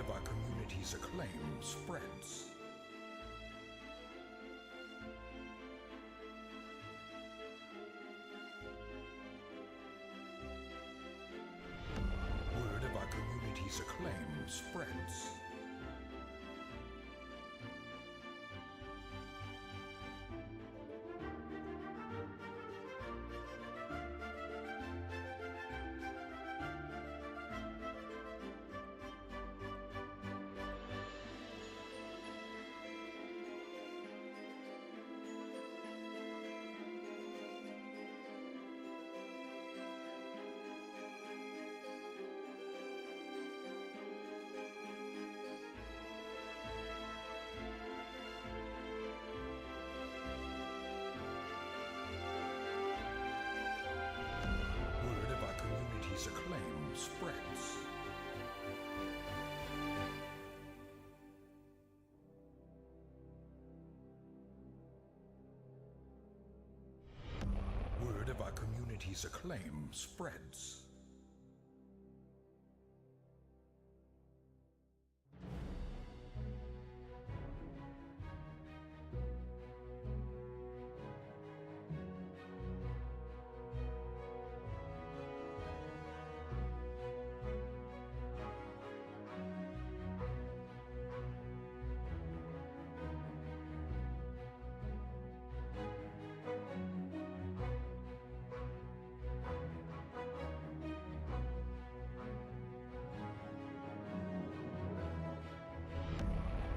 of our community's acclaim spreads. Word of our community's acclaim spreads. Acclaim spreads. Word of our community's acclaim spreads.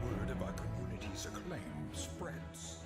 Word of our community's acclaim spreads.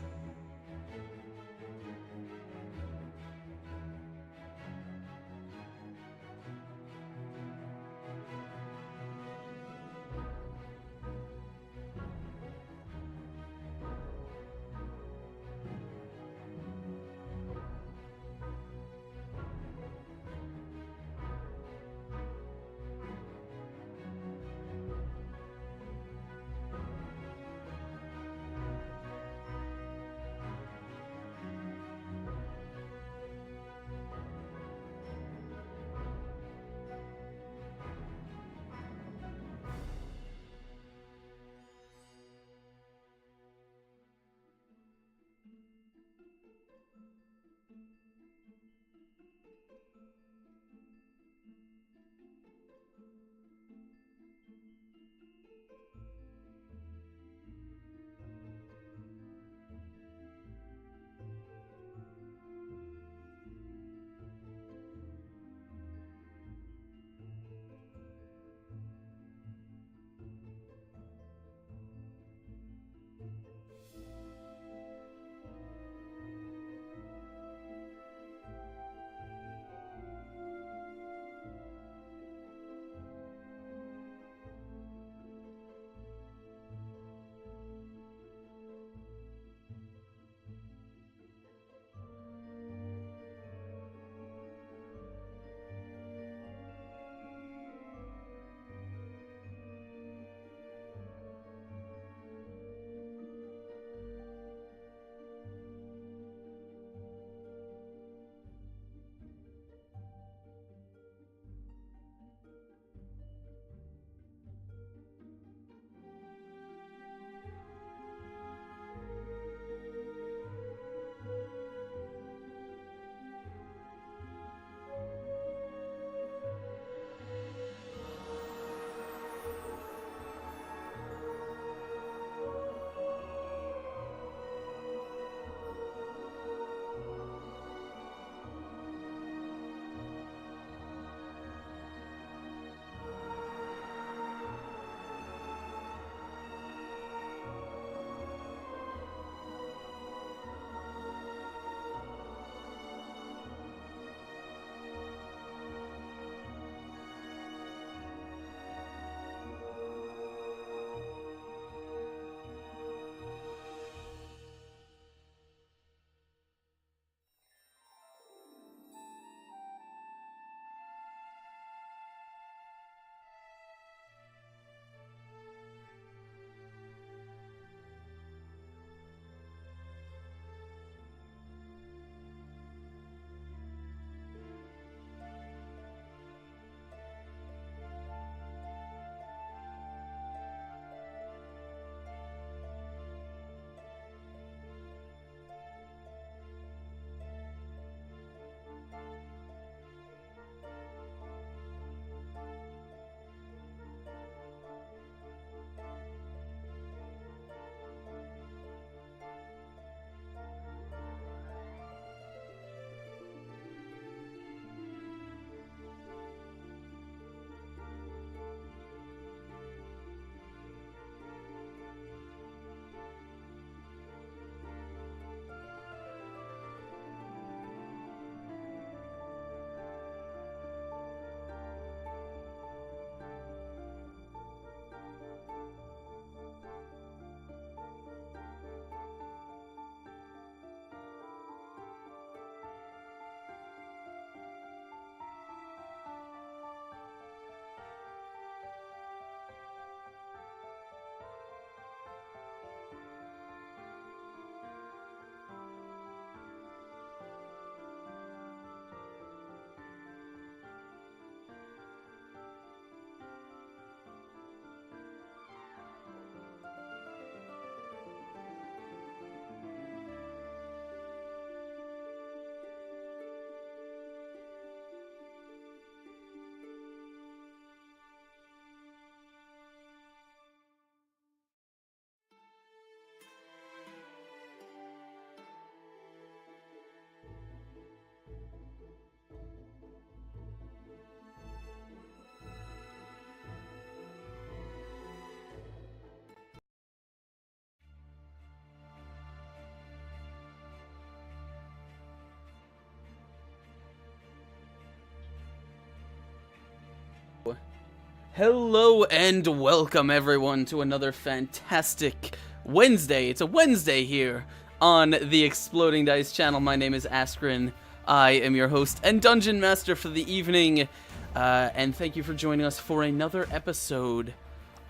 Hello and welcome everyone to another fantastic Wednesday. It's a Wednesday here on the Exploding Dice channel. My name is Askren. I am your host and dungeon master for the evening. And thank you for joining us for another episode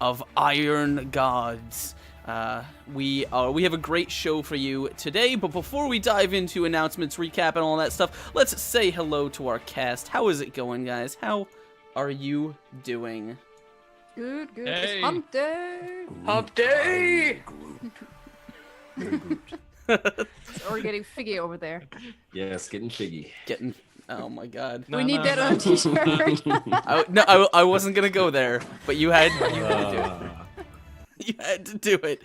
of Iron Gods. We have a great show for you today, but before we dive into announcements, recap, and all that stuff, let's say hello to our cast. How is it going, guys? How are you doing? Good. Hey. It's hump day. Hump day! Or getting figgy over there. Yes, getting figgy. Oh my god. We need that on a t-shirt. I wasn't gonna go there, but you had to do it. You had to do it.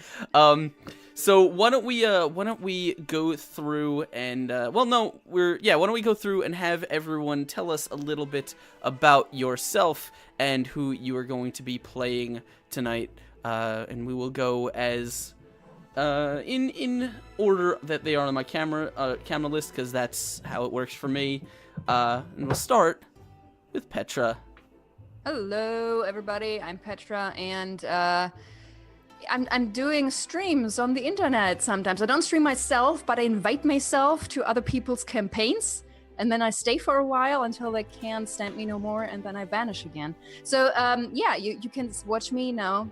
So why don't we go through and why don't we go through and have everyone tell us a little bit about yourself and who you are going to be playing tonight, and we will go as in order that they are on my camera list, because that's how it works for me. And we'll start with Petra. Hello, everybody. I'm Petra, and I'm doing streams on the internet sometimes. I don't stream myself, but I invite myself to other people's campaigns, and then I stay for a while until they can't stand me no more, and then I vanish again. So you can watch me now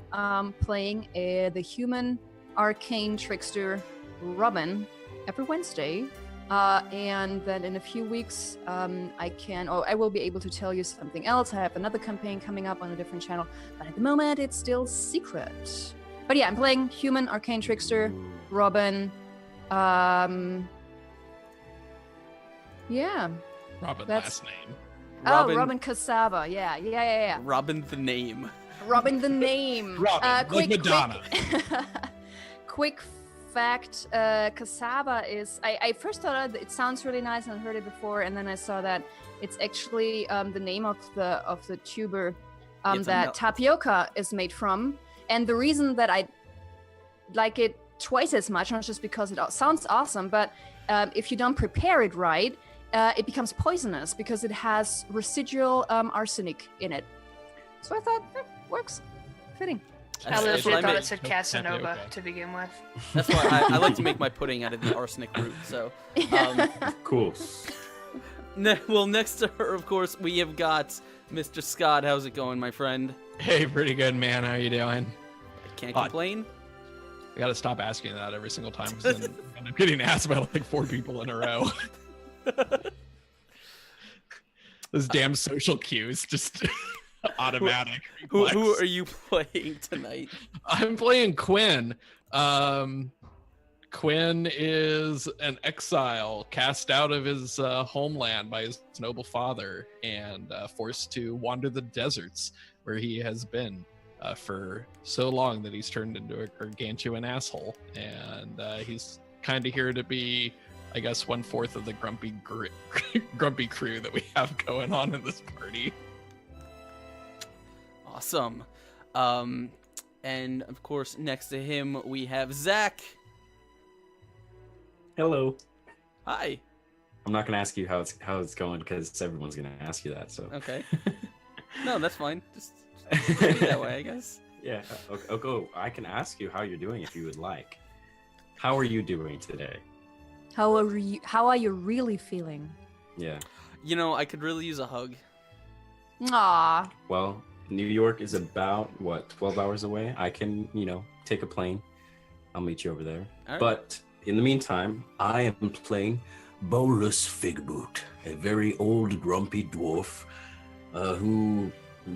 playing the human arcane trickster Robin every Wednesday. And then in a few weeks, I will be able to tell you something else. I have another campaign coming up on a different channel, but at the moment it's still secret. But yeah, I'm playing human arcane trickster Robin. Yeah. Robin That's- last name. Robin Cassava. Yeah. Robin the name. Robin the name. Robin, like Madonna. Quick fact, cassava is, I first thought it sounds really nice, and I heard it before, and then I saw that it's actually the name of the tuber that tapioca is made from. And the reason that I like it twice as much, not just because it sounds awesome, but if you don't prepare it right, it becomes poisonous because it has residual arsenic in it. So I thought, works. Fitting. I legit thought made. it said Casanova to begin with. That's why I like to make my pudding out of the arsenic root. So, Cool. next to her, of course, we have got Mr. Scott. How's it going, my friend? Hey, pretty good, man. How you doing? Can't complain. I gotta stop asking that every single time, because then I'm getting asked by like 4 people in a row. Those damn social cues, just automatic. Who are you playing tonight? I'm playing Quinn. Quinn is an exile cast out of his homeland by his noble father and forced to wander the deserts, where he has been for so long that he's turned into a gargantuan asshole. And he's kind of here to be, I guess, 1/4 of the grumpy crew that we have going on in this party. Awesome. And of course, next to him we have Zach. Hello. Hi. I'm not gonna ask you how it's going, because everyone's gonna ask you that. So. Okay. No, that's fine. Just be that way, I guess. Yeah. Okay. I can ask you how you're doing if you would like. How are you doing today? How are you really feeling? Yeah. You know, I could really use a hug. Aw. Well, New York is about 12 hours away. I can, take a plane. I'll meet you over there. All right. But in the meantime, I am playing Bolus Figboot, a very old, grumpy dwarf, who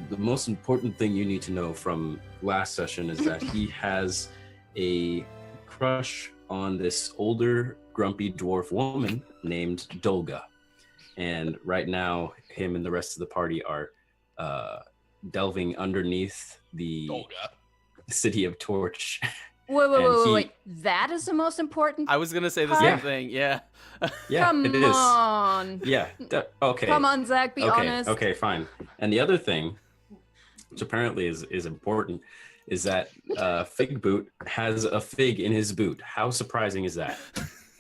the most important thing you need to know from last session is that he has a crush on this older, grumpy dwarf woman named Dolga. And right now, him and the rest of the party are delving underneath the city of Torch. Wait. That is the most important. I was gonna say the same thing. Yeah. Yeah, Come it is. on. Yeah. Okay. Come on, Zach. Be honest. Okay, fine. And the other thing, which apparently is important, is that Figboot has a fig in his boot. How surprising is that?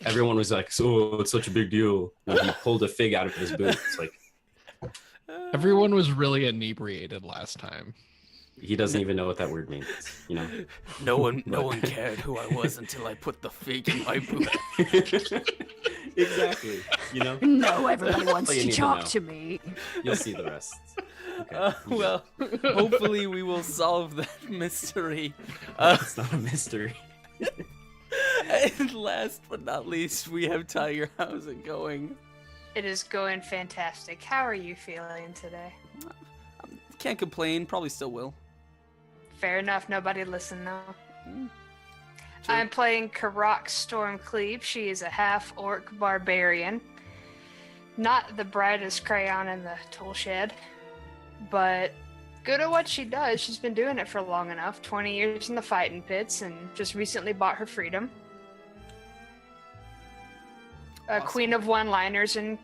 Everyone was like, "So it's such a big deal." When he pulled a fig out of his boot, it's like Everyone was really inebriated last time. He doesn't even know what that word means, you know. No one cared who I was until I put the fig in my boot. Exactly. You know. No, everybody wants all you to need to talk know. to me. You'll see the rest. Okay. Well, hopefully we will solve that mystery. It's not a mystery. And last but not least, we have Tiger. How's it going? It is going fantastic. How are you feeling today? Can't complain. Probably still will. Fair enough. Nobody listened though. True. I'm playing Karak Stormcleave. She is a half-orc barbarian. Not the brightest crayon in the tool shed, but good at what she does. She's been doing it for long enough. 20 years in the fighting pits, and just recently bought her freedom. A Awesome. queen of one-liners and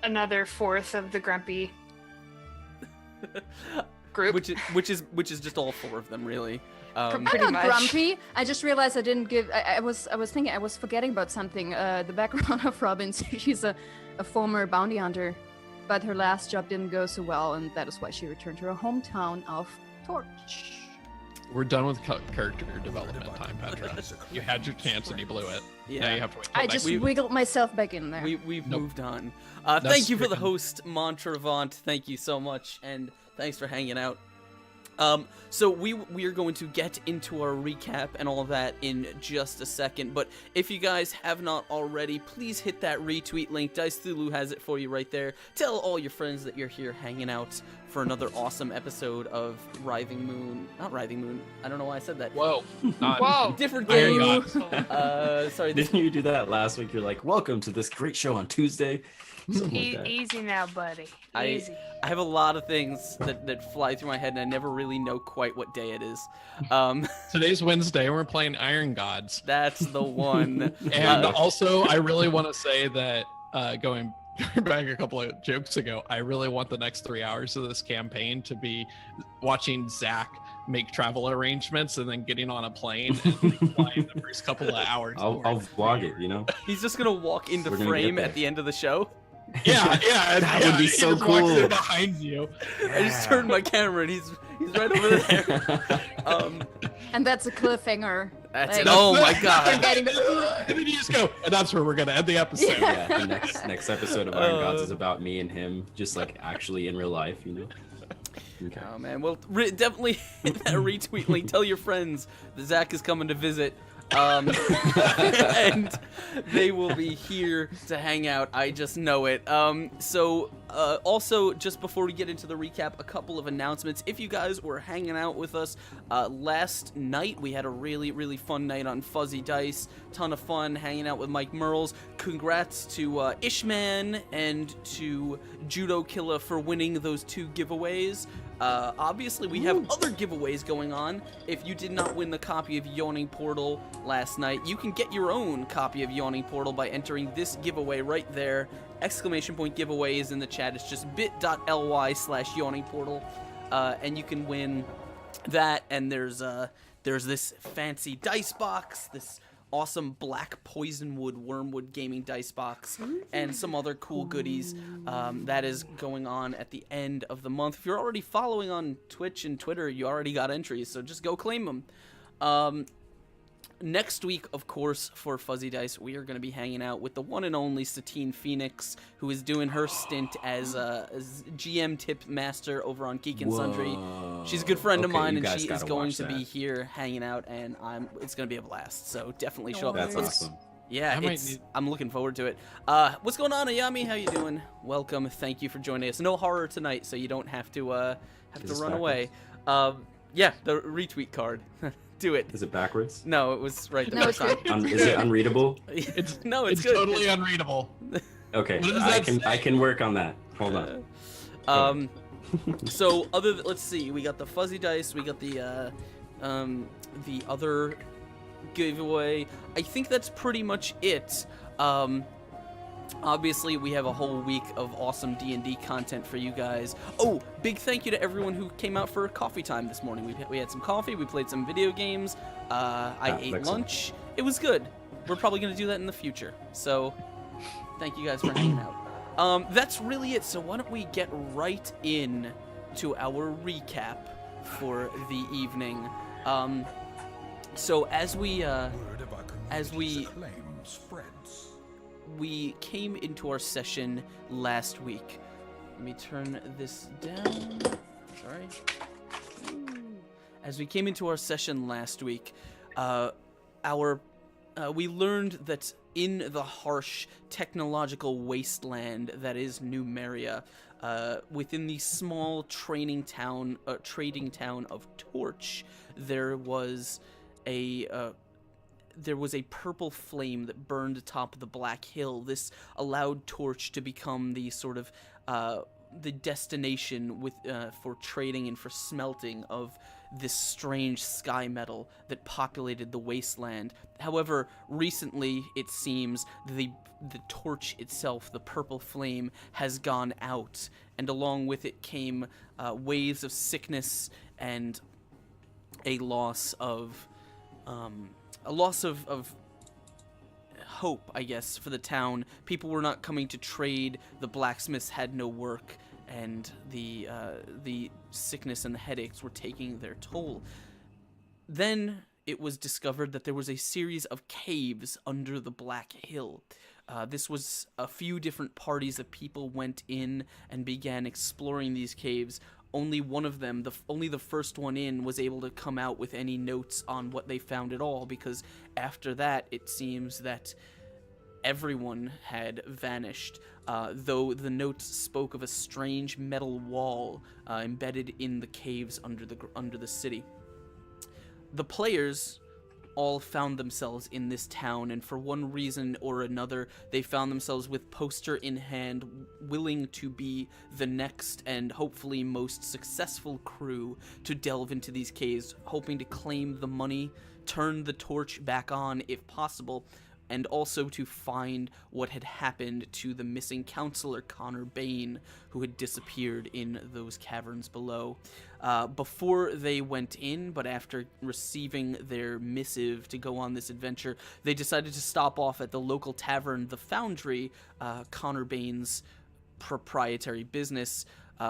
another fourth of the grumpy group. Which is just all four of them, really. I'm Pretty not much. grumpy. I just realized I didn't give. I was thinking I was forgetting about something. The background of Robin. She's a former bounty hunter, but her last job didn't go so well, and that is why she returned to her hometown of Torch. We're done with character development time, Petra. You had your chance and you blew it. Yeah. Now you have to wait till I next just week. wiggled myself back in there. We've Nope. moved on. That's Thank you for the freaking- host, Montravant. Thank you so much, and thanks for hanging out. So we are going to get into our recap and all of that in just a second, but if you guys have not already, please hit that retweet link. Dice Thulu has it for you right there. Tell all your friends that you're here hanging out for another awesome episode of not Writhing Moon. I don't know why I said that. Whoa. Not Whoa! Different Iron game. God. Sorry. This, Didn't you do that last week? You're like, welcome to this great show on Tuesday. Something like that. Easy now, buddy. I Easy. have a lot of things that fly through my head, and I never really know quite what day it is. Today's Wednesday. We're playing Iron Gods. That's the one. And also, I really want to say that going back a couple of jokes ago, I really want the next 3 hours of this campaign to be watching Zach make travel arrangements and then getting on a plane and flying the first couple of hours. I'll vlog it, you know? He's just gonna walk into We're gonna frame get at there. the end of the show. Yeah. That would be he so just walks cool. in behind you. I just turned my camera and he's right over there. And that's a cliffhanger. That's Like- it. Oh my We're god. getting And then you just go, and that's where we're gonna end the episode. Yeah. Yeah, the next episode of Iron Gods is about me and him, just like actually in real life, you know? Okay. Oh man. Well, definitely hit that retweet link. Tell your friends that Zach is coming to visit. And they will be here to hang out. I just know it. Also, just before we get into the recap, a couple of announcements. If you guys were hanging out with us last night, we had a really, really fun night on Fuzzy Dice. Ton of fun hanging out with Mike Merles. Congrats to Ishman and to Judo Killa for winning those 2 giveaways. Obviously, we have other giveaways going on. If you did not win the copy of Yawning Portal last night, you can get your own copy of Yawning Portal by entering this giveaway right there. ! Giveaway is in the chat. It's just bit.ly/Yawning Portal, and you can win that. And there's this fancy dice box, this awesome black poisonwood wormwood gaming dice box, and some other cool goodies that is going on at the end of the month. If you're already following on Twitch and Twitter, you already got entries, so just go claim them. Next week, of course, for Fuzzy Dice, we are going to be hanging out with the one and only Satine Phoenix, who is doing her stint as GM tip master over on Geek and Sundry. She's a good friend of Okay, mine, you and guys she is gotta going watch to be that. here hanging out, and it's going to be a blast. So definitely show up. That's Let's- awesome. Yeah, I might I'm looking forward to it. What's going on, Ayami? How you doing? Welcome. Thank you for joining us. No horror tonight, so you don't have to Is this run backwards? away. Yeah, the retweet card. Do it. Is it backwards? No, it was right the No, first it's time. Is it unreadable? It's No, it's it's good. totally unreadable. Okay, What does I that can say? I can work on that. Hold on. So let's see. We got the Fuzzy Dice. We got the other giveaway. I think that's pretty much it. Obviously, we have a whole week of awesome D&D content for you guys. Oh, big thank you to everyone who came out for coffee time this morning. We had some coffee. We played some video games. I ate excellent. lunch. It was good. We're probably going to do that in the future. So thank you guys for hanging out. That's really it. So why don't we get right in to our recap for the evening. So as we Word of our as community's we acclaim spreads. we came into our session last week. Let me turn this down. Sorry. As we came into our session last week, we learned that in the harsh technological wasteland that is Numeria, within the small trading town of Torch, there was a purple flame that burned atop of the Black Hill. This allowed Torch to become the sort of the destination for trading and for smelting of this strange sky metal that populated the wasteland. However, recently it seems the torch itself, the purple flame, has gone out, and along with it came waves of sickness and a loss of hope, I guess, for the town. People were not coming to trade. The blacksmiths had no work, and the sickness and the headaches were taking their toll. Then it was discovered that there was a series of caves under the Black Hill. This was a few different parties of people went in and began exploring these caves. Only one of them, only the first one in, was able to come out with any notes on what they found at all, because after that, it seems that everyone had vanished, though the notes spoke of a strange metal wall embedded in the caves under the city. The players all found themselves in this town, and for one reason or another, they found themselves with poster in hand, willing to be the next and hopefully most successful crew to delve into these caves, hoping to claim the money, turn the torch back on if possible, and also to find what had happened to the missing counselor Connor Bain, who had disappeared in those caverns below. Before they went in, but after receiving their missive to go on this adventure, they decided to stop off at the local tavern, The Foundry, Connor Bain's proprietary business,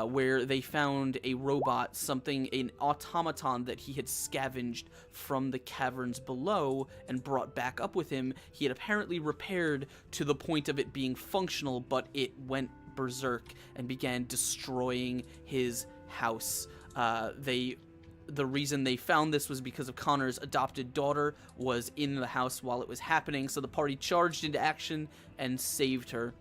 where they found a robot, an automaton that he had scavenged from the caverns below and brought back up with him. He had apparently repaired to the point of it being functional, but it went berserk and began destroying his house. The reason they found this was because of Connor's adopted daughter was in the house while it was happening, so the party charged into action and saved her.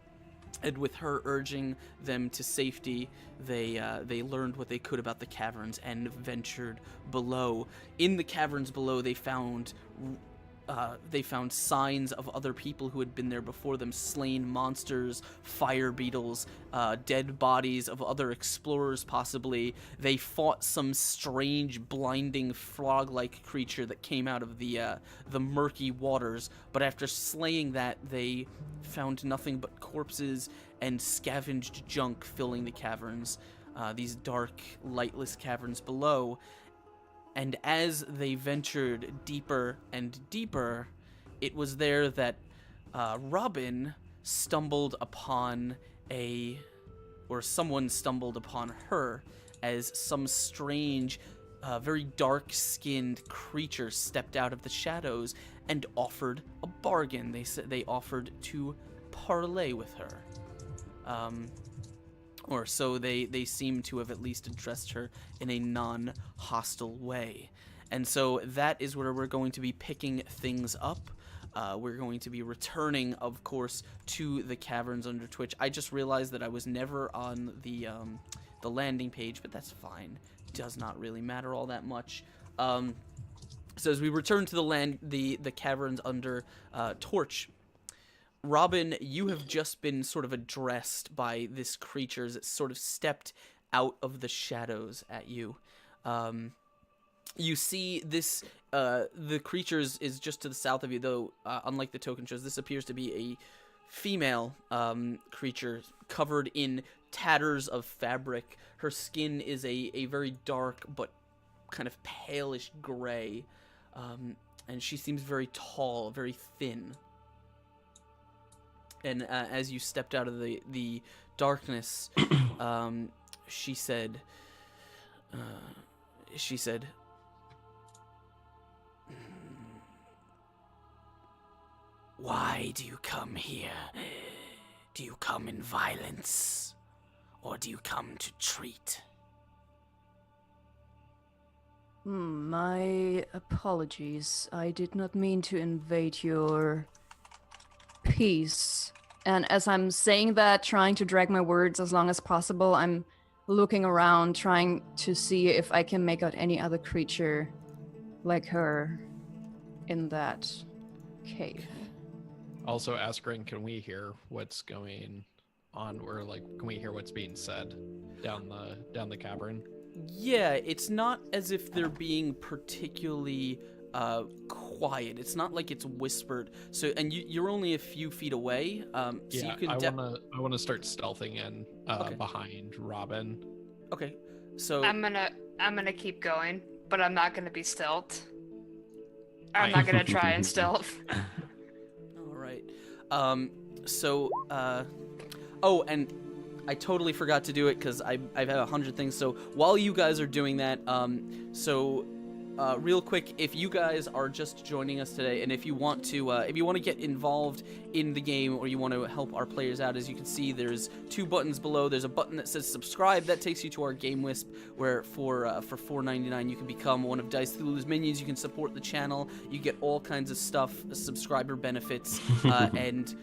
And with her urging them to safety, they learned what they could about the caverns and ventured below. In the caverns below, they found signs of other people who had been there before them, slain monsters, fire beetles, dead bodies of other explorers possibly. They fought some strange, blinding, frog-like creature that came out of the murky waters, but after slaying that, they found nothing but corpses and scavenged junk filling the caverns, these dark, lightless caverns below. And as they ventured deeper and deeper, it was there that Robin stumbled upon someone stumbled upon her, as some strange, very dark-skinned creature stepped out of the shadows and offered a bargain. They offered to parlay with her. Or so they seem to have at least addressed her in a non-hostile way. And so that is where we're going to be picking things up. We're going to be returning, of course, to the caverns under Twitch. I just realized that I was never on the landing page, but that's fine. Does not really matter all that much. So as we return to the caverns under Torch, Robin, you have just been sort of addressed by this creature as it sort of stepped out of the shadows at you. You see this, the creature is just to the south of you, though, unlike the token shows, this appears to be a female creature covered in tatters of fabric. Her skin is a very dark but kind of palish gray, and she seems very tall, very thin. And as you stepped out of the darkness, she said, She said, "Why do you come here? Do you come in violence, or do you come to treat?" My apologies. I did not mean to invade your peace. And as I'm saying that, trying to drag my words as long as possible, I'm looking around, trying to see if I can make out any other creature like her in that cave. Also, Askren, can we hear what's going on, or like, can we hear what's being said down the cavern? Yeah, it's not as if they're being particularly quiet. It's not like it's whispered. So, and you're only a few feet away. So Yeah, you can. I wanna start stealthing in behind Robin. Okay, so I'm gonna keep going, but I'm not gonna be stealth. I'm not gonna try and stealth. all right. Oh, and I totally forgot to do it because I've had 100 things. So while you guys are doing that, real quick, if you guys are just joining us today, and if you want to get involved in the game, or you want to help our players out, as you can see, there's 2 buttons below. There's a button that says subscribe. That takes you to our Game Wisp, where for $4.99 you can become one of Dice Thulu's minions. You can support the channel. You get all kinds of stuff, subscriber benefits, and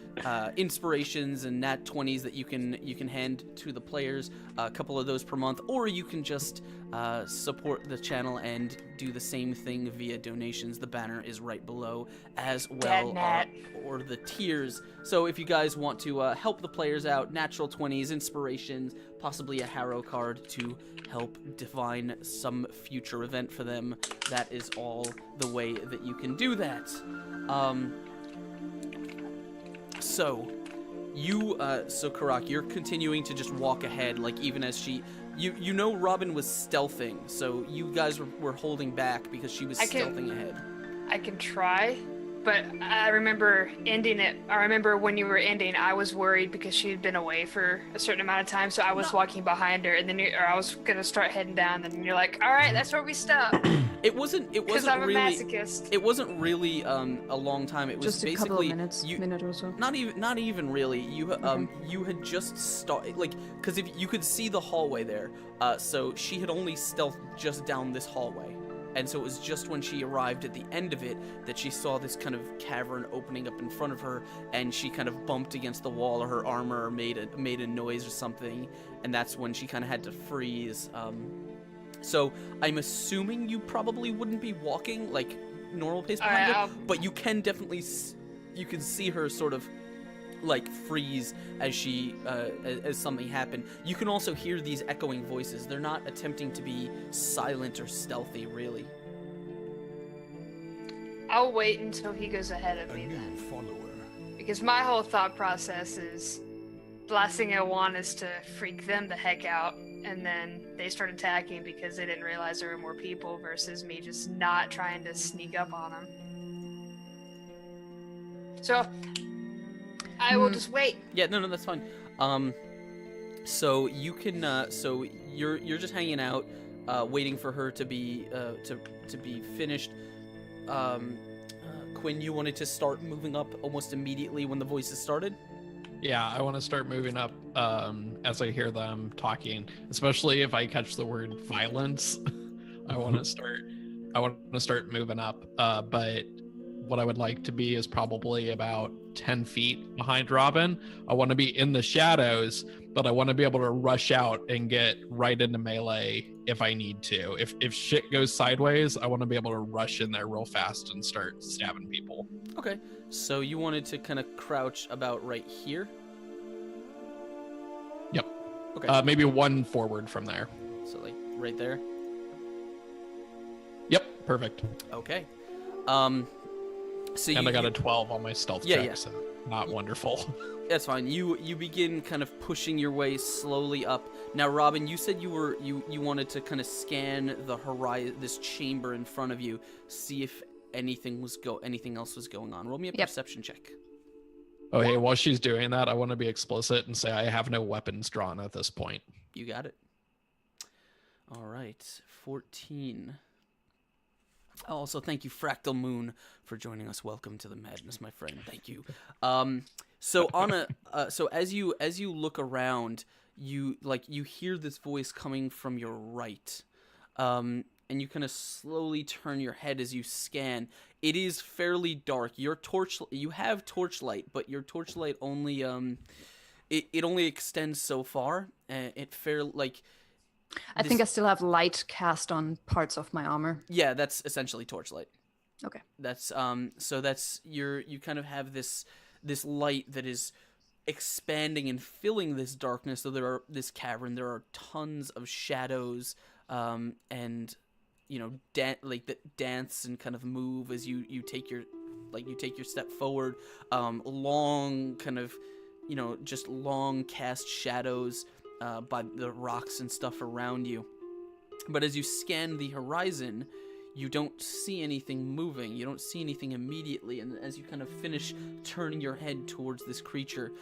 inspirations and nat 20s that you can hand to the players. A couple of those per month, or you can just support the channel and do the same thing via donations. The banner is right below, as well, or the tiers. So if you guys want to help the players out, natural 20s, inspirations, possibly a Harrow card to help define some future event for them, that is all the way that you can do that. So Karak, you're continuing to just walk ahead, like, even as she... You know Robin was stealthing, so you guys were holding back because she was stealthing ahead. I can try, but I remember ending it. I remember when you were ending, I was worried because she had been away for a certain amount of time, so I was walking behind her, and then I was gonna start heading down, and you're like, "All right, that's where we stop." It wasn't Because I'm really, a masochist. It wasn't really a long time. It was Just a basically couple of minutes, minute or so. Not even really. You had just started, like, because if you could see the hallway there, so she had only stealthed just down this hallway, and so it was just when she arrived at the end of it that she saw this kind of cavern opening up in front of her, and she kind of bumped against the wall, or her armor made a noise or something, and that's when she kind of had to freeze. So I'm assuming you probably wouldn't be walking like normal pace behind her, but you can definitely you can see her sort of like freeze as she as something happened. You can also hear these echoing voices. They're not attempting to be silent or stealthy, really. I'll wait until he goes ahead of me then, because my whole thought process is the last thing I want is to freak them the heck out, and then they start attacking because they didn't realize there were more people, versus me just not trying to sneak up on them. So I will just wait. Yeah, no, that's fine. So you can, so you're just hanging out, waiting for her to be finished. Quinn, you wanted to start moving up almost immediately when the voices started? Yeah, I want to start moving up as I hear them talking, especially if I catch the word violence. I want to start moving up. But what I would like to be is probably about 10 feet behind Robin. I want to be in the shadows, but I want to be able to rush out and get right into melee if I need to. If shit goes sideways, I want to be able to rush in there real fast and start stabbing people. Okay, so you wanted to kind of crouch about right here? Yep. Okay. Maybe one forward from there. So like right there? Yep, perfect. Okay. And I got a 12 on my stealth check, so not wonderful. That's fine. You begin kind of pushing your way slowly up. Now, Robin, you said you wanted to kind of scan the horizon, this chamber in front of you, see if anything else was going on. Roll me a perception check. Oh, hey, while she's doing that, I want to be explicit and say I have no weapons drawn at this point. You got it. All right, 14. Also, thank you, Fractal Moon, for joining us. Welcome to the madness, my friend. Thank you. So as you look around, you hear this voice coming from your right, and you kind of slowly turn your head as you scan. It is fairly dark. You have torchlight, but your torchlight only it only extends so far. I think I still have light cast on parts of my armor. Yeah, that's essentially torchlight. Okay. That's you kind of have this light that is expanding and filling this darkness. So this cavern, there are tons of shadows, and that dance and kind of move as you take your step forward. Long kind of, just long cast shadows by the rocks and stuff around you. But as you scan the horizon, you don't see anything moving. You don't see anything immediately. And as you kind of finish turning your head towards this creature,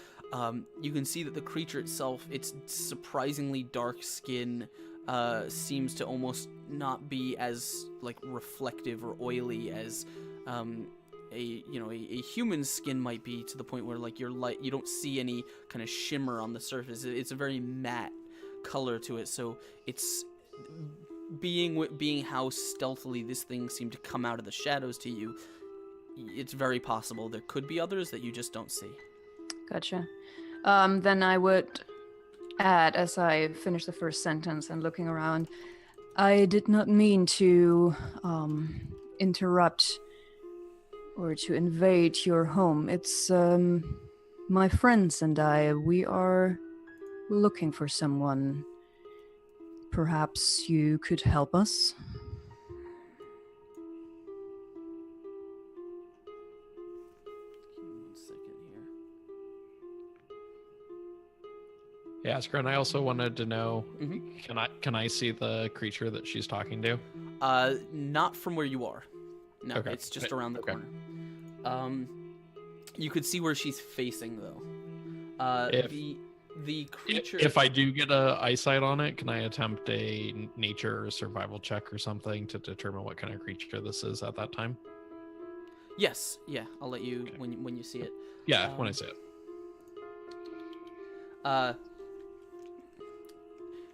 you can see that the creature itself, its surprisingly dark skin seems to almost not be as reflective or oily as a human skin might be, to the point where you don't see any kind of shimmer on the surface. It's a very matte color to it. So it's being how stealthily this thing seemed to come out of the shadows to you. It's very possible there could be others that you just don't see. Gotcha. Then I would add, as I finish the first sentence and looking around, I did not mean to interrupt or to invade your home. It's my friends and I, we are looking for someone. Perhaps you could help us? Give me 1 second here. Yeah, Asker, and I also wanted to know, Mm-hmm. can I see the creature that she's talking to? Not from where you are. No, Okay. It's just around the Okay. corner. You could see where she's facing, though. The creature. If I do get a eyesight on it, can I attempt a nature or survival check or something to determine what kind of creature this is at that time? Yes, yeah, I'll let you Okay. when you see it. Yeah, when I see it.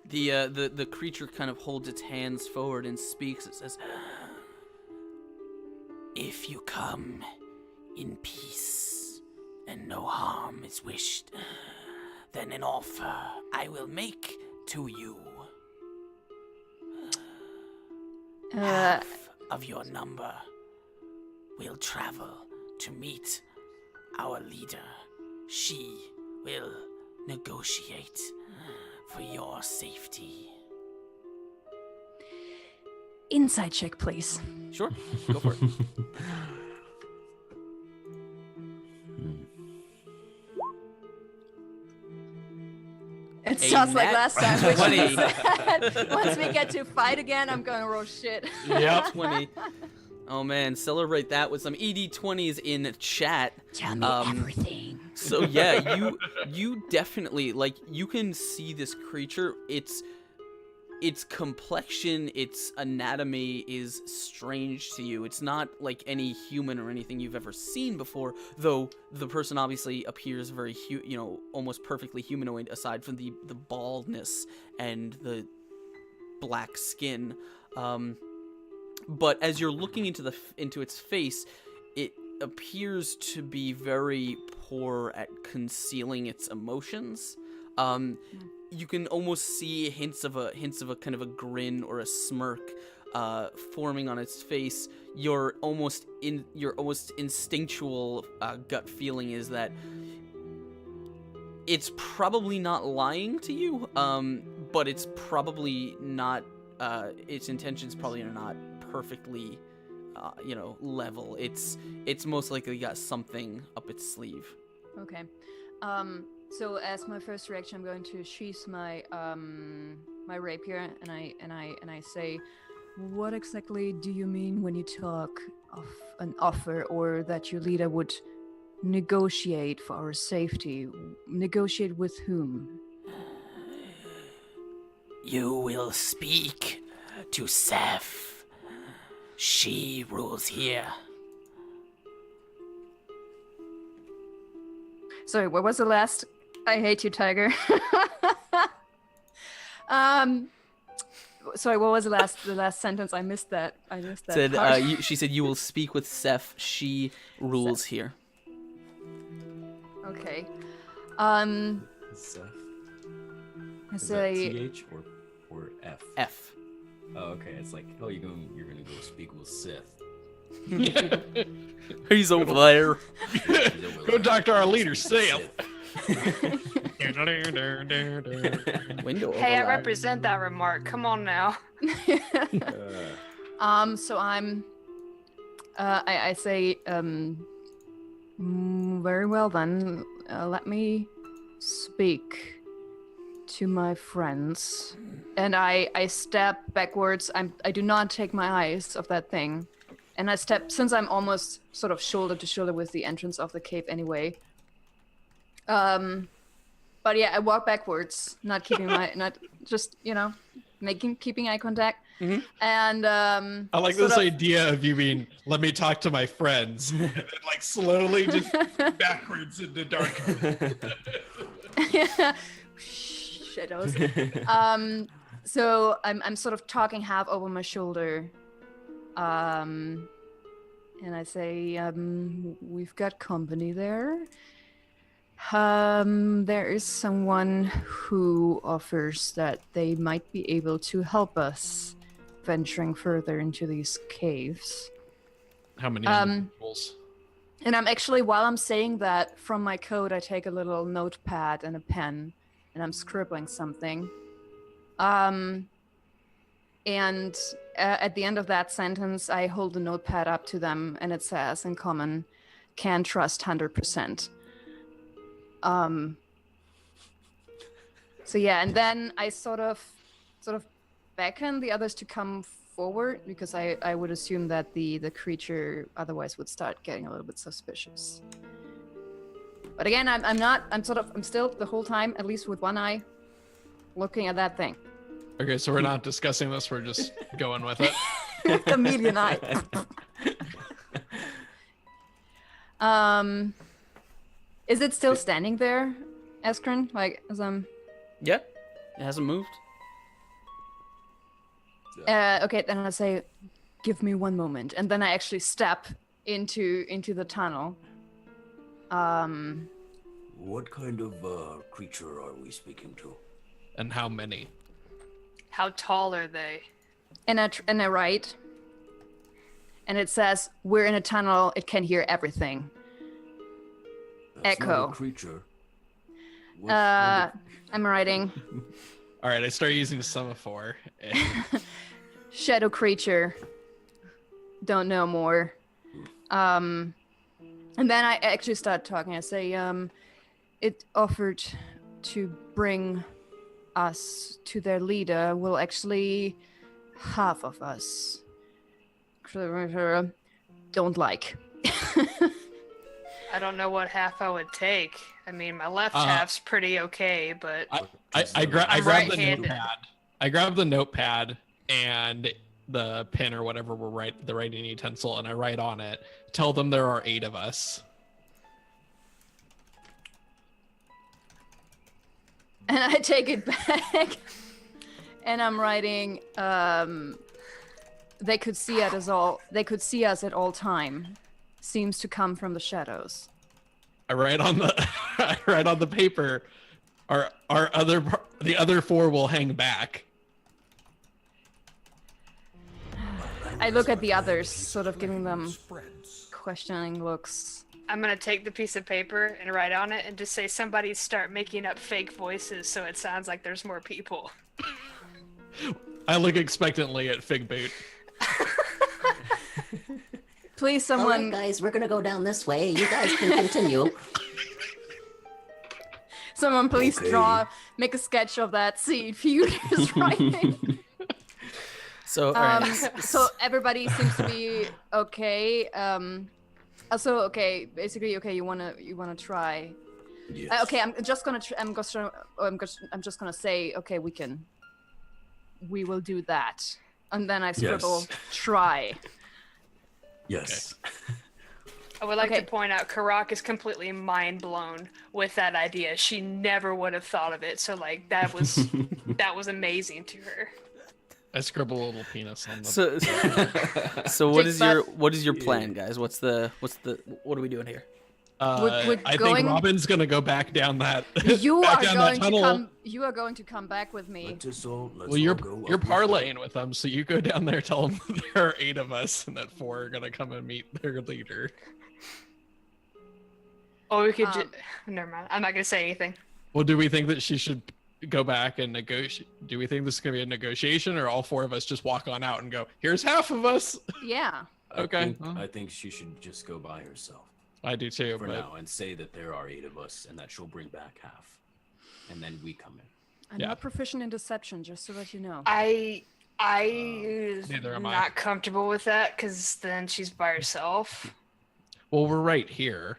The creature kind of holds its hands forward and speaks. It says, "If you come in peace and no harm is wished, then an offer I will make to you. Half of your number will travel to meet our leader. She will negotiate for your safety." Inside check, please. Sure, go for it. It's A just like nat last time. Which 20. means that once we get to fight again, I'm gonna roll shit. Yep. 20. Oh man, celebrate that with some ED20s in chat. Tell me everything. So yeah, you definitely, you can see this creature. Its complexion, its anatomy is strange to you. It's not like any human or anything you've ever seen before, though the person obviously appears very almost perfectly humanoid, aside from the baldness and the black skin. But as you're looking into its face, it appears to be very poor at concealing its emotions. You can almost see hints of a kind of a grin or a smirk forming on its face. Your almost instinctual gut feeling is that it's probably not lying to you, but it's probably not. Its intentions probably are not perfectly, level. It's most likely got something up its sleeve. Okay. So as my first reaction, I'm going to sheath my my rapier, and I say, "What exactly do you mean when you talk of an offer, or that your leader would negotiate for our safety? Negotiate with whom?" You will speak to Seth. She rules here. Sorry, what was the last? I hate you, Tiger. Sorry, what was the last sentence? I missed that. Said, part. she said, you will speak with Seth. She rules here. Okay. Seth. I Is that say. TH or F? F. Oh, okay. It's like, oh, you're gonna go speak with Seth. He's over there. Go talk to our leader, Sam. Window Hey, I overlap. represent that remark. Come on now. So I'm. I say. Very well then. Let me speak to my friends, and I step backwards. I do not take my eyes off that thing, and I step since I'm almost sort of shoulder to shoulder with the entrance of the cave anyway. But yeah, I walk backwards, not keeping not just keeping eye contact. Mm-hmm. And I like this idea of you being, let me talk to my friends, and then like slowly just backwards into darkness. Shadows. So I'm sort of talking half over my shoulder. And I say, we've got company there. There is someone who offers that they might be able to help us venturing further into these caves. How many individuals? And I'm actually, while I'm saying that, from my coat, I take a little notepad and a pen, and I'm scribbling something. And at the end of that sentence, I hold the notepad up to them, and it says in common, "Can trust 100%." So yeah, and then I sort of beckon the others to come forward, because I would assume that the creature otherwise would start getting a little bit suspicious. But again, I'm still the whole time, at least with one eye, looking at that thing. Okay, so we're not discussing this, we're just going with it. Chameleon eye. Is it still standing there, Eskrin? Like, as I'm... Yeah, it hasn't moved. Okay, then I say, give me one moment. And then I actually step into the tunnel. What kind of creature are we speaking to? And how many? How tall are they? And I write. And it says, we're in a tunnel, it can hear everything. That's Echo. Not a creature. What kind I'm writing. All right, I start using semaphore. Shadow creature. Don't know more. And then I actually start talking. I say, it offered to bring us to their leader. Well, actually, half of us don't like. I don't know what half I would take. I mean, my left half's pretty okay, but I grab the right-handed. notepad. I grab the notepad and the pen or whatever the writing utensil, and I write on it. Tell them there are 8 of us. And I take it back, and I'm writing. They could see us all. They could see us at all time. Seems to come from the shadows. I write on the paper. The other 4 will hang back. I look at the others, sort of giving them Spreads. questioning looks. I'm gonna take the piece of paper and write on it and just say somebody start making up fake voices so it sounds like there's more people. I look expectantly at Fig Boot. Please, All someone. right, guys, we're gonna go down this way. You guys can continue. Someone please Okay. make a sketch of that scene Feud is writing. So, all right. So everybody seems to be okay. Also, okay, basically, okay, you wanna try. Yes. Okay, I'm just gonna say, okay, we can we will do that. And then I scribble, Yes. try. Yes. I would like Okay. to point out Karak is completely mind blown with that idea. She never would have thought of it. So like that was amazing to her. I scribble a little penis on the. So what is your Jake, what is your plan, guys? What are we doing here? we're I going- think Robin's gonna go back down that. You back are down going that to tunnel. come. You are going to come back with me. Let's Well, you're all go you're up with parlaying with them, so you go down there, tell them there are 8 of us, and that 4 are gonna come and meet their leader. Or we could Um, never mind. I'm not gonna say anything. Well, do we think that she should go back and negotiate? Do we think this is gonna be a negotiation, or all 4 of us just walk on out and go, "Here's half of us"? Yeah. Okay. I think she should just go by herself I do too, for but now and say that there are 8 of us and that she'll bring back half, and then we come in. I'm Yeah. not proficient in deception, just so that you know. I Neither am I. not comfortable with that because then she's by herself. well, we're right here.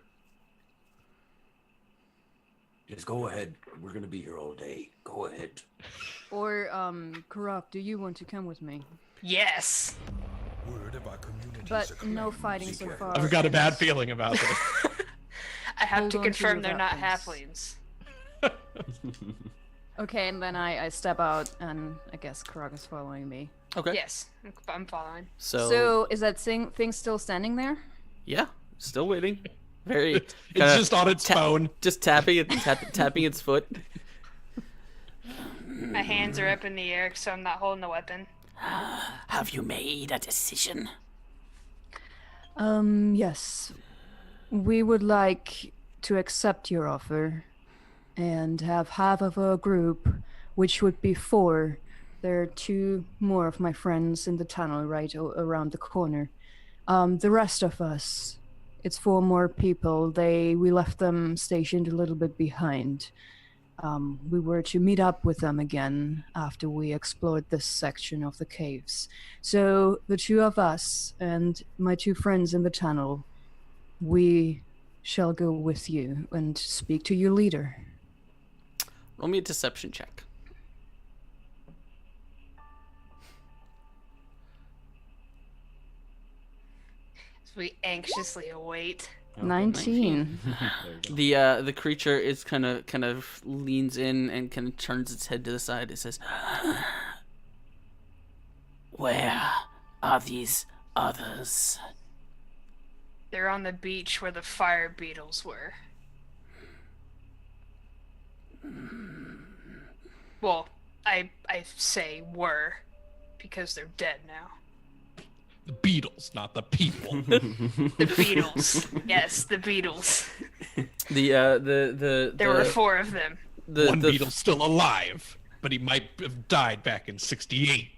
Just go ahead. We're gonna be here all day. Go ahead. Or, Karak, do you want to come with me? Yes. Word of our community's But acclaimed no fighting so secret. far. I've got a bad feeling about this. I have Hold to on to confirm your they're not weapons. halflings. Okay, and then I step out, and I guess Karak is following me. Okay. Yes, I'm following. So, is that thing still standing there? yeah, still waiting. Very. It's kinda just on its phone. Just tapping it, tapping its foot. My hands are up in the air, so I'm not holding the weapon. Have you made a decision? Yes. We would like to accept your offer and have half of a group, which would be 4. There are 2 more of my friends in the tunnel right around the corner. The rest of us, it's 4 more people. We left them stationed a little bit behind. We were to meet up with them again after we explored this section of the caves. So the 2 of us and my 2 friends in the tunnel, we shall go with you and speak to your leader. Roll me a deception check. So we anxiously await. 19. There you go. The creature is kind of leans in and kind of turns its head to the side. It says, "Where are these others?" They're on the beach where the fire beetles were. Well, I say were because they're dead now. The Beatles, not the people. The beetles. Yes, the beetles. The There were 4 of them. One Beatle's still alive, but he might have died back in '68.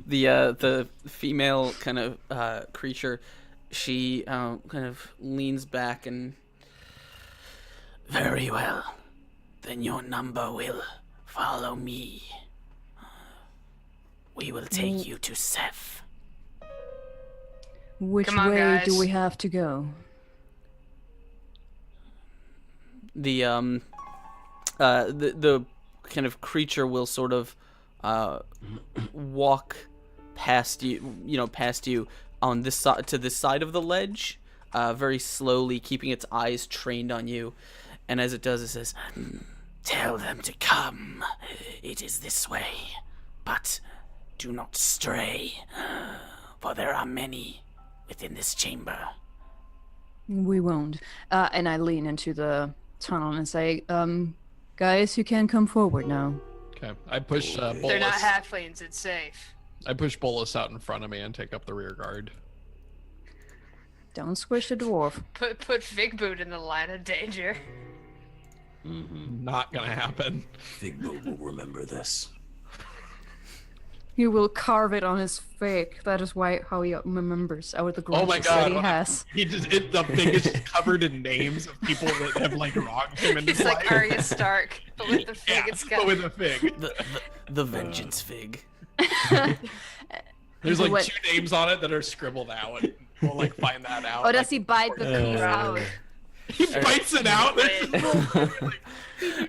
the female kind of creature, she kind of leans back and, very well, then your number will follow me. We will take you to Seth. Which Come on, way do guys. we have to go? The kind of creature will sort of walk past you on this side to this side of the ledge, very slowly, keeping its eyes trained on you. And as it does, it says, "Tell them to come. It is this way, but do not stray, for there are many within this chamber." We won't. And I lean into the tunnel and say, guys, you can come forward now. Okay, I push They're not Bolus. halflings. It's safe. I push Bolus out in front of me and take up the rear guard. Don't squish the dwarf. Put Fig Boot in the line of danger. Not gonna happen. Figbo will remember this. He will carve it on his fake. That is how he remembers our the Oh my grudges that god! he has. He just the thing is just covered in names of people that have like wronged him in his It's like life. Arya Stark, but with the fig. Yeah, It's but got with a fig. The vengeance fig. There's like What- 2 names on it that are scribbled out. And we'll like find that out. Or does like, he bite the piece out? He bites it out. There's just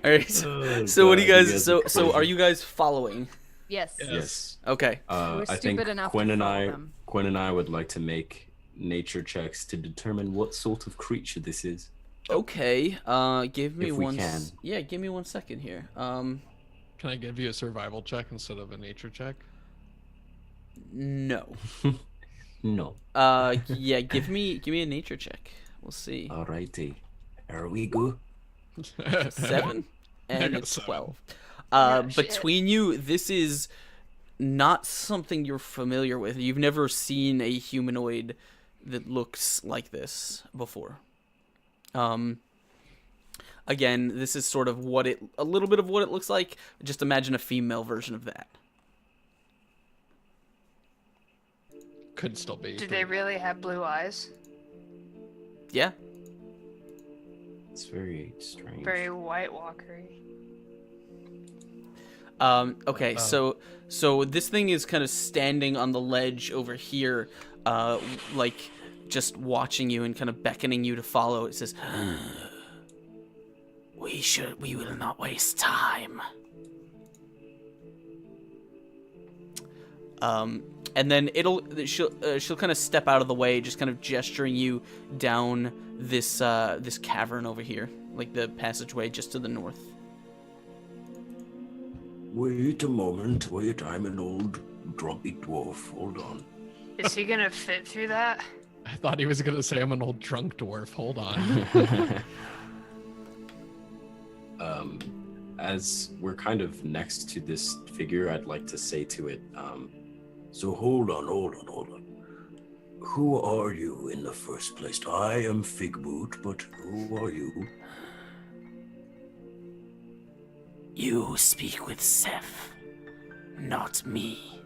All right. So what do you guys? So are you guys following? Yes. Yes. Okay. We're I think stupid enough to follow them. Quinn and I would like to make nature checks to determine what sort of creature this is. Okay. Give me If we one. can. Yeah, give me 1 second here. Can I give you a survival check instead of a nature check? No. No. Yeah. Give me a nature check. We'll see. Alrighty. Here we go. 7 and got a 7. 12. Yeah, shit. Between you, this is not something you're familiar with. You've never seen a humanoid that looks like this before. Again, this is sort of a little bit of what it looks like. Just imagine a female version of that. Could still be. Do they really have blue eyes? Yeah. It's very strange. Very White Walker-y. Okay, so this thing is kind of standing on the ledge over here, like just watching you and kind of beckoning you to follow. It says, we will not waste time. And then she'll kind of step out of the way, just kind of gesturing you down this cavern over here, like the passageway just to the north. Wait a moment. Wait, I'm an old grumpy dwarf. Hold on. Is he gonna fit through that? I thought he was gonna say I'm an old drunk dwarf. Hold on. As we're kind of next to this figure, I'd like to say to it, so hold on. Who are you in the first place? I am Figboot, but who are you? You speak with Seth, not me.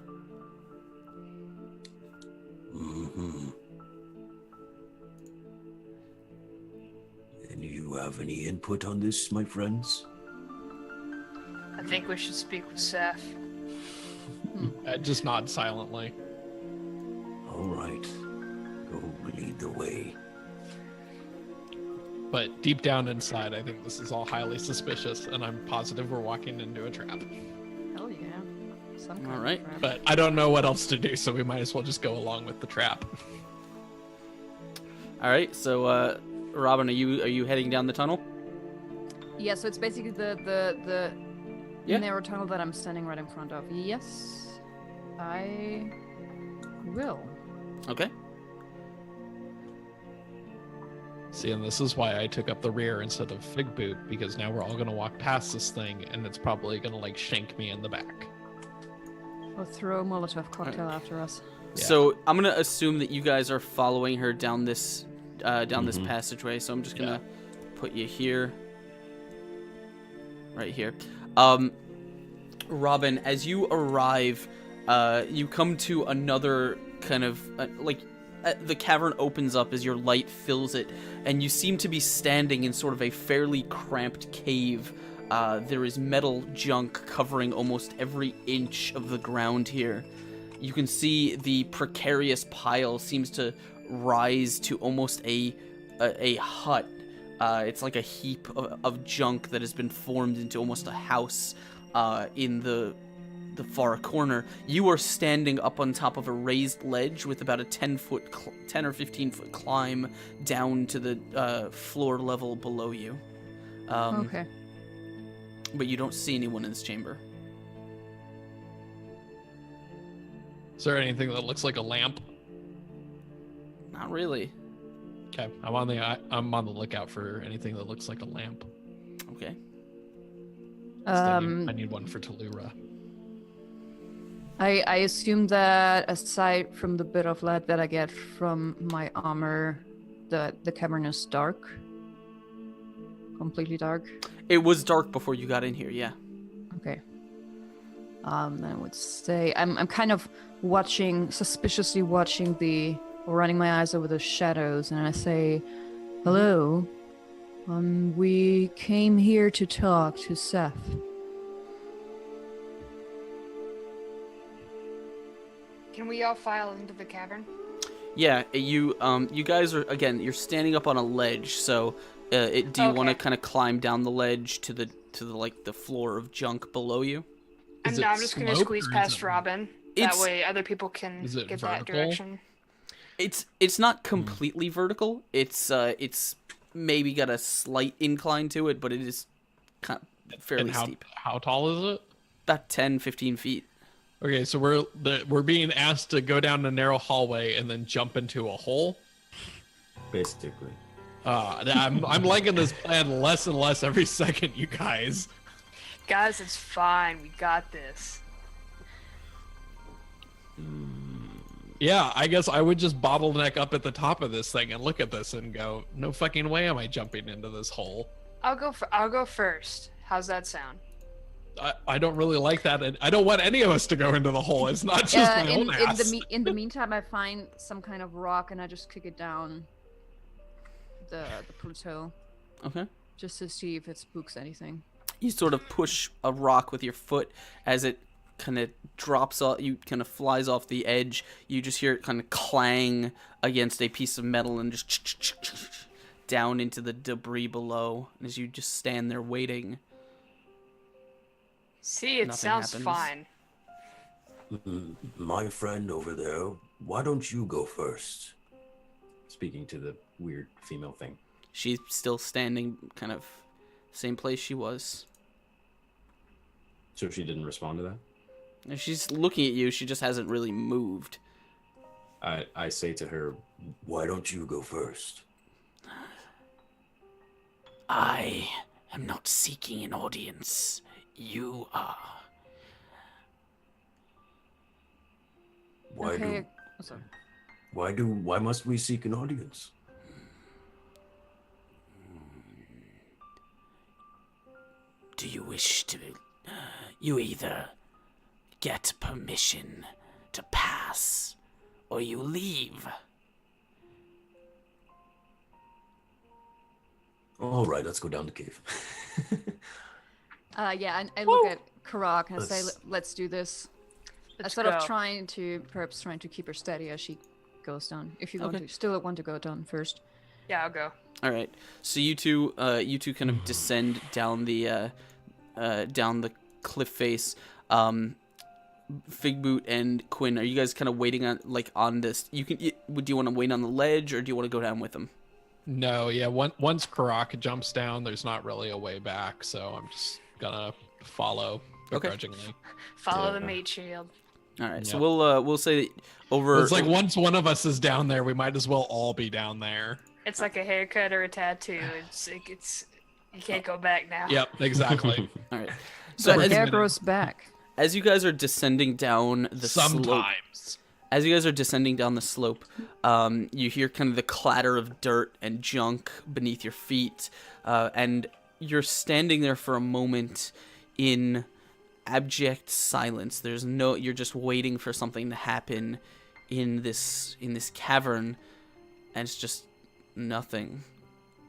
Mm-hmm. And you have any input on this, my friends? I think we should speak with Seth. Just nod silently. All right. Go lead the way. But deep down inside, I think this is all highly suspicious, and I'm positive we're walking into a trap. Hell yeah. Some kind All of right. trap. But I don't know what else to do, so we might as well just go along with the trap. All right, so Robin, are you heading down the tunnel? Yeah, so it's basically the Yeah. narrow tunnel that I'm standing right in front of. Yes, I will. Okay. See, and this is why I took up the rear instead of Figboot, because now we're all gonna walk past this thing, and it's probably gonna like shank me in the back. We'll throw a Molotov cocktail after us. Yeah. So I'm gonna assume that you guys are following her down this this passageway. So I'm just gonna put you here, right here. Robin, as you arrive, you come to another kind of the cavern opens up as your light fills it, and you seem to be standing in sort of a fairly cramped cave. There is metal junk covering almost every inch of the ground here. You can see the precarious pile seems to rise to almost a hut. It's like a heap of junk that has been formed into almost a house in the far corner. You are standing up on top of a raised ledge with about a 10 or 15 foot climb down to the floor level below you. Okay. But you don't see anyone in this chamber. Is there anything that looks like a lamp? Not really. Okay, I'm on the lookout for anything that looks like a lamp. Okay. I need one for Talura. I assume that aside from the bit of light that I get from my armor, the cavern is dark. Completely dark. It was dark before you got in here, yeah. Okay. Then I would say I'm kind of suspiciously watching running my eyes over the shadows, and I say, "Hello. We came here to talk to Seth." Can we all file into the cavern? Yeah, you guys are, again, you're standing up on a ledge, so do you want to Okay. kind of climb down the ledge to the like the floor of junk below you? Is it I'm just gonna sloped squeeze or is past it- Robin. That It's- way other people can Is it get that vertical? direction. It's not completely vertical. It's maybe got a slight incline to it, but it is kind of fairly And steep. how tall is it? About 10, 15 feet. Okay, so we're being asked to go down a narrow hallway and then jump into a hole. Basically. I'm liking this plan less and less every second, you guys. Guys, it's fine. We got this. Yeah, I guess I would just bottleneck up at the top of this thing and look at this and go, no fucking way am I jumping into this hole. I'll go first. How's that sound? I don't really like that, and I don't want any of us to go into the hole. It's not just my own ass. In the meantime, I find some kind of rock and I just kick it down the plateau Okay. just to see if it spooks anything. You sort of push a rock with your foot as it kind of drops off. You kind of flies off the edge. You just hear it kind of clang against a piece of metal and just down into the debris below. As you just stand there waiting. See, it Nothing sounds happens. fine. My friend over there, why don't you go first? Speaking to the weird female thing. She's still standing kind of same place she was. So she didn't respond to that? If she's looking at you, she just hasn't really moved. I say to her, why don't you go first? I am not seeking an audience. You are. Okay. Oh, sorry. Why must we seek an audience? Do you wish to... you either get permission to pass, or you leave. All right, let's go down the cave. Yeah, and I look at Karak and I say, Let's- let's do this. Let's I sort of go. trying to keep her steady as she goes down. If you Okay. still want to go down first. Yeah, I'll go. All right. So you two kind of descend down the cliff face. Figboot and Quinn, are you guys kind of waiting on this? Do you want to wait on the ledge, or do you want to go down with them? No, yeah. Once Karak jumps down, there's not really a way back, so I'm just gonna follow Okay. begrudgingly. Follow the Yeah. mate shield. All right. So Yep. we'll say that over. It's like once one of us is down there, we might as well all be down there. It's like a haircut or a tattoo. It's you can't go back now. Yep, exactly. All right. So We're as, Hair minute. grows back. as you guys are descending down the slope, Sometimes. as you guys are descending down the slope, you hear kind of the clatter of dirt and junk beneath your feet, and you're standing there for a moment in abject silence. You're just waiting for something to happen in this cavern, and it's just nothing.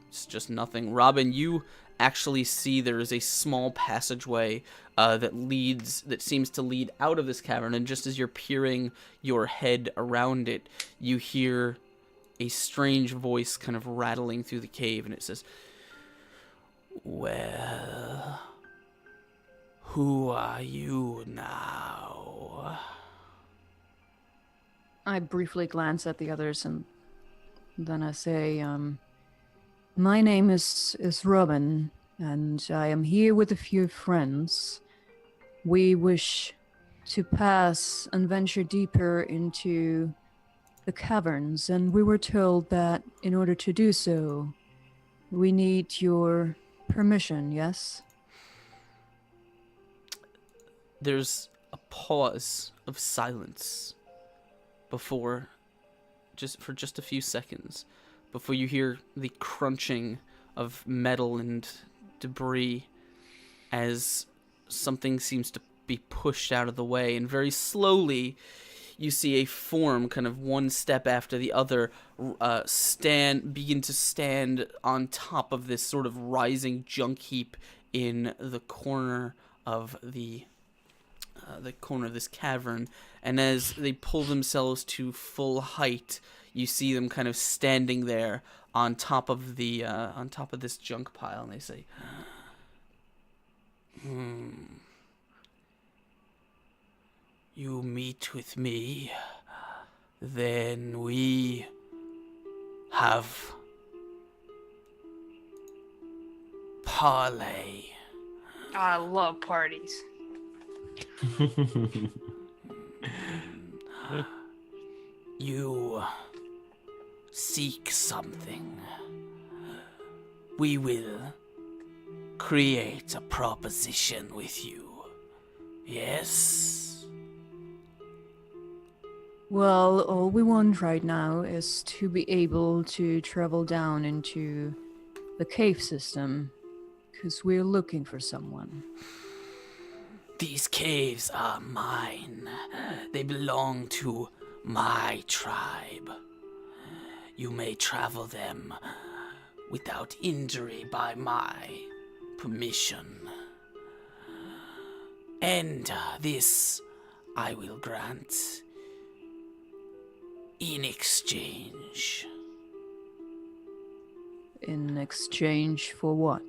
It's just nothing. Robin, you actually see there is a small passageway that seems to lead out of this cavern, and just as you're peering your head around it, you hear a strange voice kind of rattling through the cave, and it says, "Well, who are you now?" I briefly glance at the others and then I say, my name is Robin, and I am here with a few friends. We wish to pass and venture deeper into the caverns, and we were told that in order to do so, we need your permission, yes? There's a pause of silence for just a few seconds before you hear the crunching of metal and debris as something seems to be pushed out of the way, and very slowly you see a form, kind of one step after the other, begin to stand on top of this sort of rising junk heap in the corner of this cavern. And as they pull themselves to full height, you see them kind of standing there on top of this junk pile, and they say, you meet with me, then we have parlay. I love parties. You seek something. We will create a proposition with you. Yes? Well, all we want right now is to be able to travel down into the cave system, because we're looking for someone. These caves are mine. They belong to my tribe. You may travel them without injury by my permission. And this I will grant in exchange. In exchange for what?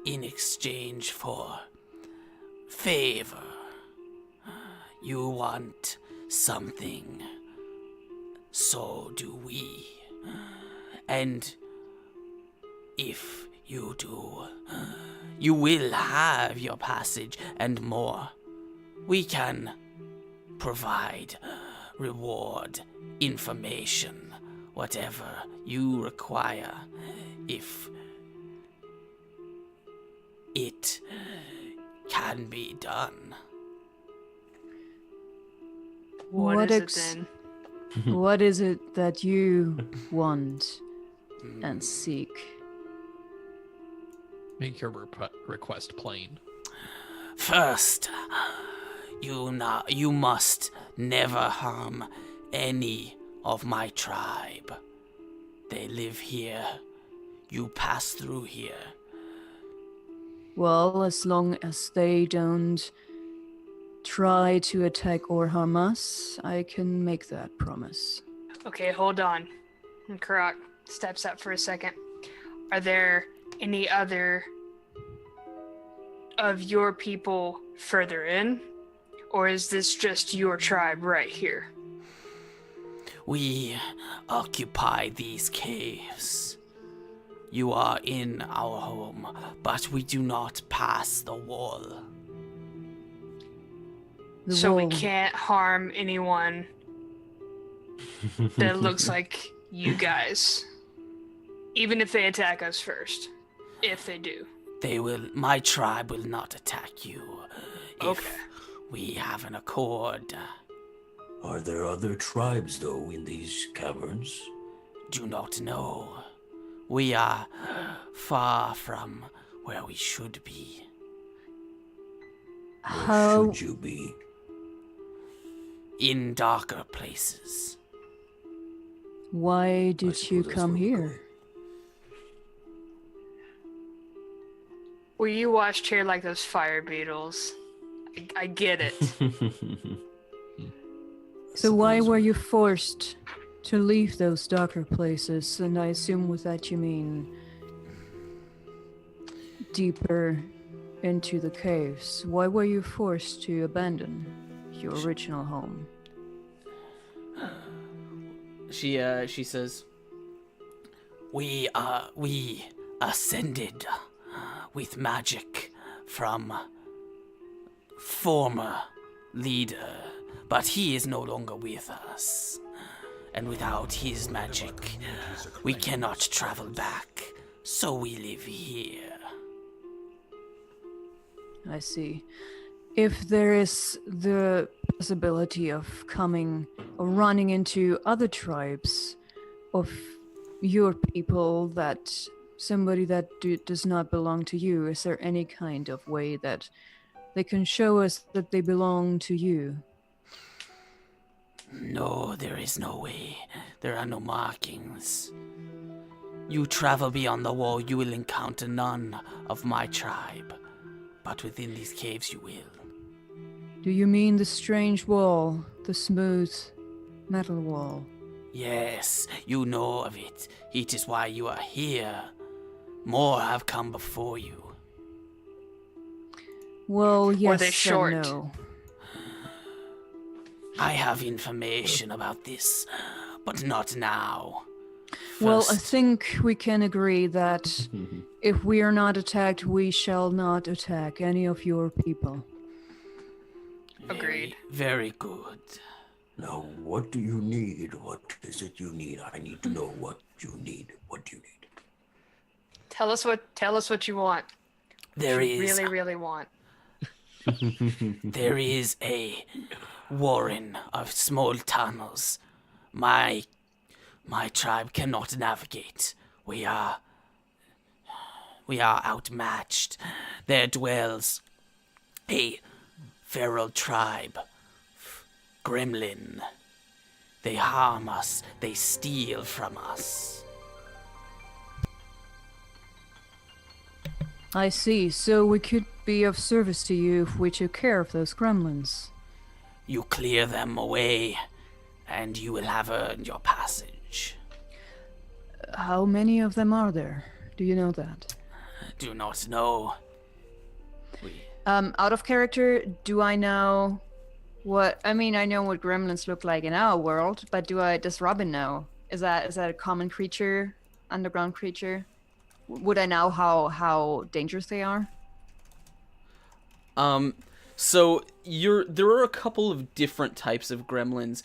In exchange for favor. You want something, so do we. And if you do, you will have your passage and more. We can provide reward, information, whatever you require, if it can be done. What is it then? What is it that you want and seek? Make your request plain. First, you must never harm any of my tribe. They live here. You pass through here. Well, as long as they don't try to attack or harm us, I can make that promise. Okay, hold on. And Karak steps up for a second. Are there any other of your people further in? Or is this just your tribe right here? We occupy these caves. You are in our home, but we do not pass the wall. The So we wall. can't harm anyone that looks like you guys. Even if they attack us first. If they do. My tribe will not attack you. Okay. If we have an accord. Are there other tribes, though, in these caverns? Do not know. We are far from where we should be. Where How should you be? In darker places. why I did suppose you that's come where we're here? Well, you watched here like those fire beetles. I get it. going. So why Suppose were you forced to leave those darker places? And I assume with that you mean deeper into the caves. Why were you forced to abandon your original home? She says, We ascended with magic from former leader, but he is no longer with us. And without his magic, we cannot travel back, so we live here. I see. If there is the possibility of coming or running into other tribes of your people, that somebody that does not belong to you, is there any kind of way that they can show us that they belong to you? No, there is no way. There are no markings. You travel beyond the wall, you will encounter none of my tribe. But within these caves you will. Do you mean the strange wall, the smooth metal wall? Yes, you know of it. It is why you are here. More have come before you. Well, yes they and short? no. I have information about this, but not now. Well, I First, think we can agree that if we are not attacked, we shall not attack any of your people. Agreed. Very good. Now, what do you need? What is it you need? I need to know what you need. What do you need? Tell us what you want. There You is really want. There is a warren of small tunnels. My tribe cannot navigate. We are outmatched. There dwells a feral tribe, Gremlin. They harm us. They steal from us. I see. So we could be of service to you if we took care of those gremlins. You clear them away, and you will have earned your passage. How many of them are there? Do you know that? Do not know. Out of character, do I know what? I mean, I know what gremlins look like in our world, but does Robin know? Is that a common creature, underground creature? Would I know how dangerous they are? So there are a couple of different types of gremlins.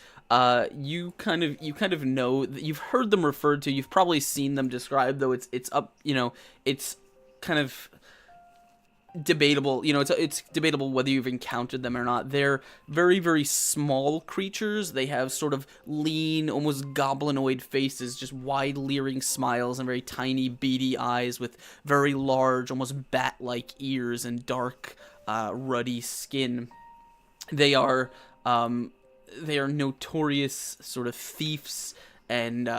You kind of know that you've heard them referred to. You've probably seen them described, though it's up. It's kind of debatable. It's debatable whether you've encountered them or not. They're very, very small creatures. They have sort of lean, almost goblinoid faces, just wide, leering smiles, and very tiny, beady eyes with very large, almost bat-like ears and dark, ruddy skin. They are notorious sort of thieves, and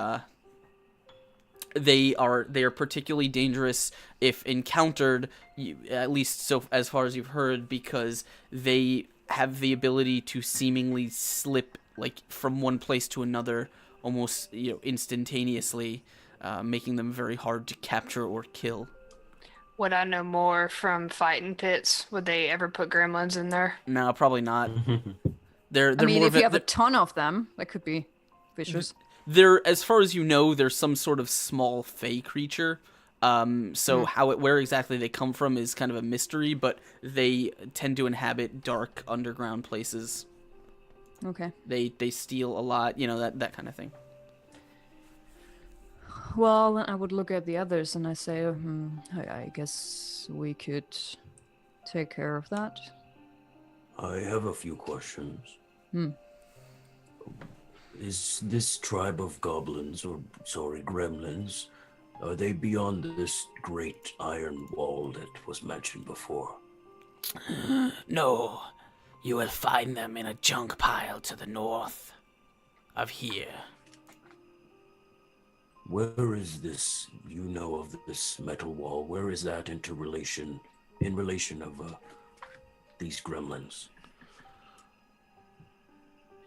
they are particularly dangerous if encountered, at least so as far as you've heard, because they have the ability to seemingly slip like from one place to another almost instantaneously, making them very hard to capture or kill. Would I know more from fighting pits? Would they ever put gremlins in there? No, probably not. They're I mean, more if you have they're- a ton of them, that could be vicious. They're, as far as you know, they're some sort of small fey creature. So where exactly they come from is kind of a mystery, but they tend to inhabit dark underground places. Okay. They steal a lot, that kind of thing. Well, then I would look at the others and I say, I guess we could take care of that. I have a few questions. Hmm. Is this tribe of goblins, gremlins, are they beyond this great iron wall that was mentioned before? No, you will find them in a junk pile to the north of here. Where is this, of this metal wall? Where is that in relation of these gremlins?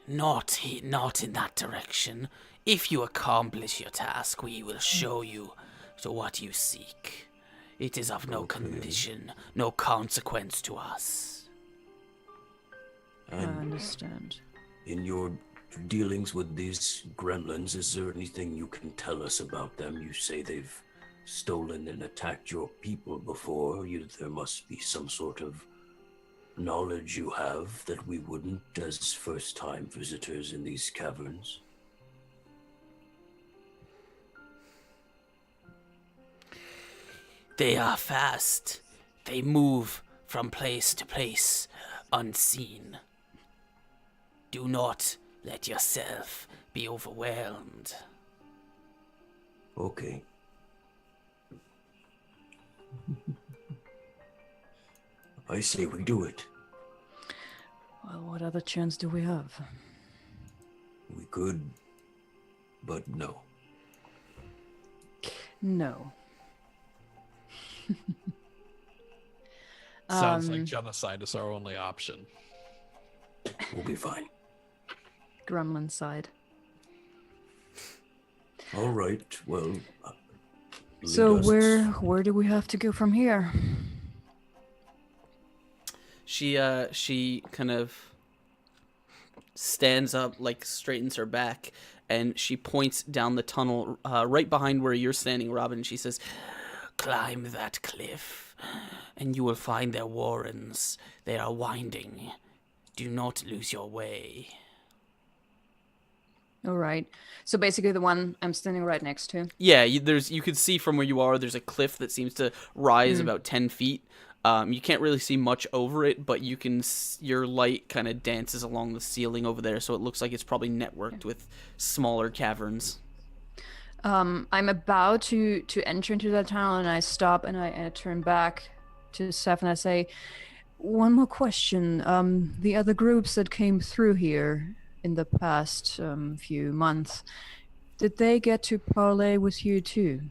Not in that direction. If you accomplish your task, we will show you to what you seek. It is of no condition, no consequence to us. I understand. In your dealings with these gremlins, is there anything you can tell us about them? You say they've stolen and attacked your people before. There must be some sort of knowledge you have that we wouldn't as first-time visitors in these caverns. They are fast. They move from place to place unseen. Do not let yourself be overwhelmed. Okay. I say we do it. Well, what other chance do we have? We could, but no. No. Sounds like genocide is our only option. We'll be fine. Gremlin side. All right, well, So lead us. where do we have to go from here? She kind of stands up, like straightens her back, and she points down the tunnel right behind where you're standing, Robin. And she says, "Climb that cliff, and you will find their warrens. They are winding. Do not lose your way." All right. So basically, the one I'm standing right next to. Yeah, you could see from where you are. There's a cliff that seems to rise about 10 feet. You can't really see much over it, but you can. Your light kind of dances along the ceiling over there, so it looks like it's probably networked with smaller caverns. I'm about to enter into that tunnel, and I stop and I turn back to Seth and I say, "One more question. The other groups that came through here in the past few months, did they get to parlay with you too?"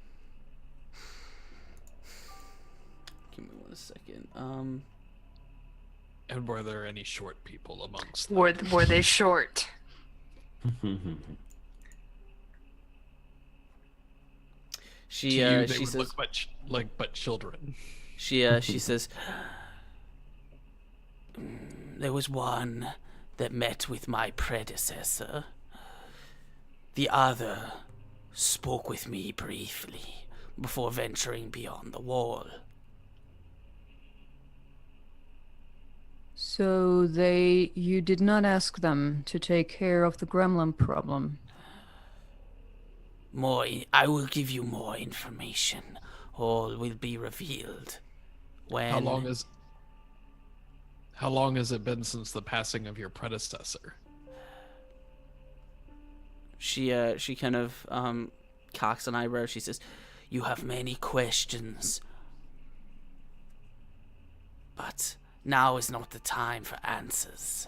Give me 1 second. And were there any short people amongst them? Were they short? She To you, they she would says look but children. she says there was one that met with my predecessor. The other spoke with me briefly before venturing beyond the wall. So you did not ask them to take care of the gremlin problem? I will give you more information. All will be revealed when... How long has it been since the passing of your predecessor? She kind of cocks an eyebrow. She says, "You have many questions, but now is not the time for answers."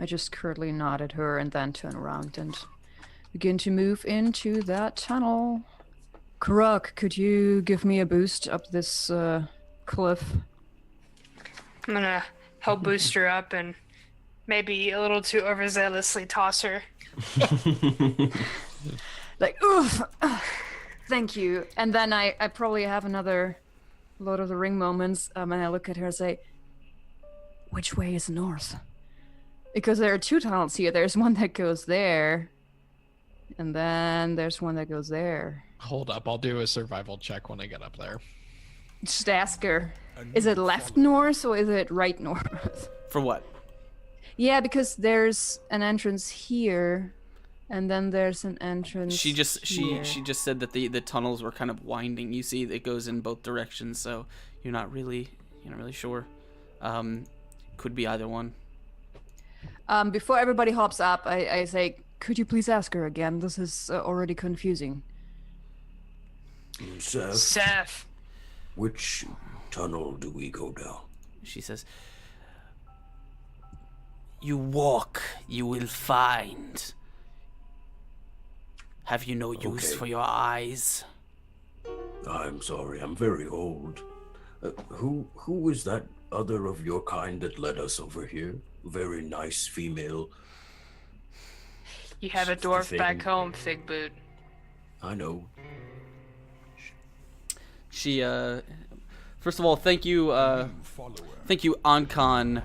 I just curtly nod at her and then turn around and begin to move into that tunnel. Karak, could you give me a boost up this cliff? I'm gonna help boost her up and maybe a little too overzealously toss her. Like, oof! Thank you. And then I probably have another Lord of the Ring moments, and I look at her and say, "Which way is north?" Because there are two tunnels here. There's one that goes there, and then there's one that goes there. Hold up, I'll do a survival check when I get up there. Just ask her, is it left north or is it right north? For what? Yeah, because there's an entrance here, and then there's an entrance She just here. she just said that the tunnels were kind of winding. You see, it goes in both directions, so you're not really sure. Could be either one. Before everybody hops up, I say, could you please ask her again? This is already confusing. Seth. Which tunnel do we go down? She says, "You walk, you will find. Have you no use Okay. for your eyes?" I'm sorry, I'm very old. Who was that other of your kind that led us over here? Very nice female. You have a dwarf Fig. back home, Fig Boot. I know. She first of all, thank you Ankon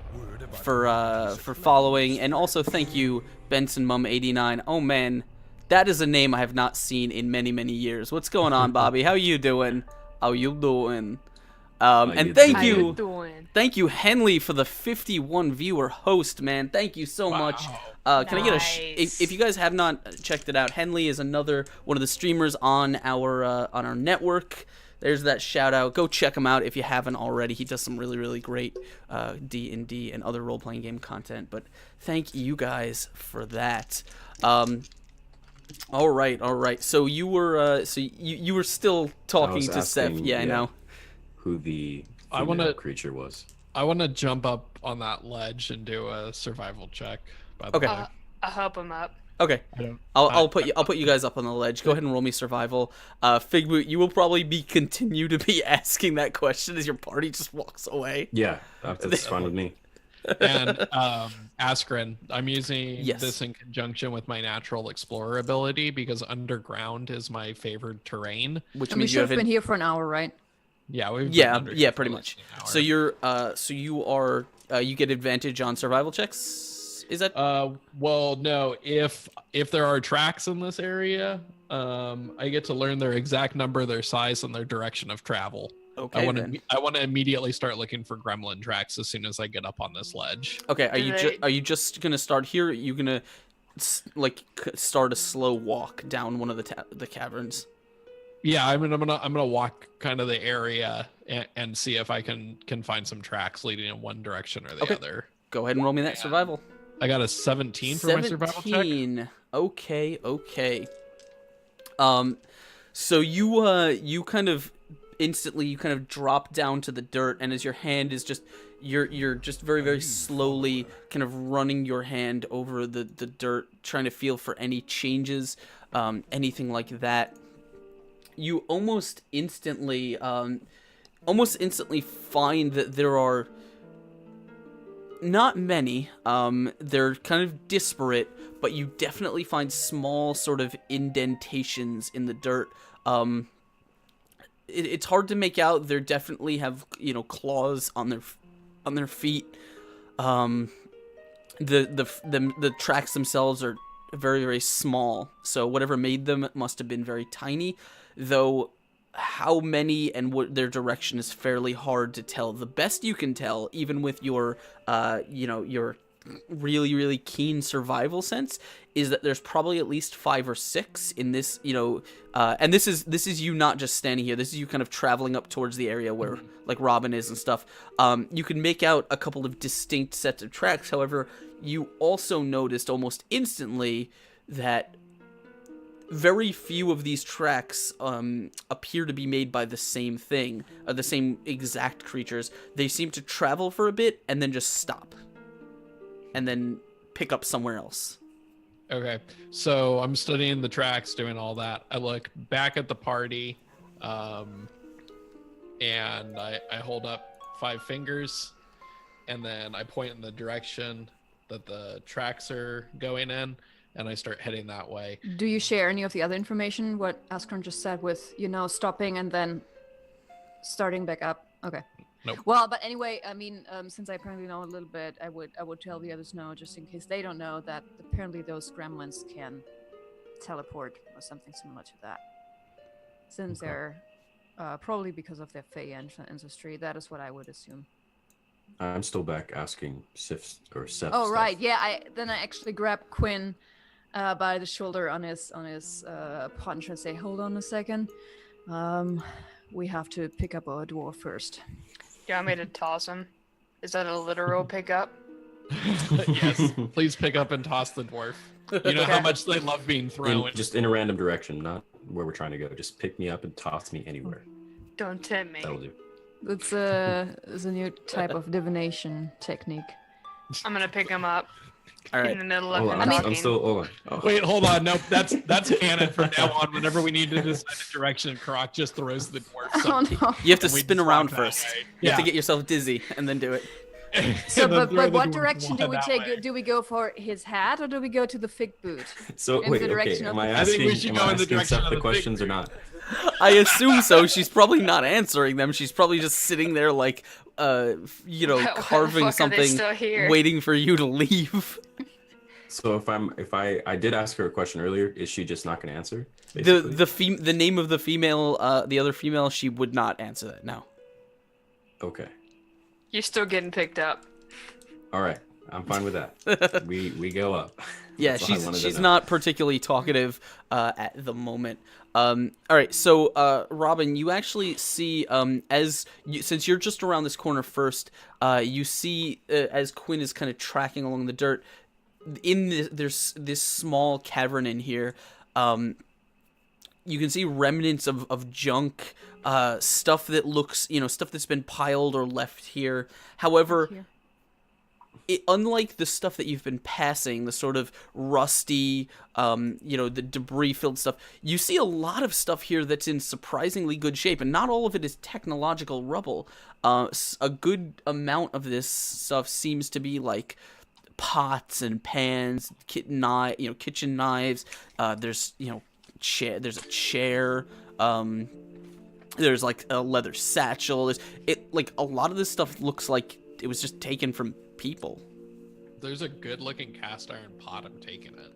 for following, and also thank you Benson Mum 89. Oh man, that is a name I have not seen in many years. What's going on, Bobby? How you doing? How you doing? And you thank How you. you doing? Thank you, Henley, for the 51 viewer host, man. Thank you so much. Can I get if you guys have not checked it out, Henley is another one of the streamers on our network. There's that shout out. Go check him out if you haven't already. He does some really great D&D and other role playing game content. But thank you guys for that. All right. So you were you were still talking to Seth. Yeah, I know. Who the I wanna- female creature was. I want to jump up on that ledge and do a survival check. By the Okay. way. I'll help him up. Okay. I'll put you guys up on the ledge. Go ahead and roll me survival. Figboot, you will probably continue to be asking that question as your party just walks away. Yeah, that's fine with me. And Askren, I'm using Yes. this in conjunction with my natural explorer ability because underground is my favored terrain. Which And we means you should have have been here for an hour, right? Yeah, we've been Yeah, under yeah, here for pretty less much. than an hour. So you get advantage on survival checks. Is that Well, no. If there are tracks in this area, I get to learn their exact number, their size, and their direction of travel. okay? I want to immediately start looking for gremlin tracks as soon as I get up on this ledge. Okay, Do are you just gonna start here? Or are you gonna start a slow walk down one of the caverns? Yeah, I'm gonna walk kind of the area and see if I can find some tracks leading in one direction or the Okay. other. Go ahead and roll me that Yeah. survival. I got a 17 for my survival check. 17. Okay. So you kind of instantly drop down to the dirt, and as your hand is just you're just very, very slowly kind of running your hand over the dirt, trying to feel for any changes, anything like that. You almost instantly find that there are not many. They're kind of disparate, but you definitely find small sort of indentations in the dirt. It's hard to make out. They definitely have, claws on their feet. The tracks themselves are very, very small. So whatever made them must have been very tiny, though how many and what their direction is fairly hard to tell. The best you can tell, even with your your really, really keen survival sense, is that there's probably at least 5 or 6 in this, and this is you not just standing here. This is you kind of traveling up towards the area where like Robin is and stuff. You can make out a couple of distinct sets of tracks. However, you also noticed almost instantly that very few of these tracks appear to be made by the same thing, the same exact creatures. They seem to travel for a bit and then just stop, and then pick up somewhere else. Okay, so I'm studying the tracks, doing all that. I look back at the party, and I hold up 5 fingers, and then I point in the direction that the tracks are going in, and I start heading that way. Do you share any of the other information? What Askron just said with, stopping and then starting back up? Okay. Nope. Well, but anyway, I mean, since I apparently know a little bit, I would tell the others know, just in case they don't know, that apparently those gremlins can teleport or something similar to that. Since they're probably because of their Fey ancestry, that is what I would assume. I'm still back asking Sif or Seth. Oh, stuff. right. Yeah. I actually grab Quinn by the shoulder on his punch and say, "Hold on a second. We have to pick up our dwarf first." You want me to toss him? Is that a literal pickup? Yes, please pick up and toss the dwarf. You know how much they love being thrown. Just in a random direction, not where we're trying to go. Just pick me up and toss me anywhere. Don't tempt me. That'll do. It's a new type of divination technique. I'm gonna pick him up All right. in the middle of Hold him on, talking. I'm still. Hold on. Oh. Wait, hold on. No, that's canon from now on. Whenever we need to decide a direction, Croc just throws the dwarf. Oh something. no. You have to And we spin just around walk that first. way. You have to Yeah. get yourself dizzy and then do it. So, And then but throw the what dwarf direction do we that take? way. Do we go for his hat or do we go to the fig boot? So In wait, the okay. direction of Am I the- I think asking? we should Am go I in the asking direction Seth of the the questions big or not? I assume so. She's probably not answering them. She's probably just sitting there like, Why the carving fuck are they something, still here? waiting for you to leave. So if I did ask her a question earlier, is she just not going to answer? The name of the female, the other female, she would not answer that. No. Okay. You're still getting picked up. All right. I'm fine with that. we go up. Yeah, That's all I wanted to she's know. not particularly talkative at the moment. All right, so Robin, you actually see since you're just around this corner first, you see as Quinn is kind of tracking along the dirt. There's this small cavern in here. You can see remnants of junk, stuff that looks, stuff that's been piled or left here. However, unlike the stuff that you've been passing, the sort of rusty, the debris-filled stuff, you see a lot of stuff here that's in surprisingly good shape, and not all of it is technological rubble. A good amount of this stuff seems to be like pots and pans, kitchen knives. There's there's a chair. There's like a leather satchel. A lot of this stuff looks like it was just taken from people. there's a good-looking cast iron pot, I'm taking it.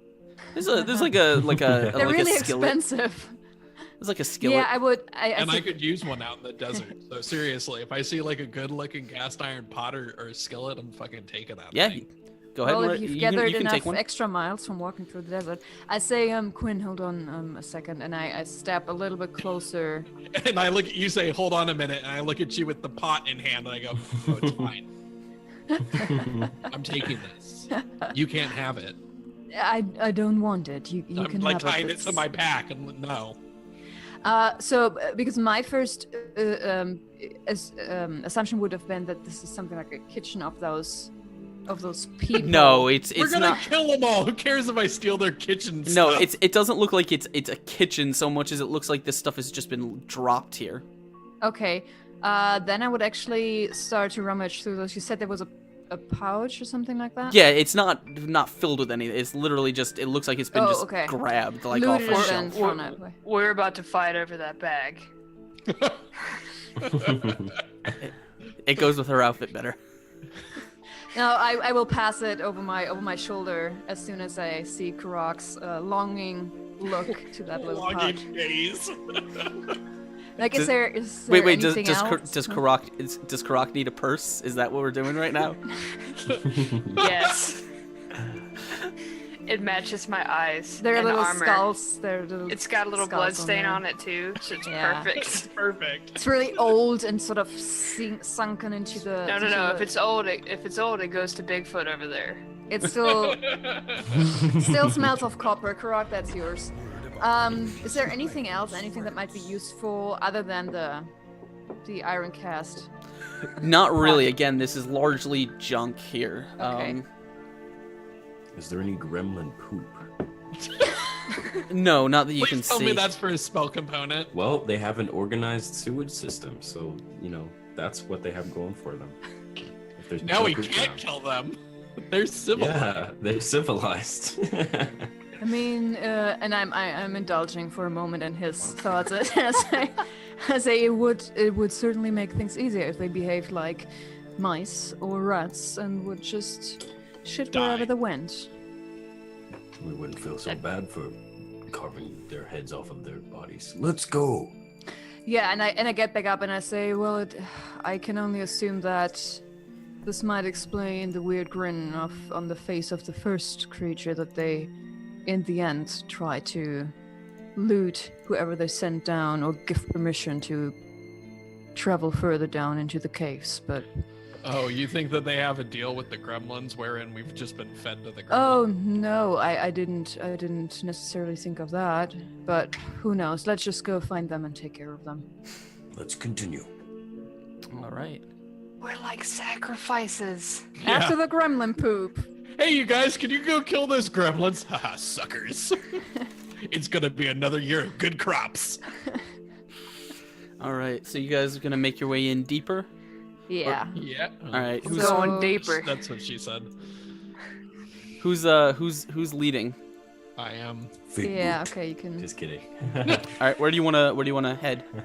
There's like a They're like really a skillet. expensive. There's like a skillet. Yeah, I would. And I think- could use one out in the desert. So seriously, if I see like a good-looking cast iron pot or skillet, I'm fucking taking that Yeah, thing. go ahead. Well, and if you've you gathered can enough take one. extra miles from walking through the desert, I say, Quinn, hold on a second, and I step a little bit closer. And I look at you, say, "Hold on a minute," and I look at you with the pot in hand, and I go, "Oh, it's fine. I'm taking this. You can't have it. I don't want it. You I'm can like have tying it it. to my pack, and no." Because my first assumption would have been that this is something like a kitchen of those people. No, it's We're gonna not. kill them all. Who cares if I steal their kitchen No, stuff? it doesn't look like it's a kitchen so much as it looks like this stuff has just been dropped here. Okay. Then I would actually start to rummage through those. You said there was a pouch or something like that? Yeah, it's not filled with anything. It's literally just. It looks like it's been Oh, just okay. grabbed like Looted off a and shelf. thrown away. We're about to fight over that bag. It goes with her outfit better. No, I will pass it over my shoulder as soon as I see Karok's longing look to that little pouch. Longing gaze. Like, is there does Does else? Karok need a purse? Is that what we're doing right now? Yes. It matches my eyes. There are and little armor. skulls. There are little It's got a little skulls blood stain there. on it too, so it's Yeah. perfect. Perfect. It's really old and sort of sunken into the. No. into If the- it's old, it goes to Bigfoot over there. it still smells of copper. Karok, that's yours. Is there anything else? Anything that might be useful other than the iron cast? Not really. Again, this is largely junk here. Okay. Is there any gremlin poop? No, not that you can Please tell see. me that's for a spell component. Well, they have an organized sewage system, so that's what they have going for them. If there's Now we junk can't around- kill them. They're civil. Yeah, they're civilized. I mean, and I'm indulging for a moment in his thoughts as I say it would certainly make things easier if they behaved like mice or rats and would just shit Die. wherever they went. We wouldn't feel so bad for carving their heads off of their bodies. Let's go. Yeah, and I get back up and I say, well, I can only assume that this might explain the weird grin on the face of the first creature that they, in the end, try to loot whoever they sent down or give permission to travel further down into the caves. But Oh, you think that they have a deal with the gremlins wherein we've just been fed to the gremlins? oh no, I didn't necessarily think of that. But who knows? Let's just go find them and take care of them. Let's continue. All right. We're like sacrifices. After the gremlin poop. Hey, you guys, can you go kill those gremlins? Haha, suckers. It's gonna be another year of good crops. All right. So you guys are gonna make your way in deeper. Yeah. Yeah. All right. So- Who's Going deeper. That's what she said. who's leading? I am. Fig Yeah. boot. Okay. You can. Just kidding. All right. Where do you wanna head? You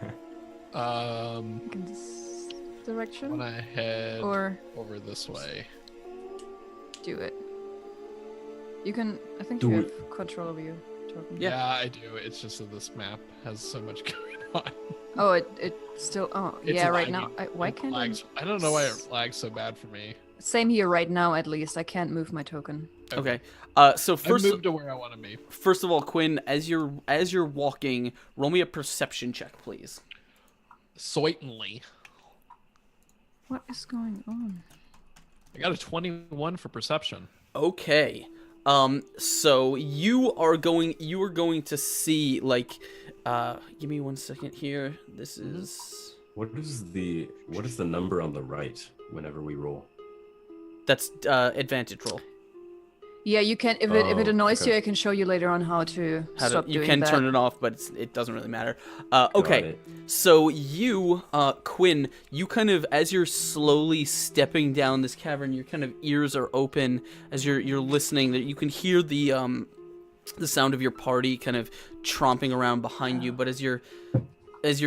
in this direction wanna head or over this way. do it. You can. I think Do you it. have control over your token. Yeah. I do. It's just that this map has so much going on. Oh, it still. Oh, It's yeah. Right lagging. now, why It can't I? lags. I don't know why it lags so bad for me. Same here. Right now, at least, I can't move my token. Okay. So I first moved to where I want to be. first of all, Quinn, as you're walking, roll me a perception check, please. Certainly. What is going on? I got a 21 for perception. Okay. So you are going to see like give me 1 second here. This is What is the number on the right whenever we roll? that's advantage roll. Yeah, you can. If it Oh, annoys okay. you, I can show you later on how to stop you doing can that. turn it off, but it doesn't really matter. Got Okay. it. So you, Quinn, you kind of, as you're slowly stepping down this cavern, your kind of ears are open as you're listening. That you can hear the sound of your party kind of tromping around behind you. But as you're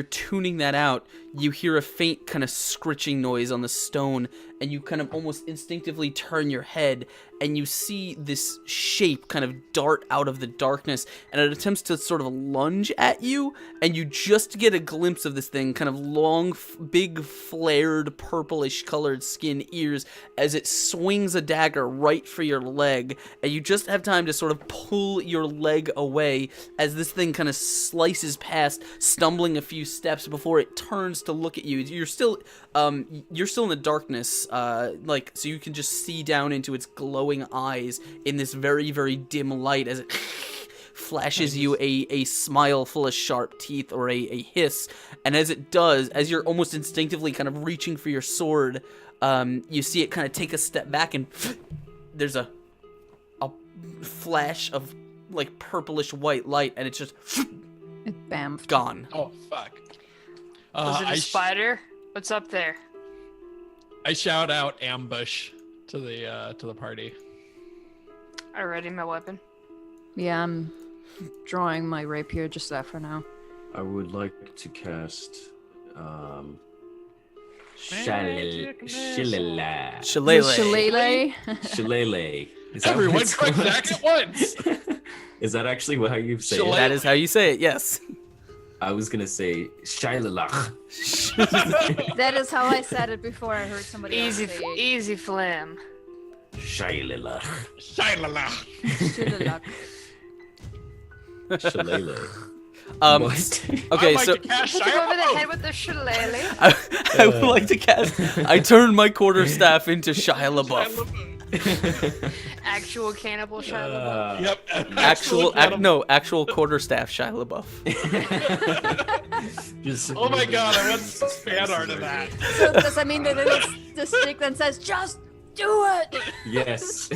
tuning that out, you hear a faint kind of scritching noise on the stone, and you kind of almost instinctively turn your head, and you see this shape kind of dart out of the darkness, and it attempts to sort of lunge at you, and you just get a glimpse of this thing, kind of long, big, flared, purplish colored skin, ears, as it swings a dagger right for your leg, and you just have time to sort of pull your leg away as this thing kind of slices past, stumbling a few steps before it turns to look at you. You're still in the darkness, so you can just see down into its glowing eyes in this very, very dim light as it flashes you a smile full of sharp teeth, or a hiss, and as it does, as you're almost instinctively kind of reaching for your sword, you see it kind of take a step back, and there's a flash of like purplish white light, and it's just It bamfed. gone. Oh fuck! Was it a spider? What's up there? I shout out ambush to the party. I ready my weapon. Yeah, I'm drawing my rapier just that for now. I would like to cast Shillelagh. Shillelagh. Shillelagh. Is that what Everyone it's quick called? back at once. Is that actually how you say Shillelagh. it? That is how you say it, yes. I was gonna say Shillelagh. That is how I said it before I heard somebody Easy, else say it. easy flam. Shillelagh. Shillelagh. Shillelagh. Shillelagh. What? Okay, I'd like so to cast Hit him over the Shillelagh. head with the shillelagh. I would like to cast. I turned my quarterstaff into Shia LaBeouf. Actual cannibal Shia LaBeouf. Yep. Actual quarterstaff Shia LaBeouf. Oh my god, I want some fan art of that. So does that mean the stick then says, just do it? Yes.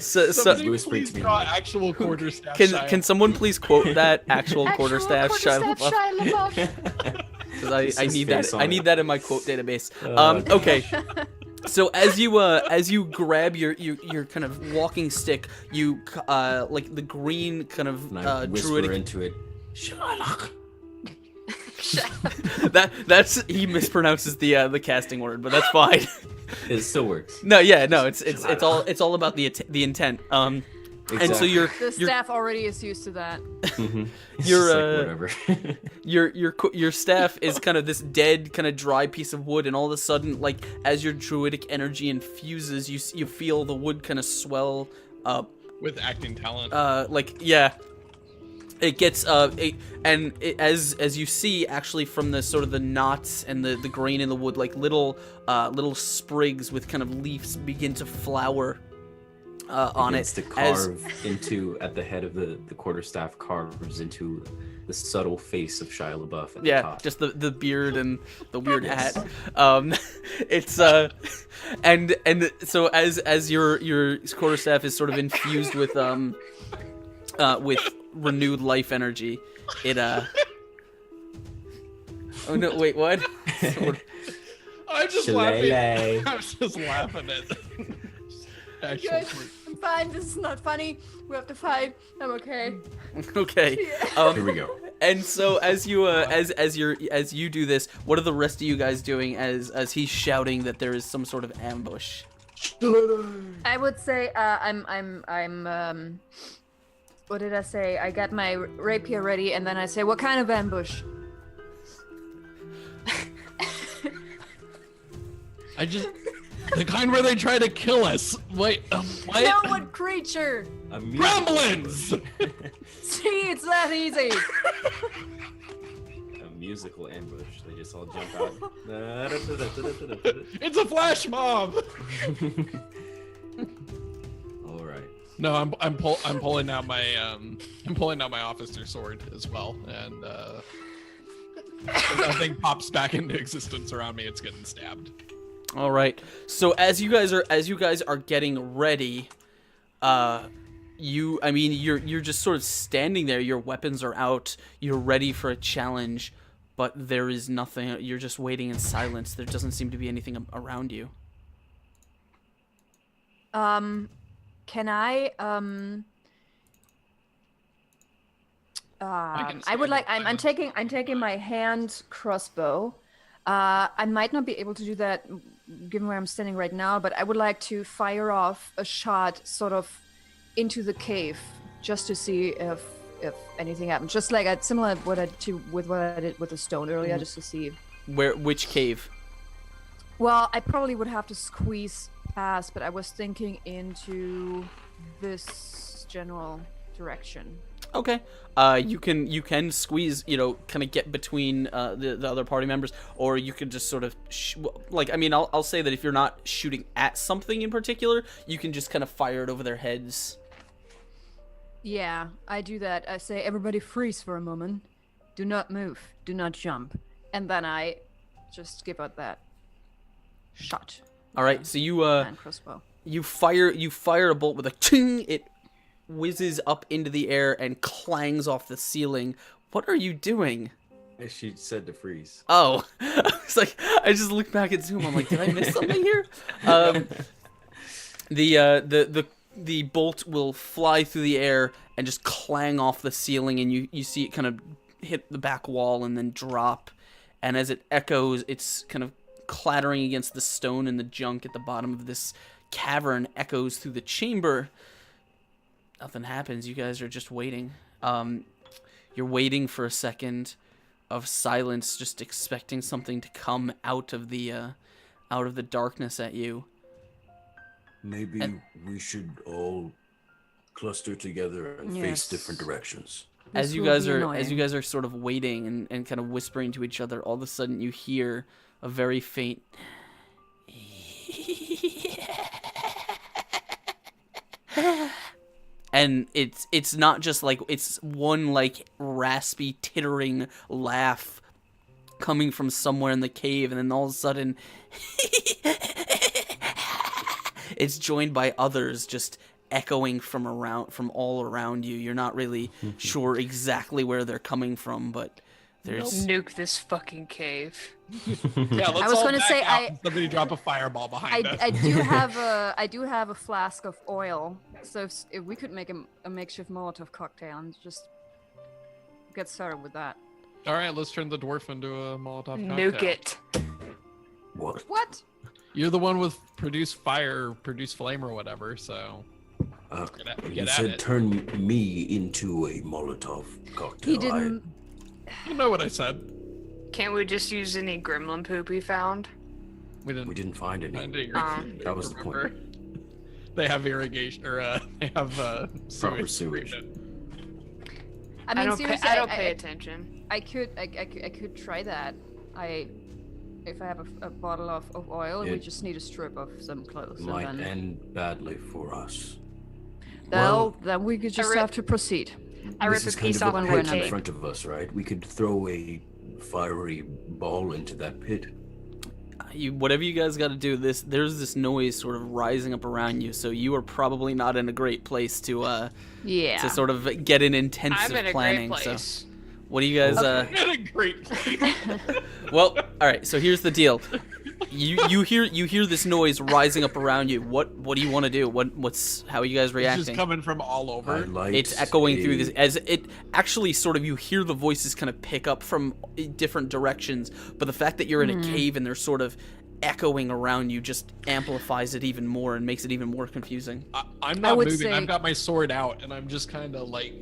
So, Somebody whispering please to me. draw actual quarterstaff. can someone please quote that actual quarterstaff Shia LaBeouf? Shia LaBeouf. Because I need face that. on I it. need that in my quote database. Okay. So as you grab your kind of walking stick, you like the green kind of And I whisper druidic. into it. Shillelagh. That's he mispronounces the casting word, but that's fine. It still works. No, it's all about the intent. And so Exactly. you're The staff already is used to that. Mhm. It's You're, just like, whatever. your staff is kind of this dead, kind of dry piece of wood, and all of a sudden, like as your druidic energy infuses, you feel the wood kind of swell up. With acting talent. It gets as you see actually from the sort of the knots and the grain in the wood, like little sprigs with kind of leaves begin to flower on it. Begins to carve into at the head of the quarterstaff carves into the subtle face of Shia LaBeouf at the top. Just the beard and the weird hat. It's and so as your quarterstaff is sort of infused with renewed life energy, it oh no, wait, what? I'm just laughing. Shillelagh. I'm just laughing at actual Good. I'm fine. This is not funny. We have to fight. I'm okay. Okay. Here we go. And so as you as you do this, what are the rest of you guys doing as he's shouting that there is some sort of ambush? I would say I'm what did I say? I got my rapier ready, and then I say, what kind of ambush? The kind where they try to kill us. Wait, what? No, what creature? A musical Gremlins! See, it's that easy. A musical ambush. They just all jump out. It's a flash mob. All right. No, I'm pulling out my officer sword as well, and that thing pops back into existence around me. It's getting stabbed. All right. So as you guys are getting ready, you're just sort of standing there. Your weapons are out. You're ready for a challenge, but there is nothing. You're just waiting in silence. There doesn't seem to be anything around you. Can I I would like I'm taking my hand crossbow. I might not be able to do that given where I'm standing right now, but I would like to fire off a shot sort of into the cave just to see if anything happens. Just like similar what I did with the stone earlier, just to see. Which cave? Well, I probably would have to squeeze past, but I was thinking into this general direction. Okay. You can squeeze, kind of get between the other party members, or you could just sort of I'll say that if you're not shooting at something in particular, you can just kind of fire it over their heads. Yeah, I do that. I say, everybody freeze for a moment. Do not move. Do not jump. And then I just give out that shot. All right, so you And crossbow. you fire a bolt with a ting. It whizzes up into the air and clangs off the ceiling. What are you doing? She said to freeze. Oh, it's like I just looked back at Zoom. I'm like, did I miss something here? The bolt will fly through the air and just clang off the ceiling, and you see it kind of hit the back wall and then drop. And as it echoes, it's kind of clattering against the stone and the junk at the bottom of this cavern, echoes through the chamber. Nothing happens. You guys are just waiting. You're waiting for a second of silence, just expecting something to come out of the darkness at you. Maybe we should all cluster together and face different directions. As you guys are sort of waiting and kind of whispering to each other, all of a sudden you hear a very faint and it's not just like, it's one like raspy tittering laugh coming from somewhere in the cave, and then all of a sudden it's joined by others just echoing from all around you. You're not really sure exactly where they're coming from, but there's Nuke this fucking cave. Yeah, let's I was all gonna back say, out and somebody drop a fireball behind us. I do have a flask of oil, so if we could make a makeshift Molotov cocktail and just get started with that. All right, let's turn the dwarf into a Molotov cocktail. Nuke it. What? What? You're the one with produce fire, produce flame, or whatever. So You get at said it. turn me into a Molotov cocktail. He didn't. You know what I said. Can't we just use any gremlin poop we found? We didn't. We didn't find any. find irrigation. That was the point. Remember? They have irrigation, or they have Proper sewage. sewage. treatment. I mean, seriously, I don't pay attention. I could try that. If I have a bottle of oil, we It just need a strip of some clothes. Might And then, end badly for us. then we could just rip- have to proceed. I rip This a is kind piece of off a one my way or pit in another. cake. front of us, right? We could throw a fiery ball into that pit. whatever you guys got to do. There's this noise sort of rising up around you, so you are probably not in a great place to sort of get in intensive I'm in a planning. great So place. what do you guys In a great place. Well, all right, so here's the deal. You hear this noise rising up around you. What do you want to do? How are you guys It's reacting? just coming from all I over. light It's echoing through a- this, as it actually sort of, you hear the voices kind of pick up from different directions, but the fact that you're in a cave and they're sort of echoing around you just amplifies it even more and makes it even more confusing. I'm not would moving. say- I've got my sword out, and I'm just kind of like,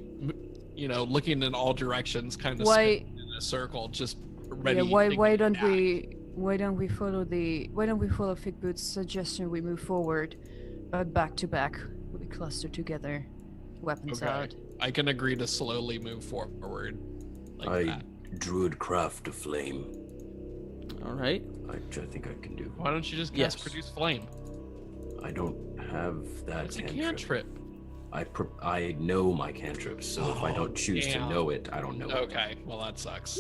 looking in all directions, kind of Why- spinning in a circle, just ready. Yeah, to why get don't back. we follow Figboot's suggestion? We move forward, back to back. We cluster together, weapons Okay. out. I can agree to slowly move forward, like I that. druid craft a flame. All right. Which I think I can do. Why don't you just Yes. cast produce flame? I don't have that It's a cantrip. cantrip. I know my cantrips, so if I don't choose to damn. know it, I don't know it. Okay, well that sucks.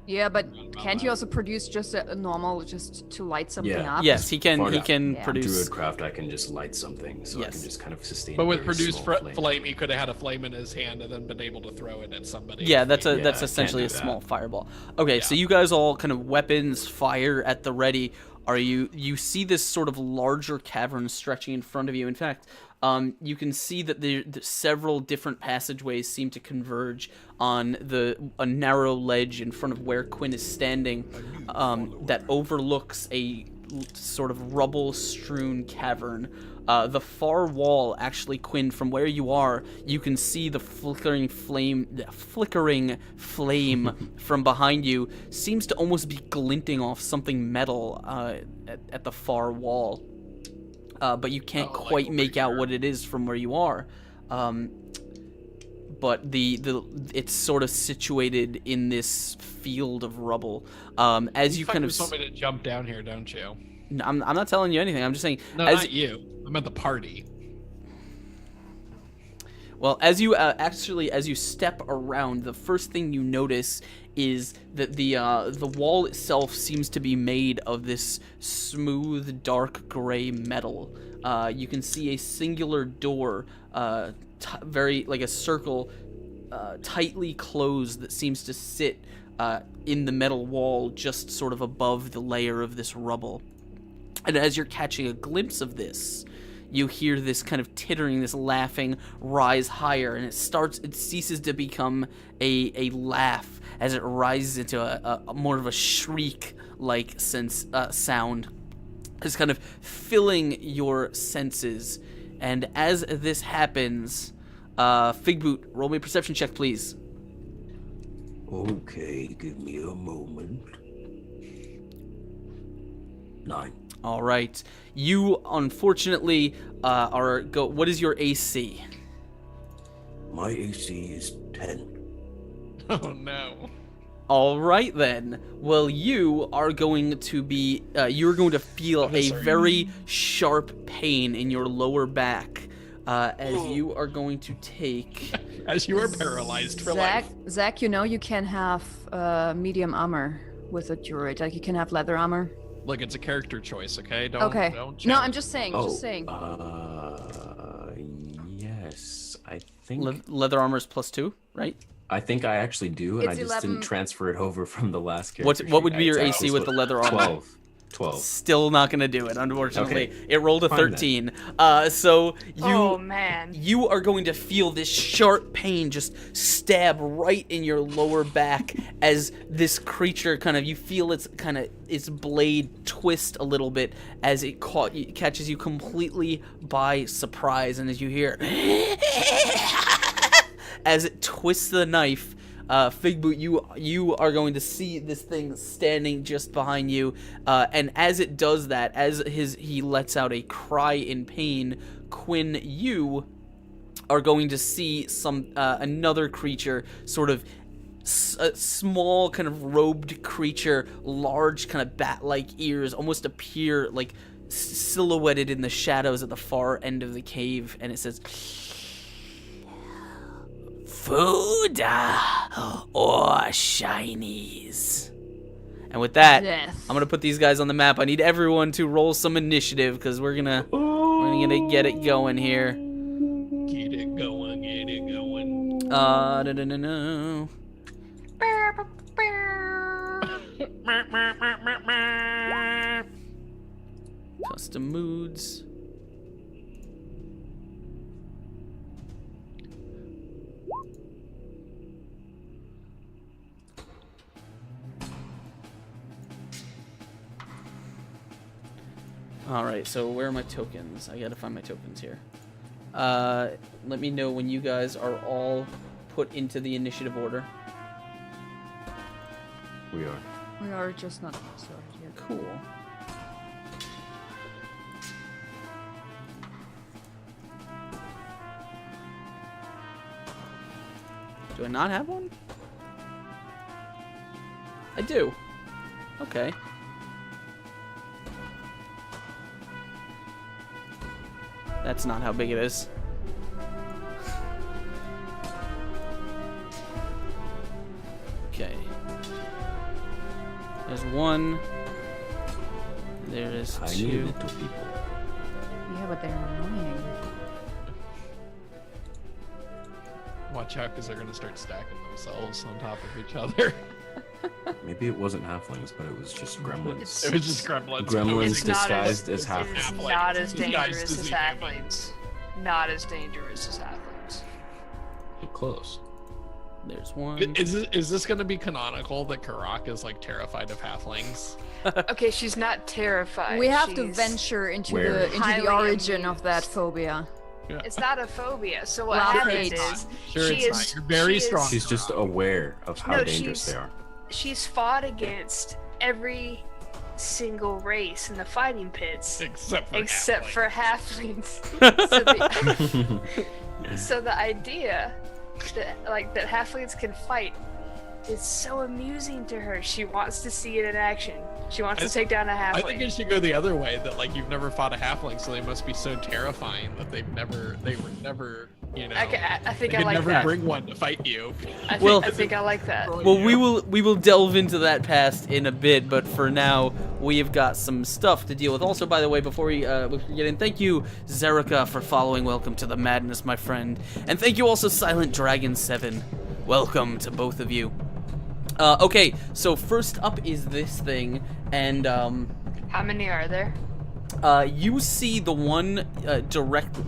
Yeah, but can't you also produce just a normal, just to light something Yeah. up? Yes, he can. Far He enough. can Yeah. produce. Druidcraft, I can just light something, so I Yes. can just kind of sustain. But a with very produce small flame. flame, he could have had a flame in his hand and then been able to throw it at somebody. Yeah, that's Yeah, I can't essentially a do that. small fireball. Okay, so Yeah. you guys all kind of weapons fire at the ready. You see this sort of larger cavern stretching in front of you. In fact, you can see that the several different passageways seem to converge on a narrow ledge in front of where Quinn is standing, that overlooks a sort of rubble-strewn cavern. The far wall, actually, Quinn, from where you are, you can see the flickering flame from behind you seems to almost be glinting off something metal at the far wall. But you can't quite make out what it is from where you are. But it's sort of situated in this field of rubble. As you kind of want me to jump down here, don't you? No, I'm not telling you anything. I'm just saying. No, not you. I'm at the party. Well, as you as you step around, the first thing you notice is that the wall itself seems to be made of this smooth, dark gray metal. You can see a singular door, very like a circle, tightly closed, that seems to sit in the metal wall, just sort of above the layer of this rubble. And as you're catching a glimpse of this, you hear this kind of tittering, this laughing rise higher, and it ceases to become a laugh as it rises into a more of a shriek-like sound. It's kind of filling your senses. And as this happens, Figboot, roll me a perception check, please. Okay, give me a moment. 9. All right. You, unfortunately, what is your AC? My AC is 10. Oh, no. All right, then. Well, you are going to be, you're going to feel a very sharp pain in your lower back, as you are going to take... As you are paralyzed for life. Zach, you know you can have medium armor with a druid. Like, you can have leather armor. Look, it's a character choice, okay? Okay. Don't No, challenge. I'm just saying. Yes, I think... Leather armor is +2, right? I think I actually do, and It's I just 11. didn't transfer it over from the last character. What would sheet. be your It's AC actually with the leather armor? 12. Still not gonna do it, unfortunately. Okay. It rolled a Fine, then. 13. So Oh man. you are going to feel this sharp pain just stab right in your lower back as this creature you feel its blade twist a little bit as it catches you completely by surprise, and as you hear as it twists the knife, Figboot, you are going to see this thing standing just behind you, and as it does that, as he lets out a cry in pain, Quinn, you are going to see another creature, sort of a small kind of robed creature, large kind of bat-like ears, almost appear like silhouetted in the shadows at the far end of the cave, and it says, "Food or shinies." And with that, Death. I'm gonna put these guys on the map. I need everyone to roll some initiative because we're gonna get it going here. Get it going, get it going. No. Custom moods. Alright, so where are my tokens? I gotta find my tokens here. Let me know when you guys are all put into the initiative order. We are. We are just not started yet. Cool. Do I not have one? I do. Okay. That's not how big it is. Okay. There's one. There is Tiny two. little people. Yeah, but they're annoying. Watch out, because they're going to start stacking themselves on top of each other. Maybe it wasn't halflings, but it was just gremlins. It was just gremlins. Gremlins It's not disguised as- as half. It's halflings. not as Disguised dangerous as as the halflings. not as dangerous as halflings. Close. There's one. Is this going to be canonical that Karak is like terrified of halflings? Okay, she's not terrified. We have to she's- venture into Where? the Highly origin of that amused. phobia. It's not a phobia. So what Love happens hate. is Sure, she it's is not. You're very she is- strong. She's just aware of how No, dangerous she's- they are. She's fought against every single race in the fighting pits Except for halflings. for halflings. So the idea that halflings can fight is so amusing to her. She wants to see it in action. She wants to take down a halfling. I think it should go the other way. That like you've never fought a halfling, so they must be so terrifying that they were never, you know. Okay, I think they I could like never that. bring one to fight you. I think I like that. Well, we will delve into that past in a bit, but for now, we have got some stuff to deal with. Also, by the way, before we get in, thank you, Zerika, for following. Welcome to the madness, my friend. And thank you also, Silent Dragon 7. Welcome to both of you. Okay, so first up is this thing, and How many are there? you see the one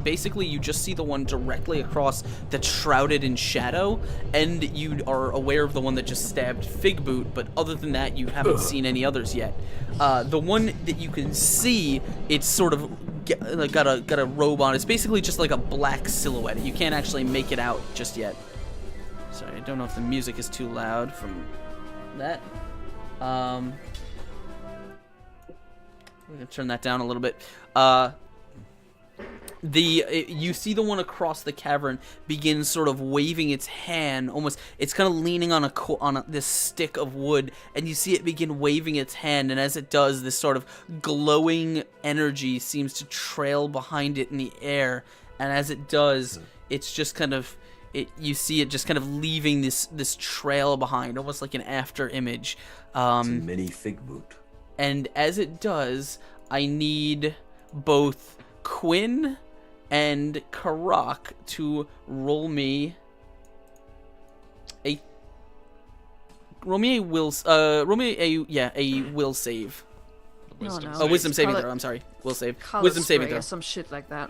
basically you just see the one directly across that's shrouded in shadow, and you are aware of the one that just stabbed Figboot, but other than that, you haven't seen any others yet. The one that you can see, it's sort of got a robe on. It's basically just like a black silhouette. You can't actually make it out just yet. Sorry, I don't know if the music is too loud from that. I'm gonna turn that down a little bit. You see the one across the cavern begin sort of waving its hand, almost. It's kind of leaning on this stick of wood, and you see it begin waving its hand. And as it does, this sort of glowing energy seems to trail behind it in the air. And as it does, it's just kind of. You see it just kind of leaving this trail behind, almost like an after image. It's a mini fig boot. And as it does, I need both Quinn and Karak to roll me a will save. Wisdom no. Oh, save. wisdom saving Call it- throw. I'm sorry, will save. Color Wisdom saving spray throw. or some shit like that.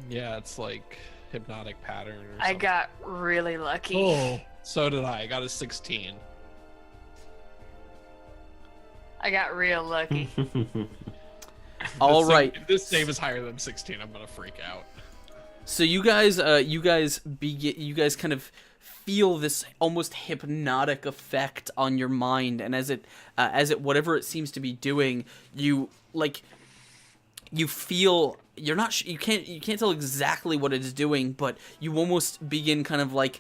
Yeah, it's like hypnotic pattern or I something. got really lucky. Oh, so did I. I got a 16. I got real lucky. All This right. If this save is higher than 16, I'm gonna freak out. So you guys kind of feel this almost hypnotic effect on your mind, and as it whatever it seems to be doing, you feel you can't tell exactly what it is doing, but you almost begin kind of like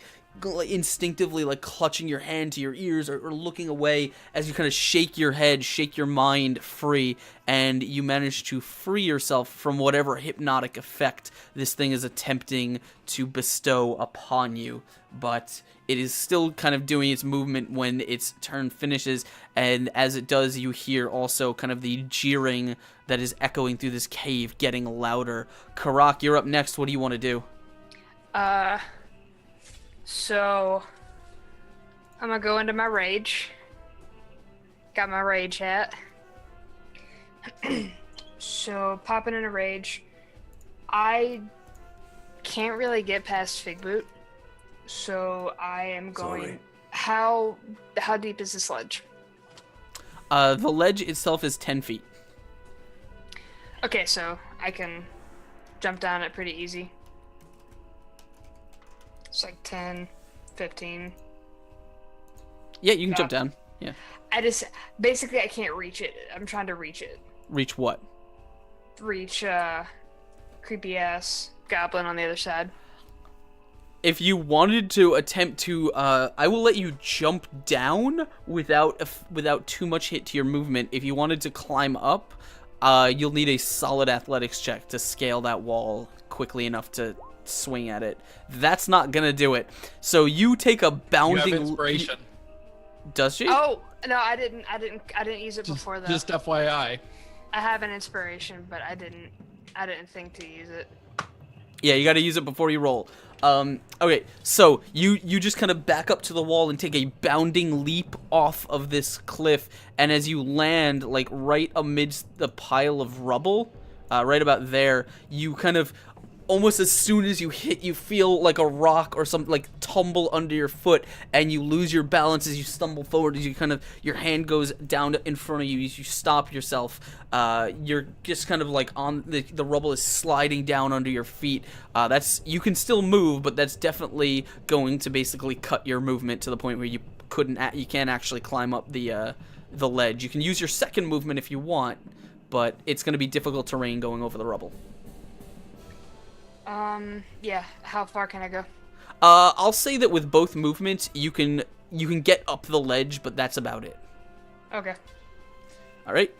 instinctively like clutching your hand to your ears or looking away as you kind of shake your head, shake your mind free, and you manage to free yourself from whatever hypnotic effect this thing is attempting to bestow upon you. But it is still kind of doing its movement when its turn finishes, and as it does, you hear also kind of the jeering that is echoing through this cave getting louder. Karak, you're up next. What do you want to do? So I'm gonna go into my rage. Got my rage hat. So popping in a rage. I can't really get past Figboot. So I am going. Sorry. How deep is this ledge? The ledge itself is 10 feet. Okay, so I can jump down it pretty easy. It's like 10, 15. Yeah, you can jump down. Yeah. Basically I can't reach it. I'm trying to reach it. Reach what? Reach creepy ass goblin on the other side. If you wanted to attempt to, I will let you jump down without too much hit to your movement. If you wanted to climb up, you'll need a solid athletics check to scale that wall quickly enough to swing at it. That's not gonna do it. So you take a You bounding. have inspiration. Does she? Oh no, I didn't use it before that. Just FYI. I have an inspiration, but I didn't think to use it. Yeah, you got to use it before you roll. Okay, so you just kind of back up to the wall and take a bounding leap off of this cliff, and as you land, like, right amidst the pile of rubble, right about there, you kind of almost as soon as you hit, you feel like a rock or something like tumble under your foot, and you lose your balance as you stumble forward. As you your hand goes down in front of you, as you stop yourself. You're just kind of like on the rubble is sliding down under your feet. You can still move, but that's definitely going to basically cut your movement to the point where you can't actually climb up the ledge. You can use your second movement if you want, but it's going to be difficult terrain going over the rubble. Yeah. How far can I go? I'll say that with both movements, you can get up the ledge, but that's about it. Okay. All right.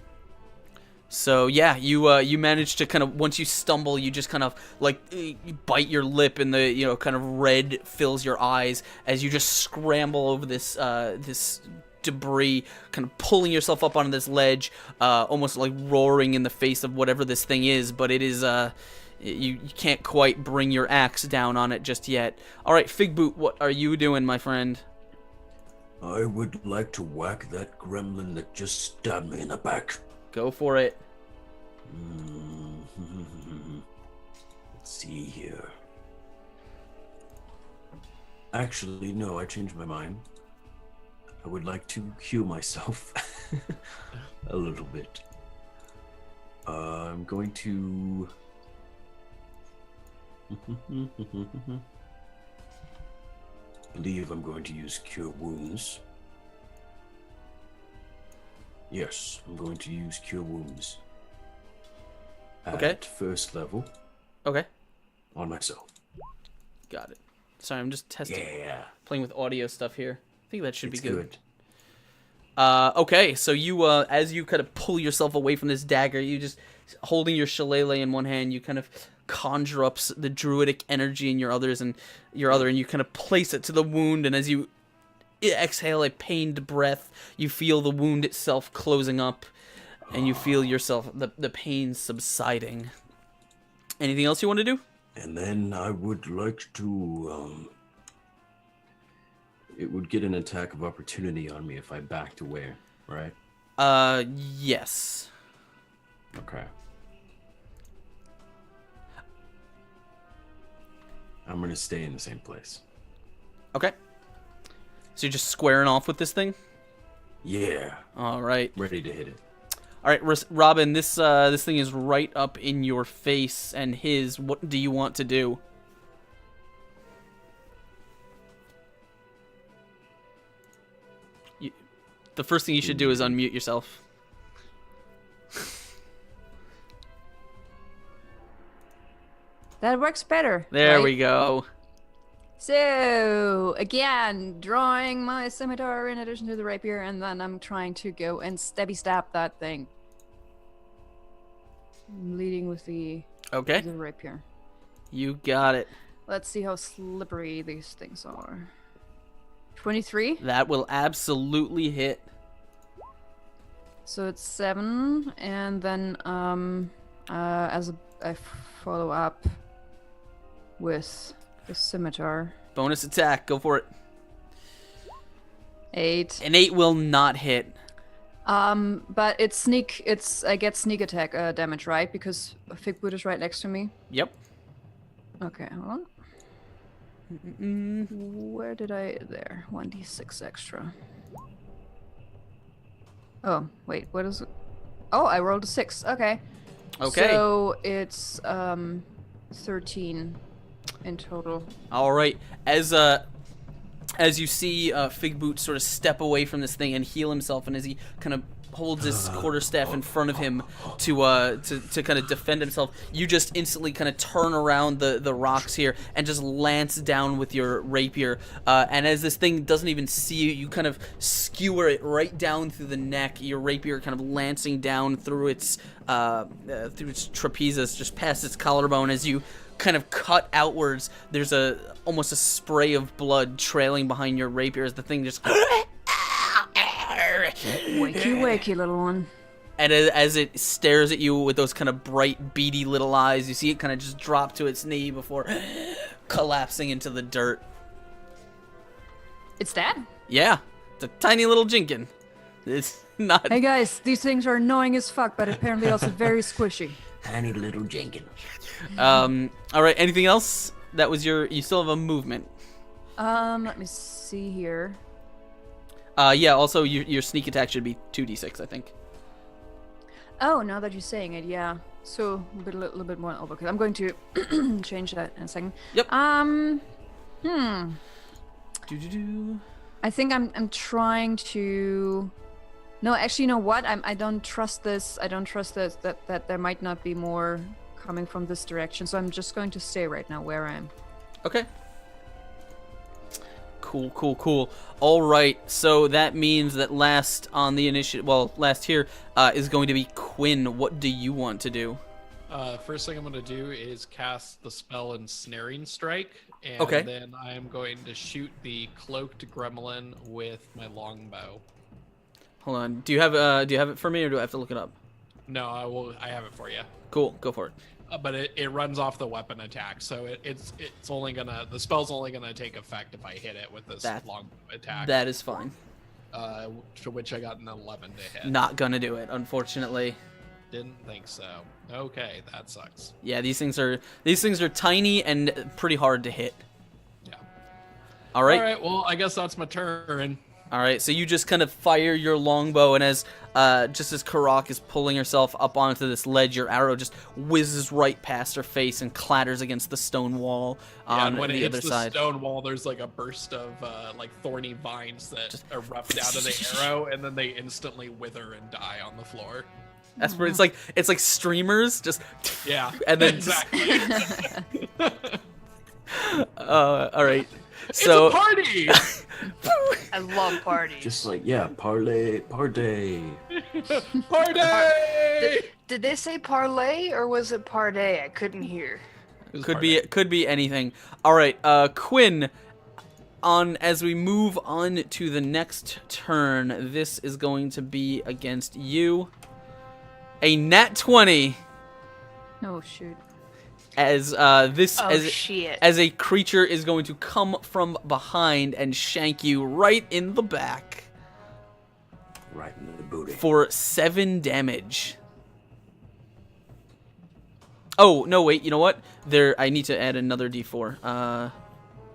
So yeah, you manage to kind of, once you stumble, you just kind of like you bite your lip, and the kind of red fills your eyes as you just scramble over this debris, kind of pulling yourself up onto this ledge, almost like roaring in the face of whatever this thing is, but it is you can't quite bring your axe down on it just yet. All right, Figboot, what are you doing, my friend? I would like to whack that gremlin that just stabbed me in the back. Go for it. Let's see here. Actually, no, I changed my mind. I would like to heal myself a little bit. I'm going to... believe I'm going to use Cure Wounds. Yes, I'm going to use Cure Wounds. At first level. Okay. On myself. Got it. Sorry, I'm just testing. Yeah. Playing with audio stuff here. I think that should be good. Good. Okay, so you, as you kind of pull yourself away from this dagger, you just, holding your shillelagh in one hand, you kind of conjure up the druidic energy in your other, and you kind of place it to the wound, and as you exhale a pained breath, you feel the wound itself closing up, and you feel yourself, the pain subsiding. Anything else you want to do? And then I would like to, it would get an attack of opportunity on me if I backed away, right? Yes. Okay. I'm gonna stay in the same place. Okay. So you're just squaring off with this thing? Yeah. All right. Ready to hit it. All right, Robin, this thing is right up in your face and his. What do you want to do? The first thing you should do is unmute yourself. That works better. There right? we go. So, again, drawing my scimitar in addition to the rapier, and then I'm trying to go and stab that thing. I'm leading with the rapier. You got it. Let's see how slippery these things are. 23. That will absolutely hit. So it's 7, and then as a follow up with the scimitar. Bonus attack. Go for it. 8. An 8 will not hit. But I get sneak attack damage, right? Because Figboot is right next to me. Yep. Okay, hold on. Where did there? 1d6 extra. Oh, wait, what is it? Oh, I rolled a 6. Okay. Okay. So it's 13 in total. All right. As you see Figboot sort of step away from this thing and heal himself, and as he kind of holds his quarterstaff in front of him to kind of defend himself, you just instantly kind of turn around the rocks here and just lance down with your rapier. And as this thing doesn't even see you, you kind of skewer it right down through the neck. Your rapier kind of lancing down through its trapezus, just past its collarbone. As you kind of cut outwards, there's almost a spray of blood trailing behind your rapier as the thing just Wakey, little one. and as it stares at you with those kind of bright, beady little eyes, you see it kind of just drop to its knee before collapsing into the dirt. It's dead? Yeah, it's a tiny little jinkin. It's not... Hey guys, these things are annoying as fuck, but apparently also very squishy. Tiny little Jenkins. All right. Anything else? That was your. You still have a movement. Let me see here. Yeah. Also, your sneak attack should be 2d6, I think. Oh, now that you're saying it, yeah. So a little bit more overkill. I'm going to change that in a second. Yep. I think I'm trying to. No, actually, you know what? I don't trust this. I don't trust this. That there might not be more coming from this direction. So I'm just going to stay right now where I am. Okay. Cool. All right. So that means that last on the initiative, well, last here is going to be Quinn. What do you want to do? First thing I'm going to do is cast the spell Ensnaring Strike, and Okay. then I am going to shoot the cloaked gremlin with my longbow. Hold on. Do you have it for me, or do I have to look it up? No, I have it for you. Cool. Go for it. But it runs off the weapon attack, so it's only the spell's only gonna take effect if I hit it with this longbow attack. That is fine. To which I got an 11 to hit. Not gonna do it, unfortunately. Didn't think so. Okay, that sucks. Yeah, these things are tiny and pretty hard to hit. Yeah. All right. All right. Well, I guess that's my turn. All right, so you just kind of fire your longbow, and as Karak is pulling herself up onto this ledge, your arrow just whizzes right past her face and clatters against the stone wall on and when the it other hits side. the stone wall, there's like a burst of like thorny vines that just erupt out of the arrow, and then they instantly wither and die on the floor. That's where it's like streamers, just yeah, and then exactly. All right. So it's a party. I love parties. Just like, yeah, party. Party! Did they say parlay or was it parday? I couldn't hear. could be anything. All right, Quinn. As we move on to the next turn, this is going to be against you. A nat 20. Oh shoot. As Shit. as a creature is going to come from behind and shank you right in the back Right in the booty. for 7 damage. Oh no, wait, you know what? I need to add another d4.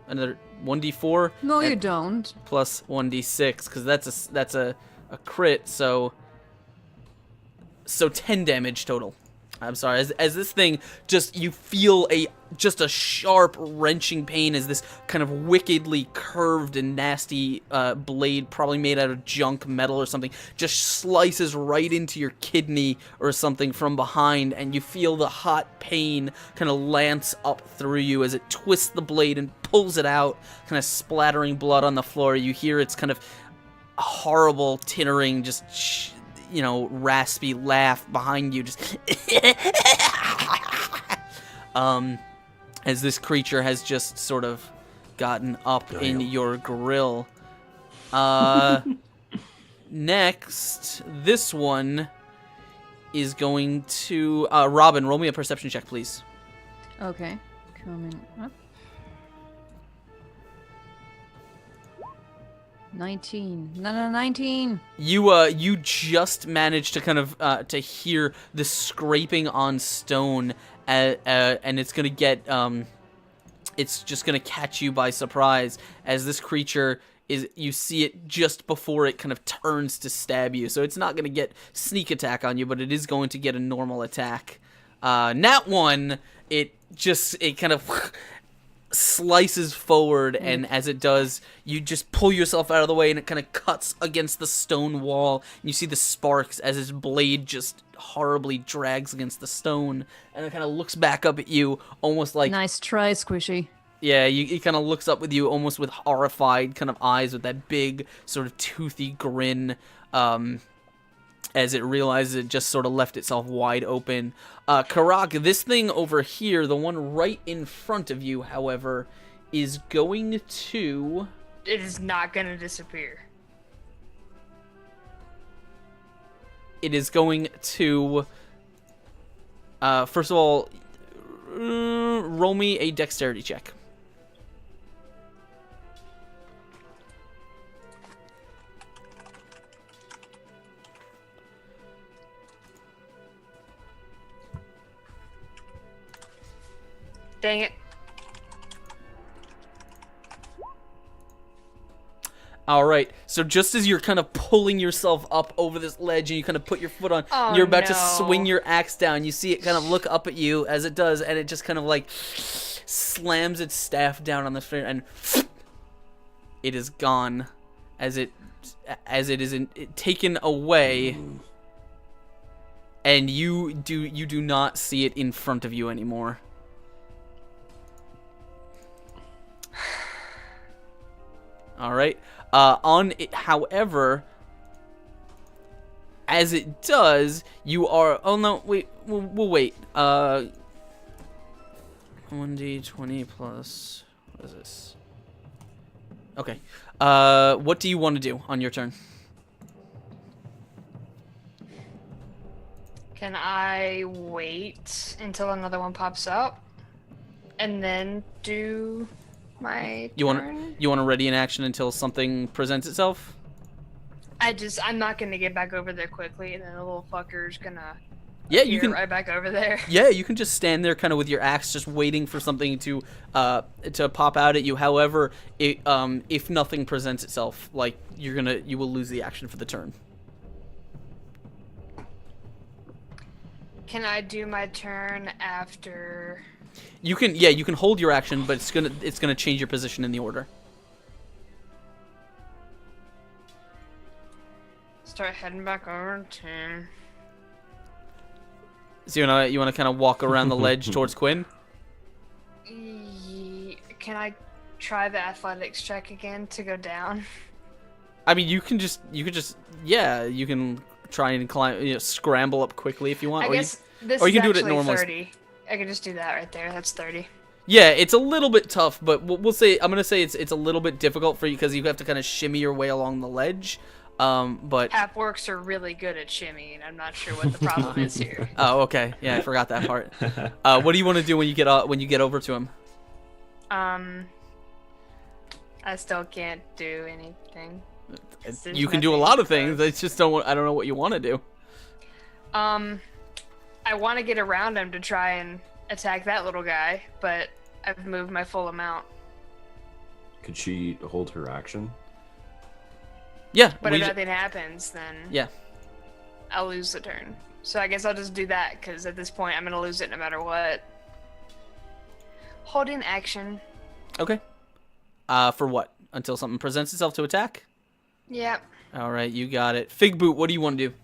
Another 1d4. No, you don't. Plus 1d6 because that's a crit. So 10 damage total. I'm sorry. As this thing you feel a sharp wrenching pain as this kind of wickedly curved and nasty blade, probably made out of junk metal or something, just slices right into your kidney or something from behind, and you feel the hot pain kind of lance up through you as it twists the blade and pulls it out, kind of splattering blood on the floor. You hear its kind of horrible tittering, raspy laugh behind you, just as this creature has just sort of gotten up in your grill. Next, this one is going to Robin. Roll me a perception check, please. Okay, coming up. 19. No, 19. You just managed to kind of to hear the scraping on stone, and it's gonna get it's just gonna catch you by surprise as this creature you see it just before it kind of turns to stab you. So it's not gonna get sneak attack on you, but it is going to get a normal attack. Nat 1, it kind of slices forward, and as it does, you just pull yourself out of the way, and it kind of cuts against the stone wall, and you see the sparks as its blade just horribly drags against the stone, and it kind of looks back up at you, almost like... Nice try, Squishy. Yeah, it kind of looks up with you almost with horrified kind of eyes, with that big sort of toothy grin, as it realizes it just sort of left itself wide open. Karak, this thing over here, the one right in front of you, however, is going to... It is not going to disappear. It is going to... first of all, roll me a dexterity check. Dang it. All right. So just as you're kind of pulling yourself up over this ledge and you kind of put your foot on, Oh, you're about to no. swing your axe down. You see it kind of look up at you as it does, and it just kind of like slams its staff down on the floor, and it is gone as it is taken away. And you do not see it in front of you anymore. All right. On it, however, as it does, you are. Oh no! Wait. We'll wait. 1d20 plus. What is this? Okay. What do you want to do on your turn? Can I wait until another one pops up and then do my turn? You want to ready in action until something presents itself? I'm not gonna get back over there quickly, and then the little fucker's gonna You can right back over there. Yeah, you can just stand there kind of with your axe, just waiting for something to pop out at you. However, if nothing presents itself, like you will lose the action for the turn. Can I do my turn after? You can hold your action, but it's gonna change your position in the order. Start heading back over to. So you wanna kind of walk around the ledge towards Quinn? Can I try the athletics check again to go down? I mean, you can try and climb, scramble up quickly if you want. I guess this or you is can do it at actually normal. 30. I can just do that right there. That's 30. Yeah, it's a little bit tough, but I'm gonna say it's a little bit difficult for you because you have to kind of shimmy your way along the ledge. But Half-orcs are really good at shimmying. I'm not sure what the problem is here. Oh, okay. Yeah, I forgot that part. What do you want to do when you get over to him? I still can't do anything. You can do a lot of things. I don't know what you want to do. I want to get around him to try and attack that little guy, but I've moved my full amount. Could she hold her action? Yeah. But if nothing happens, then yeah, I'll lose the turn. So I guess I'll just do that, because at this point I'm going to lose it no matter what. Holding action. Okay. For what? Until something presents itself to attack? Yep. All right, you got it. Fig Boot, what do you want to do?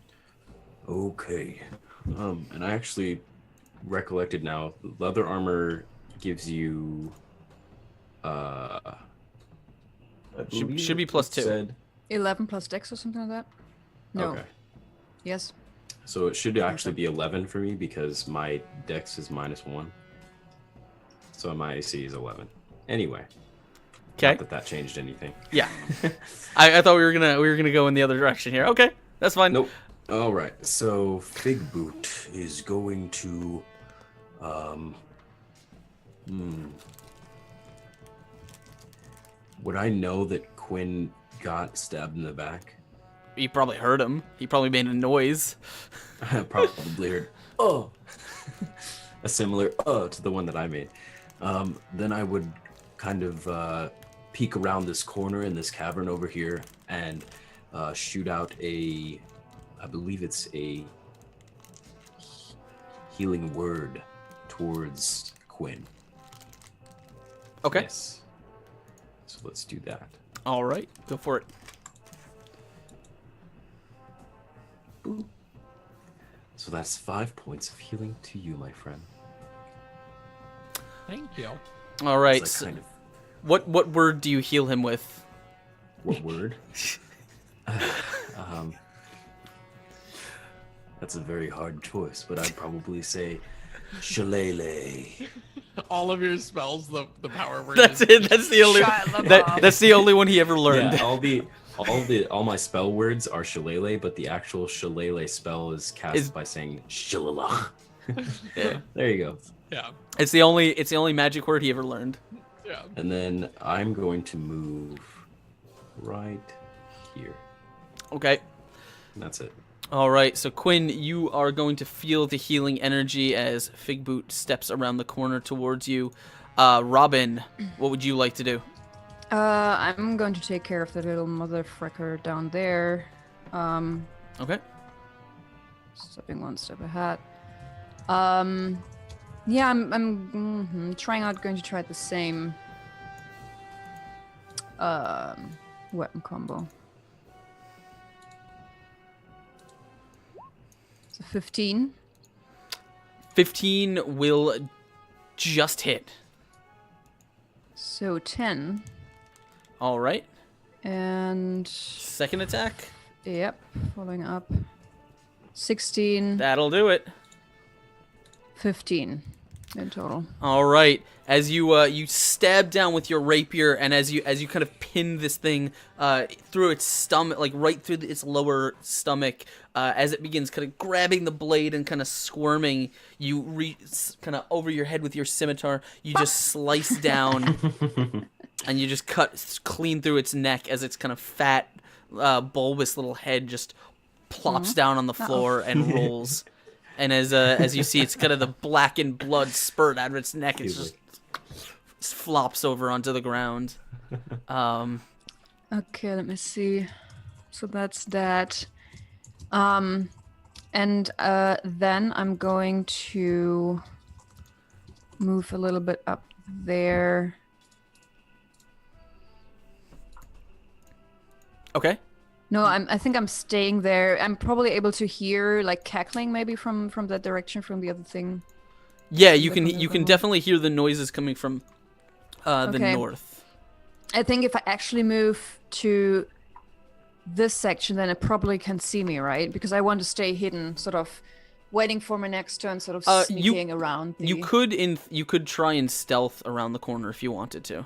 Okay. And I actually recollected now. Leather armor gives you should be plus 2. 11 plus dex or something like that? No. Okay. Yes. So it should actually be 11 for me because my dex is -1. So my AC is 11. Anyway. Okay. Not that changed anything. Yeah. I thought we were gonna go in the other direction here. Okay, that's fine. Nope. All right. So Fig Boot is going to Would I know that Quinn got stabbed in the back? You probably heard him. He probably made a noise. I probably heard a similar to the one that I made. Then I would kind of peek around this corner in this cavern over here and shoot out I believe it's a healing word towards Quinn. Okay. Yes. So let's do that. All right, go for it. Boop. So that's 5 points of healing to you, my friend. Thank you. All right. So kind of, what word do you heal him with? what word? That's a very hard choice, but I'd probably say shillelagh. All of your spells, the power word. That's is- it. That's the only. That's the only one he ever learned. Yeah, all my spell words are shillelagh, but the actual shillelagh spell is cast by saying shillelagh. Yeah. There you go. Yeah. It's the only magic word he ever learned. Yeah. And then I'm going to move right here. Okay. And that's it. All right, so Quinn, you are going to feel the healing energy as Figboot steps around the corner towards you. Robin, what would you like to do? I'm going to take care of the little motherfricker down there. Okay. Stepping one step ahead. Yeah, I'm going to try the same weapon combo. So 15. 15 will just hit. So 10. All right. And Second attack. yep, following up. 16, That'll do it. 15 in total. All right. As you you stab down with your rapier, and as you kind of pin this thing through its stomach, like right through its lower stomach, as it begins kind of grabbing the blade and kind of squirming, you kind of over your head with your scimitar. You just slice down, and you just cut clean through its neck as its kind of fat, bulbous little head just plops down on the floor and rolls. And as you see, it's kind of the blackened blood spurt out of its neck. It just flops over onto the ground. Okay, let me see. So that's that. And then I'm going to move a little bit up there. Okay. No, I think I'm staying there. I'm probably able to hear like cackling maybe from that direction from the other thing. Yeah, you can definitely hear the noises coming from the Okay. north. I think if I actually move to this section, then it probably can see me, right? Because I want to stay hidden, sort of waiting for my next turn, sort of sneaking around. You could try and stealth around the corner if you wanted to.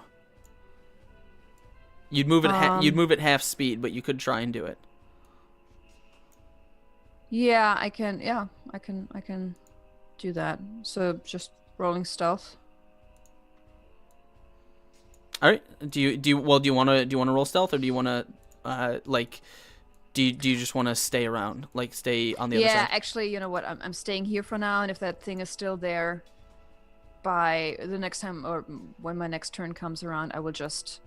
You'd move at half speed, but you could try and do it. Yeah, I can. Yeah, I can do that. So just rolling stealth. All right. Do you want to roll stealth, or do you want to do you just want to stay around, like stay on the other side? Yeah, actually, you know what? I'm staying here for now, and if that thing is still there by the next time or when my next turn comes around, I will just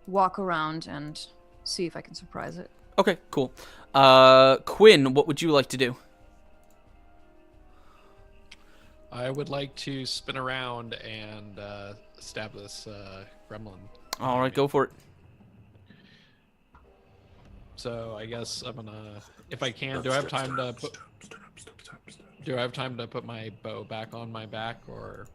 walk around and see if I can surprise it. Okay, cool. Quinn, what would you like to do? I would like to spin around and stab this gremlin. All right, go for it. So I guess I'm gonna, if I can, do I have time to put my bow back on my back, or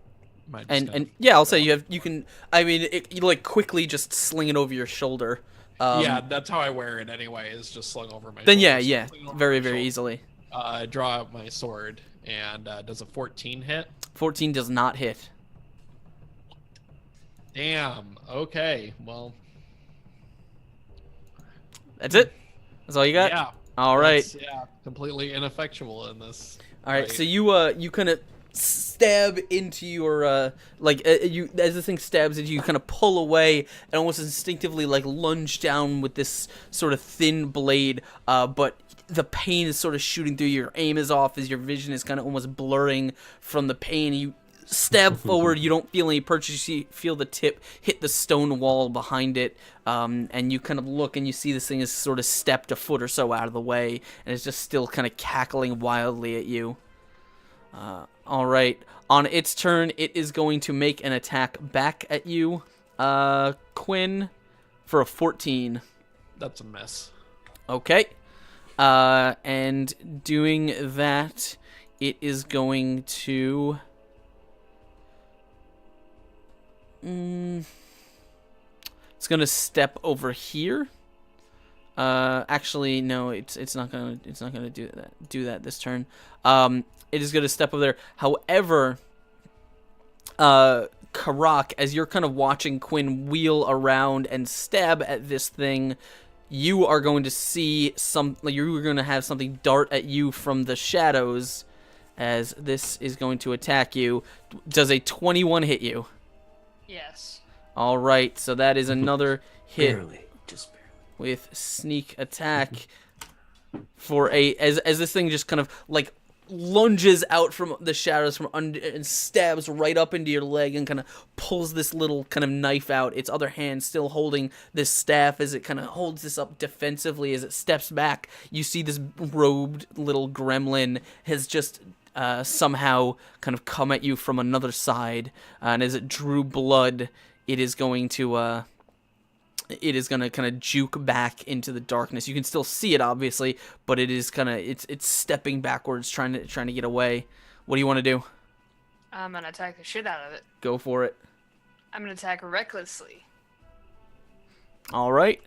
am I just And yeah, I'll say you can. I mean, you like quickly just sling it over your shoulder. Yeah, that's how I wear it anyway. Is just slung over my. Then shoulders. yeah, Sling over very my shoulder. easily. I draw out my sword, and does a 14 hit? 14 does not hit. Damn. Okay. Well. That's it. That's all you got. Yeah. All right. Yeah. Completely ineffectual in this. All right. fight. So you kind of stab into your you as the thing stabs at you, you kind of pull away and almost instinctively like lunge down with this sort of thin blade, but the pain is sort of shooting through. Your aim is off as your vision is kind of almost blurring from the pain. You stab forward. You don't feel any purchase. You feel the tip hit the stone wall behind it, and you kind of look and you see this thing is sort of stepped a foot or so out of the way, and it's just still kind of cackling wildly at you. All right. On its turn, it is going to make an attack back at you, Quinn, for a 14. That's a miss. Okay. And doing that, it is going to... it's going to step over here. Actually, no, it's not gonna do that this turn. It is gonna step over there. However, Karak, as you're kind of watching Quinn wheel around and stab at this thing, you are going to see you're going to have something dart at you from the shadows, as this is going to attack you. Does a 21 hit you? Yes. All right, so that is another hit. Barely, just barely. With sneak attack. for as this thing just kind of like lunges out from the shadows from under and stabs right up into your leg and kind of pulls this little kind of knife out, its other hand still holding this staff as it kind of holds this up defensively. As it steps back, you see this robed little gremlin has just somehow kind of come at you from another side, and as it drew blood, it is going to kind of juke back into the darkness. You can still see it, obviously, but it is kind of it's stepping backwards, trying to get away. What do you want to do? I'm gonna attack the shit out of it. Go for it. I'm gonna attack recklessly. All right.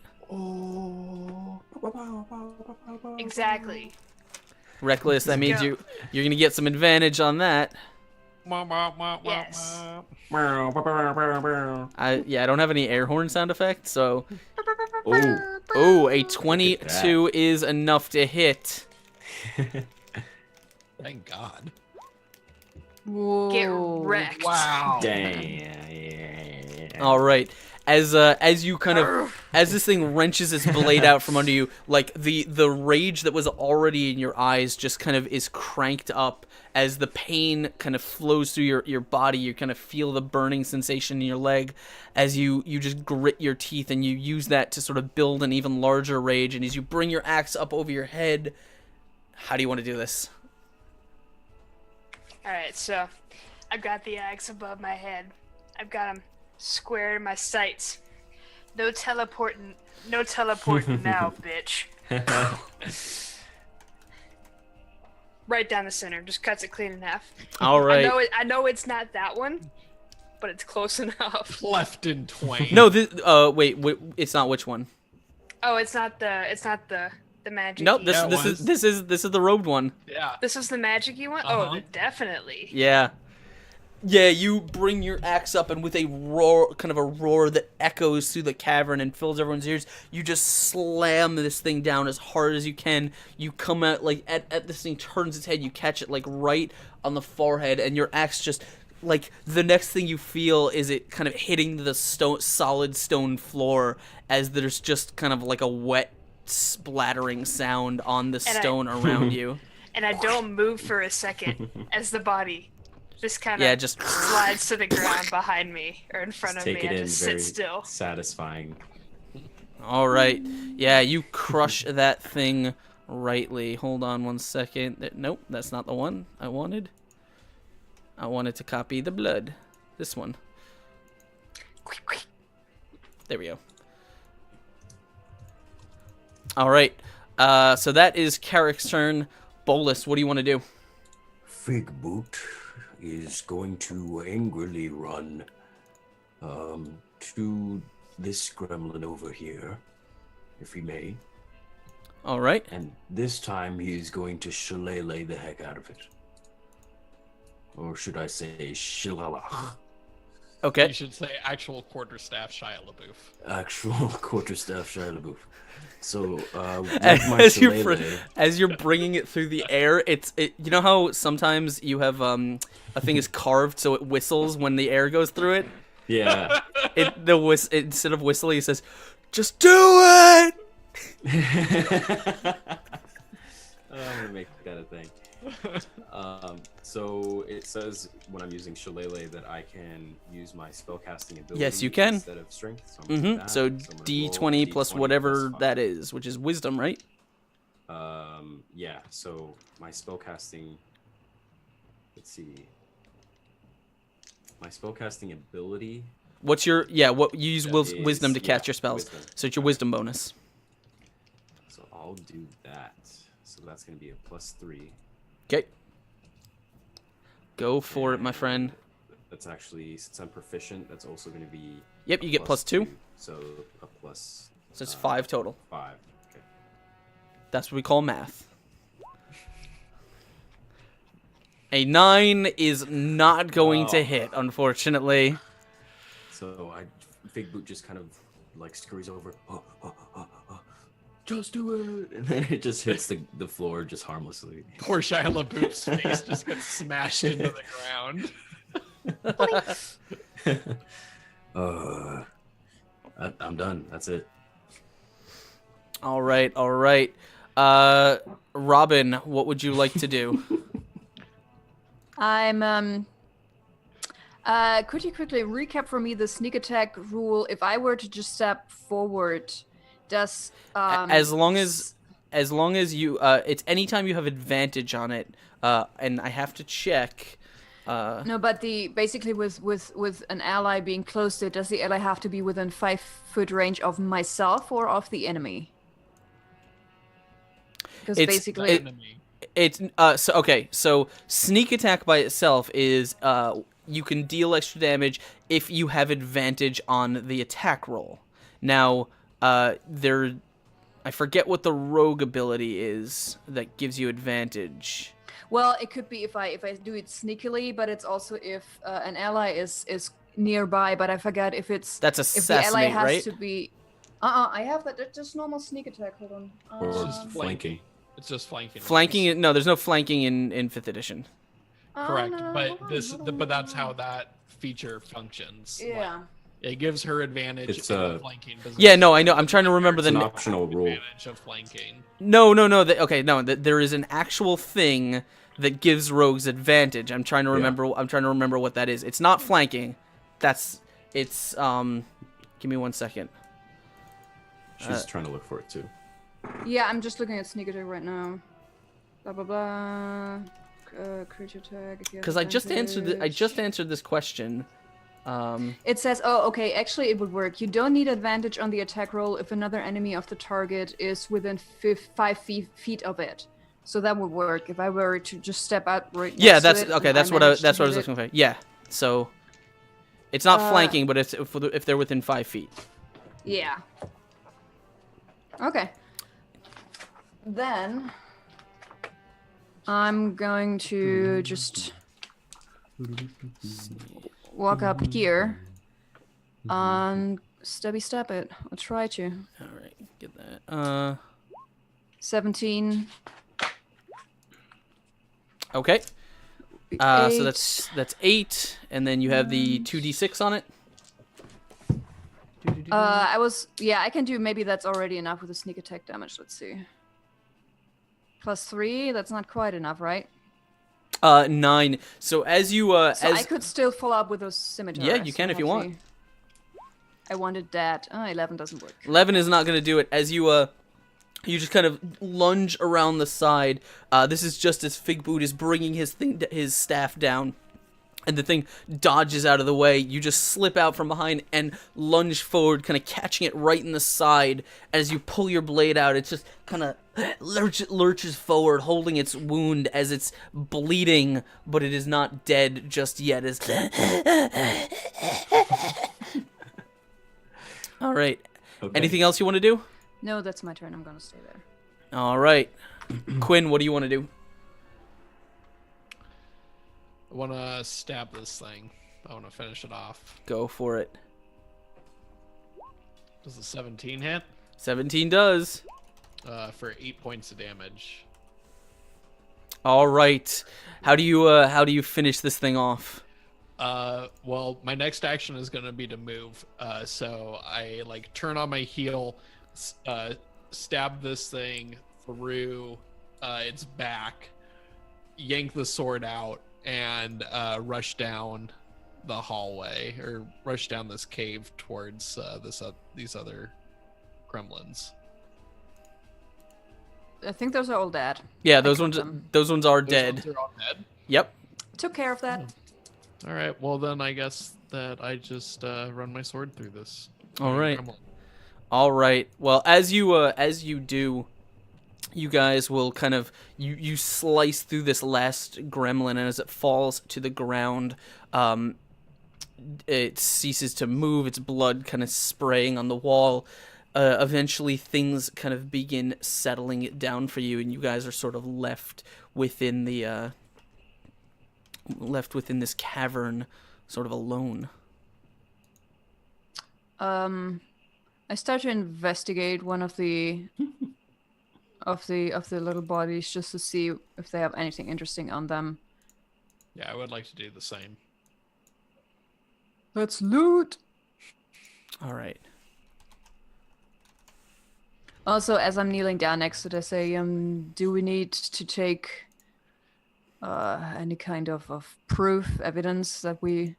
Exactly. Reckless. That means go. you're gonna get some advantage on that. Yes. I don't have any air horn sound effects, so Oh, a 22 is enough to hit. Thank God. Whoa. Get wrecked. Wow. damn. All right. As you kind of as this thing wrenches its blade out from under you, like the rage that was already in your eyes just kind of is cranked up as the pain kind of flows through your body. You kind of feel the burning sensation in your leg as you just grit your teeth, and you use that to sort of build an even larger rage. And as you bring your axe up over your head, how do you want to do this? Alright, so I've got the axe above my head. I've got him square in my sights. No teleporting now, bitch. Right down the center, just cuts it clean in half. All right. I know it's not that one, but it's close enough. Cleft in twain. No, this wait, it's not which one? Oh, it's not the magic. Nope, Yeah, it this is the robed one. Yeah. This is the magic-y one? Uh-huh. Oh, definitely. Yeah. Yeah, you bring your axe up, and with a roar that echoes through the cavern and fills everyone's ears, you just slam this thing down as hard as you can. You come out, like, at this thing turns its head, you catch it, like, right on the forehead, and your axe just, like, the next thing you feel is it kind of hitting the solid stone floor as there's just kind of like a wet splattering sound on the stone around you. And I don't move for a second as the body just kind of just slides to the ground behind me or in front Just of take me it and in, just very sit still. satisfying. All right. Yeah, you crush that thing rightly. Hold on one second. Nope, that's not the one I wanted. I wanted to copy the blood. This one. There we go. All right. So that is Carrick's turn. Bolus, what do you want to do? Figboot is going to angrily run to this gremlin over here, if he may. All right. And this time he's going to shillelagh the heck out of it. Or should I say shillelagh? Okay. You should say actual quarterstaff Shia LaBeouf. Actual quarterstaff Shia LaBeouf. So, with my shillelagh... as you're bringing it through the air, you know how sometimes you have a thing is carved so it whistles when the air goes through it? Yeah. Instead of whistling, it says, "Just do it!" I'm gonna make that a thing. So it says when I'm using shillelagh that I can use my spellcasting ability. Yes, you can. Instead of strength. So, I'm gonna do that. So I'm gonna D20 roll plus D20 whatever plus that 5. is, which is wisdom, right? Yeah. So my spellcasting. Let's see. My spellcasting ability. What's your what you use is- wisdom to cast your spells, wisdom. so it's your wisdom bonus. So I'll do that. So that's gonna be a +3. Okay. Go for it, my friend. That's actually, since I'm proficient, that's also going to be... Yep, you get +2. So a plus... So it's 5 total. 5. Okay. That's what we call math. A 9 is not going to hit, unfortunately. So Figboot just kind of like scurries over. Just do it! And then it just hits the floor just harmlessly. Poor Shia LaBeouf's face just gets smashed into the ground. I'm done. That's it. All right, all right. Robin, what would you like to do? I'm could you quickly recap for me the sneak attack rule? If I were to just step forward, does As long as you, it's anytime you have advantage on it. And I have to check. no, but basically with an ally being close to it, does the ally have to be within 5-foot range of myself or of the enemy? Because basically, so sneak attack by itself is you can deal extra damage if you have advantage on the attack roll. Now, I forget what the rogue ability is that gives you advantage. well, it could be if I do it sneakily, but it's also if an ally is nearby. But I forgot if it's That's if the ally assassinate, has right? to be. I have that. That's just normal sneak attack. Hold on. Or just flanking. It's just flanking. Flanking, no, there's no flanking in 5th edition. Correct, no, but hold on, this, hold on, but that's hold how on. that feature functions. Like, Yeah. it gives her advantage It's in a- flanking position. Yeah, no, I know. I'm trying to remember It's the an optional rule. Advantage of flanking. No. Okay, no. There is an actual thing that gives rogues advantage. I'm trying to remember. I'm trying to remember what that is. It's not flanking. It's. Give me 1 second. She's trying to look for it too. Yeah, I'm just looking at sneak attack right now. Blah blah blah. Creature tag. Because I just answered this question. It says, oh, okay, actually it would work. You don't need advantage on the attack roll if another enemy of the target is within 5 feet of it. So that would work if I were to just step out right next Yeah, to that's it okay. and That's what managed to I was hit it. looking for. Yeah. So it's not flanking, but it's if they're within 5 feet. Yeah. Okay. Then I'm going to just walk up here and stabby stab it. I'll try to. All right, get that. 17. Okay. So Eight. that's 8, and then you have the 2d6 on it. I can do, maybe that's already enough with the sneak attack damage. Let's see. +3, that's not quite enough, right? 9. So as you So I could still follow up with those scimitars. Yeah, you can if you want. actually. I wanted that. 11 doesn't work. 11 is not going to do it. As you just kind of lunge around the side. This is just as Figboot is bringing his staff down, and the thing dodges out of the way. You just slip out from behind and lunge forward, kind of catching it right in the side. As you pull your blade out, it just kind of lurches forward, holding its wound as it's bleeding, but it is not dead just yet. All right. Okay. Anything else you want to do? No, that's my turn. I'm gonna stay there. All right. Quinn, what do you want to do? I want to stab this thing. I want to finish it off. Go for it. Does the 17 hit? 17 does. For 8 points of damage. All right. How do you finish this thing off? Well, my next action is going to be to move. So I turn on my heel, stab this thing through its back, yank the sword out, and rush down the hallway, or rush down this cave towards these other gremlins. I think those are all dead. Yeah, those ones them. are Those dead. ones are all dead? Yep. Took care of that. All right. Well, then I guess that I just run my sword through this. All right. gremlin. All right. Well, as you do, you guys will kind of you slice through this last gremlin, and as it falls to the ground, it ceases to move. Its blood kind of spraying on the wall. Eventually, things kind of begin settling it down for you, and you guys are sort of left within this cavern, sort of alone. I start to investigate one of the of the little bodies just to see if they have anything interesting on them. Yeah, I would like to do the same. Let's loot. All right. Also, as I'm kneeling down next to this, do we need to take any kind of proof, evidence that we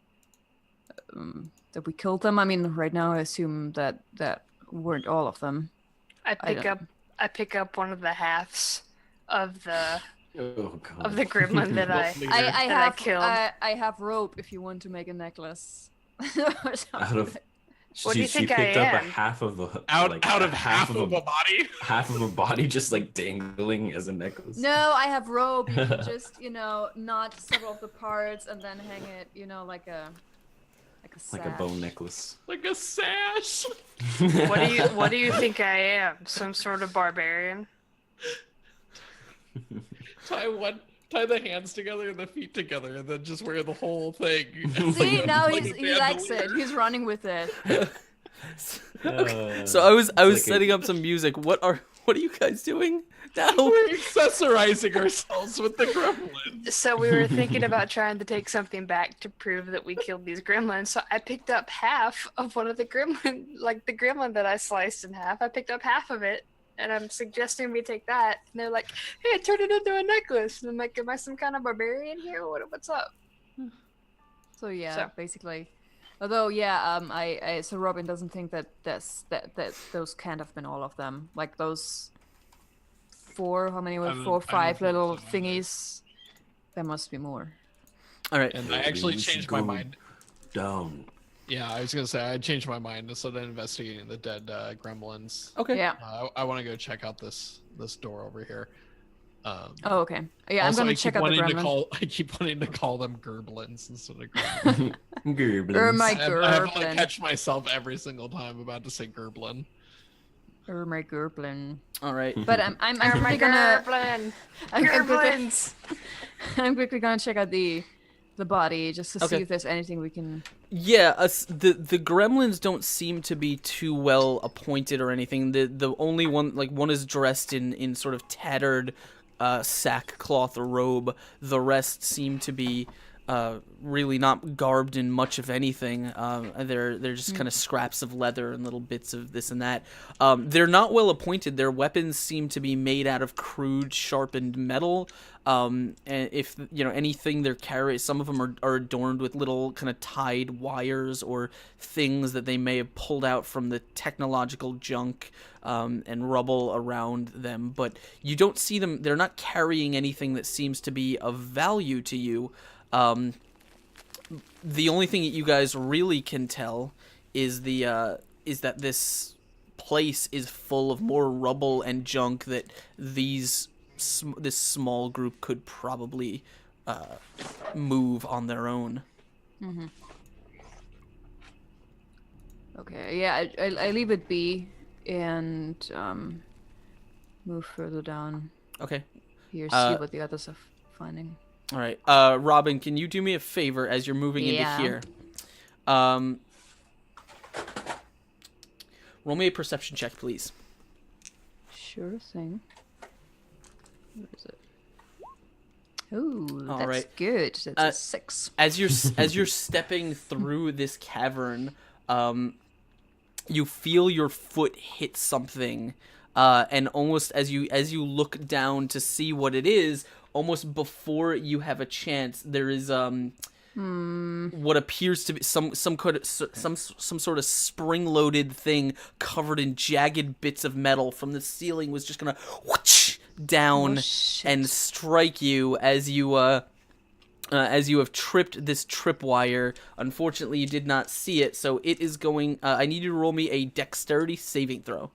killed them? I mean, right now I assume that weren't all of them. I pick up one of the halves of the Oh god. of the gremlin that I killed. I have rope if you want to make a necklace. Or Out of What do you she think I picked up a am? half of a Out like, of half of a body. half of a body just like dangling as a necklace. No, I have rope. You can just, knot several of the parts and then hang it, like a sash. Like a bone necklace. Like a sash. What do you think I am? Some sort of barbarian? Tie the hands together and the feet together, and then just wear the whole thing. See, now Like a he likes it. bandolier. He's running with it. So I was like setting up some music. What are you guys doing now? We're accessorizing ourselves with the gremlins. So we were thinking about trying to take something back to prove that we killed these gremlins. So I picked up half of one of the gremlin, like the gremlin that I sliced in half. I picked up half of it, and I'm suggesting we take that. And they're like, "Hey, turn it into a necklace." And I'm like, "Am I some kind of barbarian here? What's up?" So yeah, So- basically. Although yeah, so Robin doesn't think that those can't have been all of them. Like those how many were I don't- 4 or I don't 5 think little so either. thingies? There must be more. All right. And I actually We should changed my go mind. Down. Yeah, I was gonna say I changed my mind. Instead of investigating the dead gremlins, Okay. Yeah. I want to go check out this door over here. Oh, okay. Yeah, Also, I'm I gonna keep check out the wanting gremlin. I keep wanting to call them gerblins instead of gremlins. Gerblins. my I have to like, gerblin. catch myself every single time about to say gerblin. Or my gerblin. All right. But I'm Or my quickly gonna gerblin. I'm quickly, Gerblins. I'm quickly gonna check out the body just to Okay. see if there's anything we can. Yeah, the gremlins don't seem to be too well appointed or anything. The only one is dressed in sort of tattered sackcloth robe. The rest seem to be really not garbed in much of anything. They're just kind of scraps of leather and little bits of this and that. They're not well appointed. Their weapons seem to be made out of crude, sharpened metal. And if anything they're carrying, some of them are adorned with little kind of tied wires or things that they may have pulled out from the technological junk and rubble around them. But you don't see them. They're not carrying anything that seems to be of value to you. The only thing that you guys really can tell is that this place is full of more rubble and junk that this small group could probably move on their own. Mm-hmm. Okay, yeah, I leave it be and move further down Okay. here, see what the others are finding. All right. Robin, can you do me a favor as you're moving Yeah. into here? Roll me a perception check, please. Sure thing. Where is it? Ooh, All that's right. good. That's a 6. As you're stepping through this cavern, you feel your foot hit something, and almost as you look down to see what it is, almost before you have a chance, there is what appears to be some sort of spring-loaded thing covered in jagged bits of metal from the ceiling was just gonna whoosh down and strike you as you have tripped this tripwire. Unfortunately, you did not see it, so it is going. I need you to roll me a dexterity saving throw.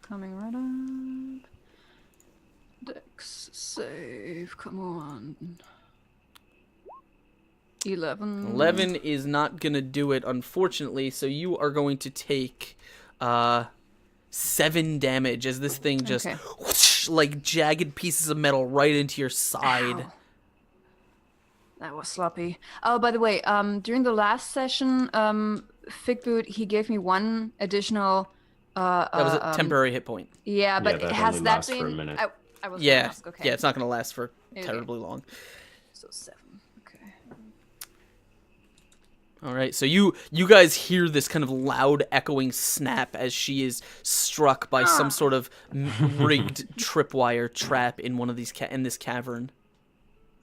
Coming right up. Dex save, come on. 11. 11 is not gonna do it, unfortunately. So you are going to take 7 damage as this thing just Okay. whoosh, like jagged pieces of metal right into your side. Ow. That was sloppy. Oh, by the way, during the last session, Figboot, he gave me one additional. That was a temporary hit point. Yeah, but that has only that lasts been? for a minute. I was gonna Yeah, ask, okay. yeah, it's not gonna last for Okay. terribly long. So 7. Okay. All right, so you guys hear this kind of loud echoing snap as she is struck by some sort of rigged tripwire trap in one of these in this cavern.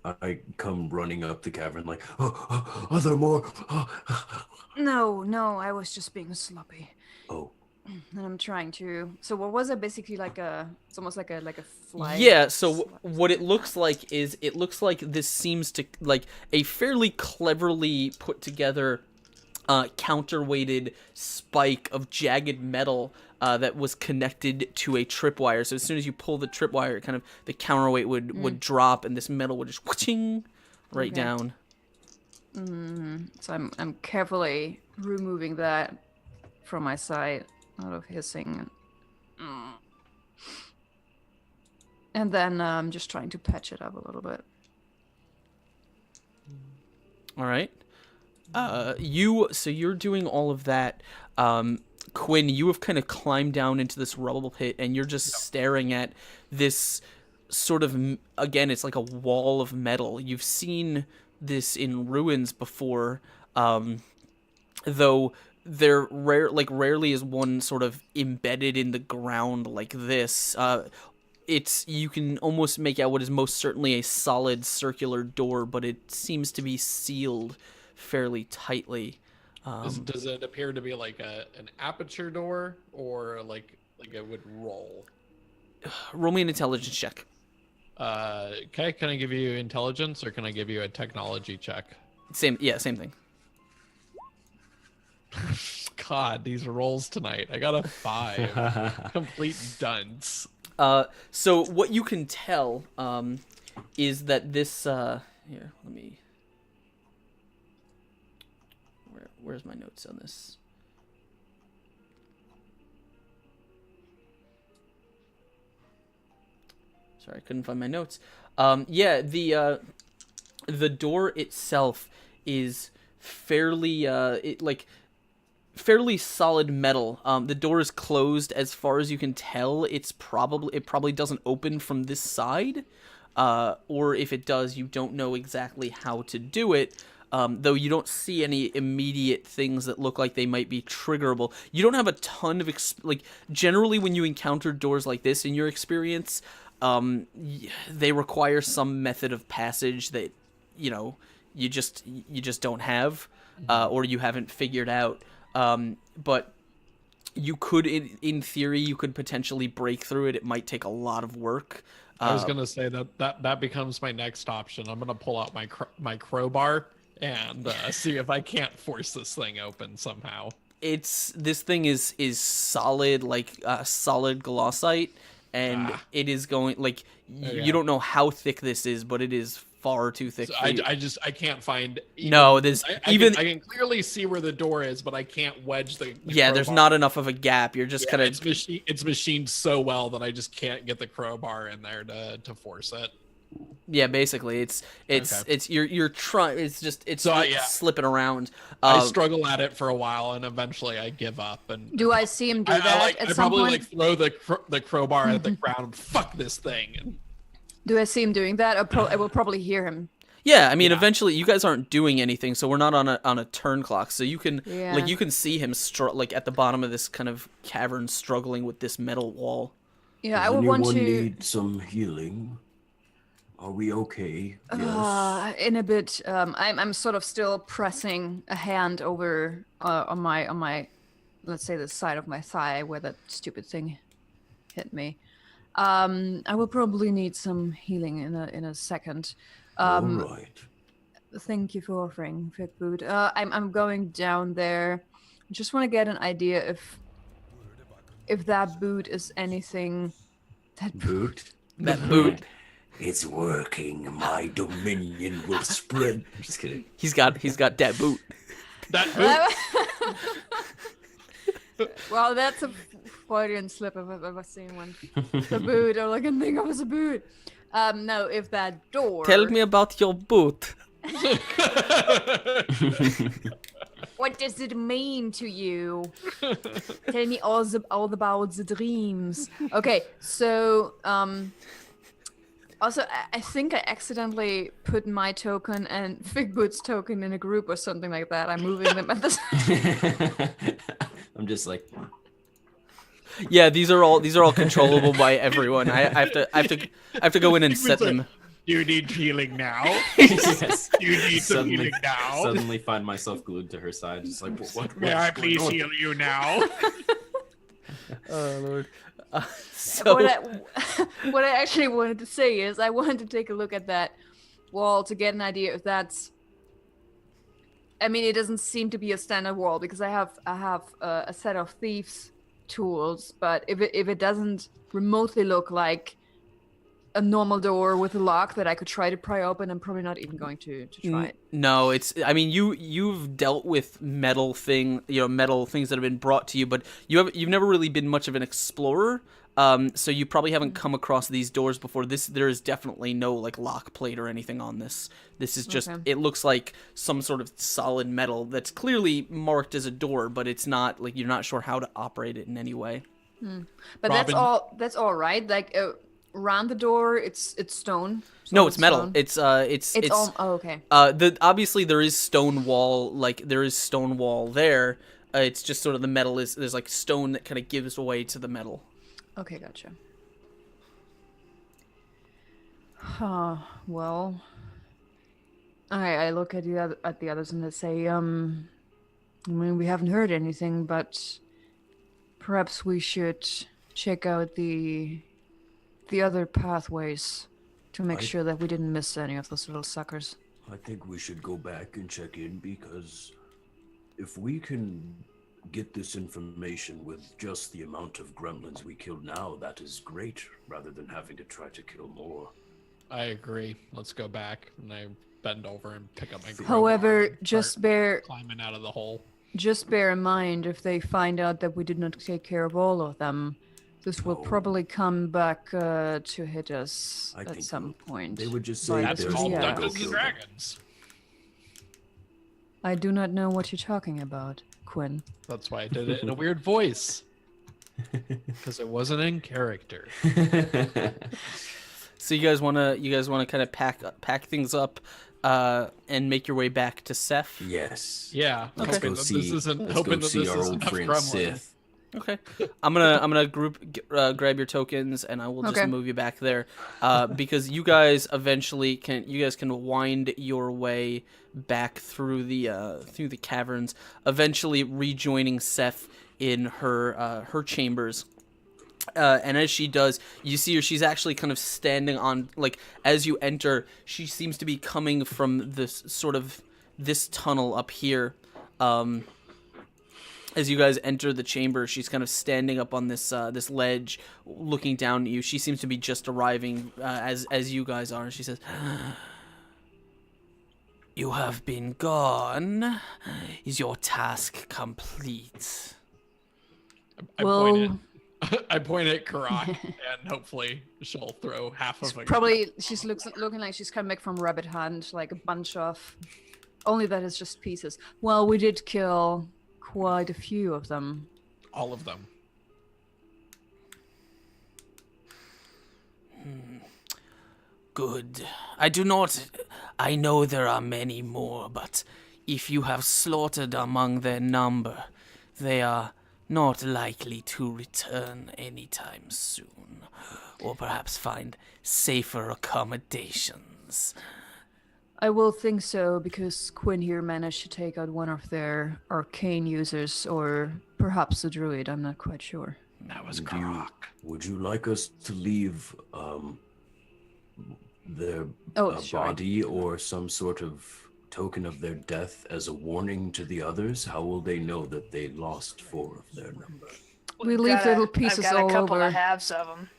I come running up the cavern like, are there more? No, I was just being sloppy. Oh. And I'm trying to. So what was it? Basically like it's almost like a fly. Yeah. So what it looks like is this seems to like a fairly cleverly put together, counterweighted spike of jagged metal that was connected to a tripwire. So as soon as you pull the tripwire, kind of the counterweight would drop, and this metal would just whooshing right down. So I'm carefully removing that from my sight. Out of hissing. And then I'm just trying to patch it up a little bit. All right. So you're doing all of that. Quinn, you have kind of climbed down into this rubble pit, and you're just staring at this sort of, again, it's like a wall of metal. You've seen this in ruins before, though there rarely is one sort of embedded in the ground like this. You can almost make out what is most certainly a solid circular door, but it seems to be sealed fairly tightly. Does it appear to be like an aperture door, or like it would roll? Roll me an intelligence check. Okay, can I give you intelligence, or can I give you a technology check? Same thing. God, these rolls tonight. I got a 5. Complete dunce. So what you can tell is that this here, let me where's my notes on this? Sorry, I couldn't find my notes. Yeah, the door itself is fairly fairly solid metal. The door is closed as far as you can tell. It probably doesn't open from this side, or if it does, you don't know exactly how to do it. Though you don't see any immediate things that look like they might be triggerable. You don't have a ton of generally when you encounter doors like this in your experience, they require some method of passage that you just don't have, or you haven't figured out. But you could, in theory, you could potentially break through it. It might take a lot of work. I was gonna say that becomes my next option. I'm gonna pull out my crowbar and see if I can't force this thing open somehow. This thing is solid, solid glossite, and it is going you don't know how thick this is, but it is far too thick. So I can't find. I can clearly see where the door is, but I can't wedge the yeah, there's not enough of a gap. You're just kind of it's machined so well that I just can't get the crowbar in there to force it. Yeah, basically, it's you're trying. It's slipping around. I struggle at it for a while, and eventually I give up. And do I see him do that at some point? I probably throw the crowbar at the ground. Fuck this thing. Do I see him doing that? I will probably hear him. Yeah, I mean, eventually, you guys aren't doing anything, so we're not on a turn clock. So you can you can see him at the bottom of this kind of cavern, struggling with this metal wall. Yeah, I would want to need some healing. Are we okay? Yes. In a bit. I'm sort of still pressing a hand over on my, let's say, the side of my thigh where that stupid thing hit me. I will probably need some healing in a second. All right. Thank you for offering, Fit Boot. I'm going down there. I just want to get an idea if that boot is anything. That boot. That boot. It's working. My dominion will spread. Just kidding. He's got that boot. That boot. Well, that's a Freudian slip if I've ever seen one. The boot. All I can think of is a boot. No, if that door. Tell me about your boot. What does it mean to you? Tell me all about the dreams. Okay, so Also, I think I accidentally put my token and Figboot's token in a group or something like that. I'm moving them at the same. I'm just like, Yeah, these are all controllable by everyone. I have to go in and set them. You need healing now. yes. You need some Suddenly, healing now. suddenly find myself glued to her side, just like, what? May I please heal you now? Oh Lord. So What I actually wanted to say is I wanted to take a look at that wall to get an idea if that's. I mean, it doesn't seem to be a standard wall because I have a set of thieves tools, but if it doesn't remotely look like a normal door with a lock that I could try to pry open, I'm probably not even going to try it. No, it's. I mean, you've dealt with metal things that have been brought to you, but you've never really been much of an explorer. So you probably haven't come across these doors before. There is definitely no like lock plate or anything on this. This is just. Okay. It looks like some sort of solid metal that's clearly marked as a door, but it's not like you're not sure how to operate it in any way. But Robin. that's all right. Like around the door, it's stone. No, it's metal. Stone. It's all. Oh, okay. Obviously there is stone wall, there. It's just sort of the metal there's like stone that kind of gives way to the metal. Okay, gotcha. Well. I look at the others and I say, I mean, we haven't heard anything, but perhaps we should check out the other pathways to make sure that we didn't miss any of those little suckers. I think we should go back and check in, because if we can get this information with just the amount of gremlins we killed now, that is great, rather than having to try to kill more. I agree. Let's go back. And I bend over and pick up my crowbar However, and just start climbing out of the hole. Just bear in mind, if they find out that we did not take care of all of them, this will probably come back to hit us I at think some point. They would just say That's there's called more, yeah. go Dungeons and kill them. Dragons. I do not know what you're talking about, Quinn. That's why I did it in a weird voice. Because it wasn't in character. So you guys wanna kind of pack things up, and make your way back to Seth. Yes. Yeah. Let's hoping go that see. this isn't Let's hoping go that see this our is old enough friend gremlin. Sith. Okay, I'm gonna grab your tokens and I will just Okay. move you back there, because you guys eventually can wind your way back through the caverns, eventually rejoining Seth in her chambers. And as she does, you see her. She's actually kind of standing on, like, as you enter, she seems to be coming from this tunnel up here. As you guys enter the chamber, she's kind of standing up on this ledge, looking down at you. She seems to be just arriving as you guys are. And she says, "You have been gone. Is your task complete?" I point at Karak, and hopefully she'll throw half of it. Probably she's looking like she's coming back from Rabbit Hunt, like a bunch of. Only that it's just pieces. Well, we did kill quite a few of them. All of them. Good. I know there are many more, but if you have slaughtered among their number, they are not likely to return anytime soon, or perhaps find safer accommodations. I will think so, because Quinn here managed to take out one of their arcane users, or perhaps a druid, I'm not quite sure. That was Would Karak. would you like us to leave their Sure. body or some sort of token of their death as a warning to the others? How will they know that they lost 4 of their number? We leave little pieces I've got all a couple over. of halves of them.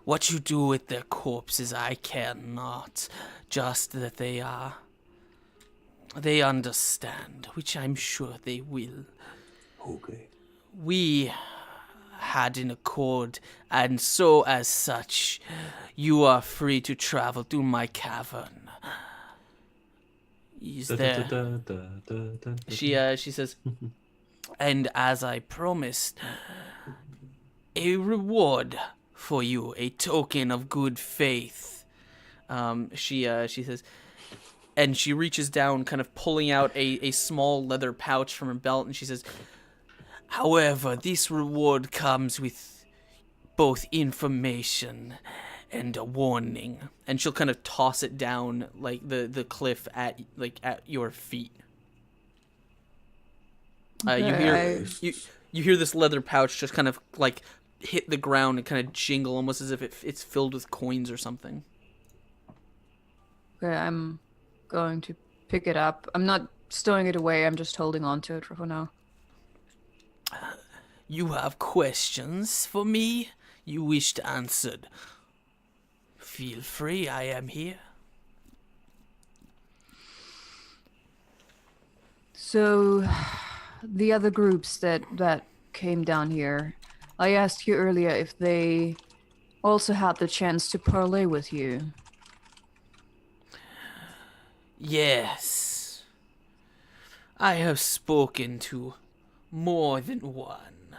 What you do with their corpses, I care not. Just that they understand, which I'm sure they will. Okay. We had an accord, and so as such, you are free to travel through my cavern. Is there? She says, and as I promised, a reward for you, a token of good faith. She says, and she reaches down, kind of pulling out a small leather pouch from her belt, and she says, however, this reward comes with both information and a warning. And she'll kind of toss it down like the cliff at your feet. You hear this leather pouch just kind of like hit the ground and kind of jingle, almost as if it's filled with coins or something. Okay, I'm going to pick it up. I'm not stowing it away. I'm just holding on to it for now. You have questions for me? You wished answered? Feel free, I am here. So, the other groups that came down here, I asked you earlier if they also had the chance to parley with you. Yes. I have spoken to more than one.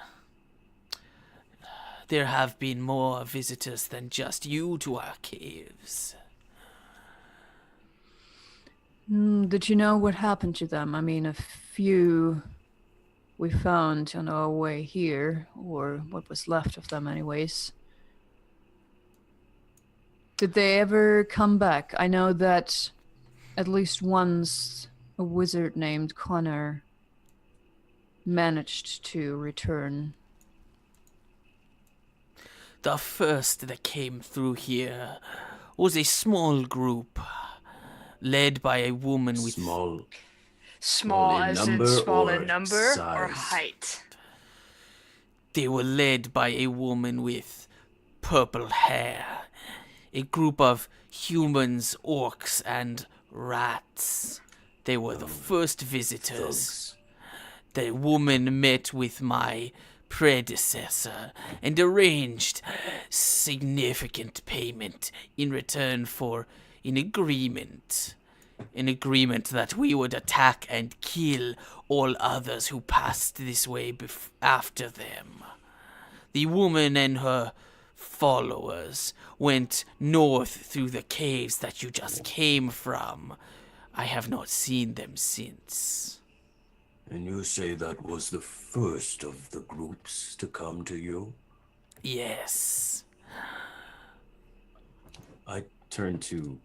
There have been more visitors than just you to our caves. Did you know what happened to them? I mean, a few we found on our way here, or what was left of them anyways. Did they ever come back? I know that at least once a wizard named Connor managed to return. The first that came through here was a small group, led by a woman with... Small in as in number small or in number or size? height? They were led by a woman with purple hair. A group of humans, orcs, and rats. They were the first visitors. Thugs. The woman met with my predecessor and arranged significant payment in return for an agreement. An agreement that we would attack and kill all others who passed this way after them. The woman and her followers went north through the caves that you just came from. I have not seen them since. And you say that was the first of the groups to come to you? Yes. I turn to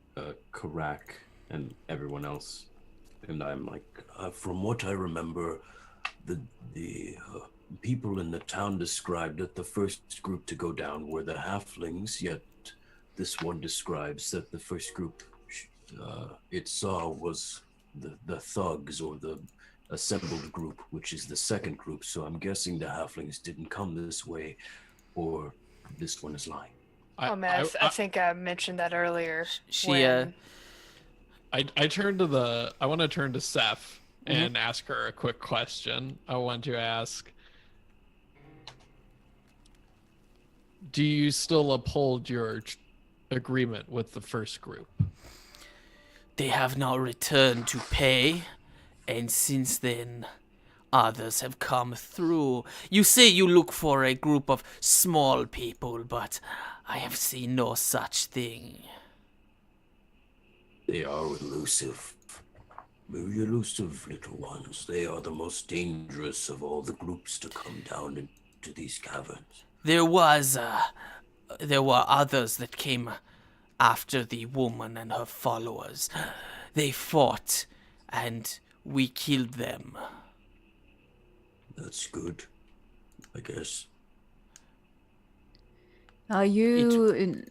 Karak and everyone else, and I'm like, from what I remember, the people in the town described that the first group to go down were the halflings, yet this one describes that the first group it saw was the thugs, or the assembled group, which is the second group. So I'm guessing the halflings didn't come this way, or this one is lying. I think I mentioned that earlier. I want to turn to Seth and ask her a quick question. I want to ask, do you still uphold your agreement with the first group? They have not returned to pay, and since then, others have come through. You say you look for a group of small people, but I have seen no such thing. They are elusive. Very elusive little ones. They are the most dangerous of all the groups to come down into these caverns. There were others that came after the woman and her followers. They fought, and we killed them. That's good, I guess. Are you...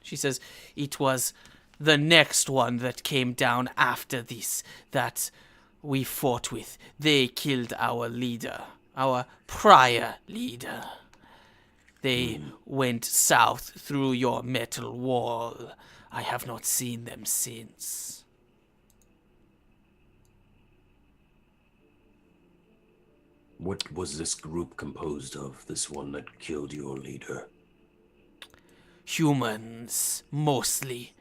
She says, it was the next one that came down after this that we fought with. They killed our leader, our prior leader. They went south through your metal wall. I have not seen them since. What was this group composed of, this one that killed your leader? Humans, mostly.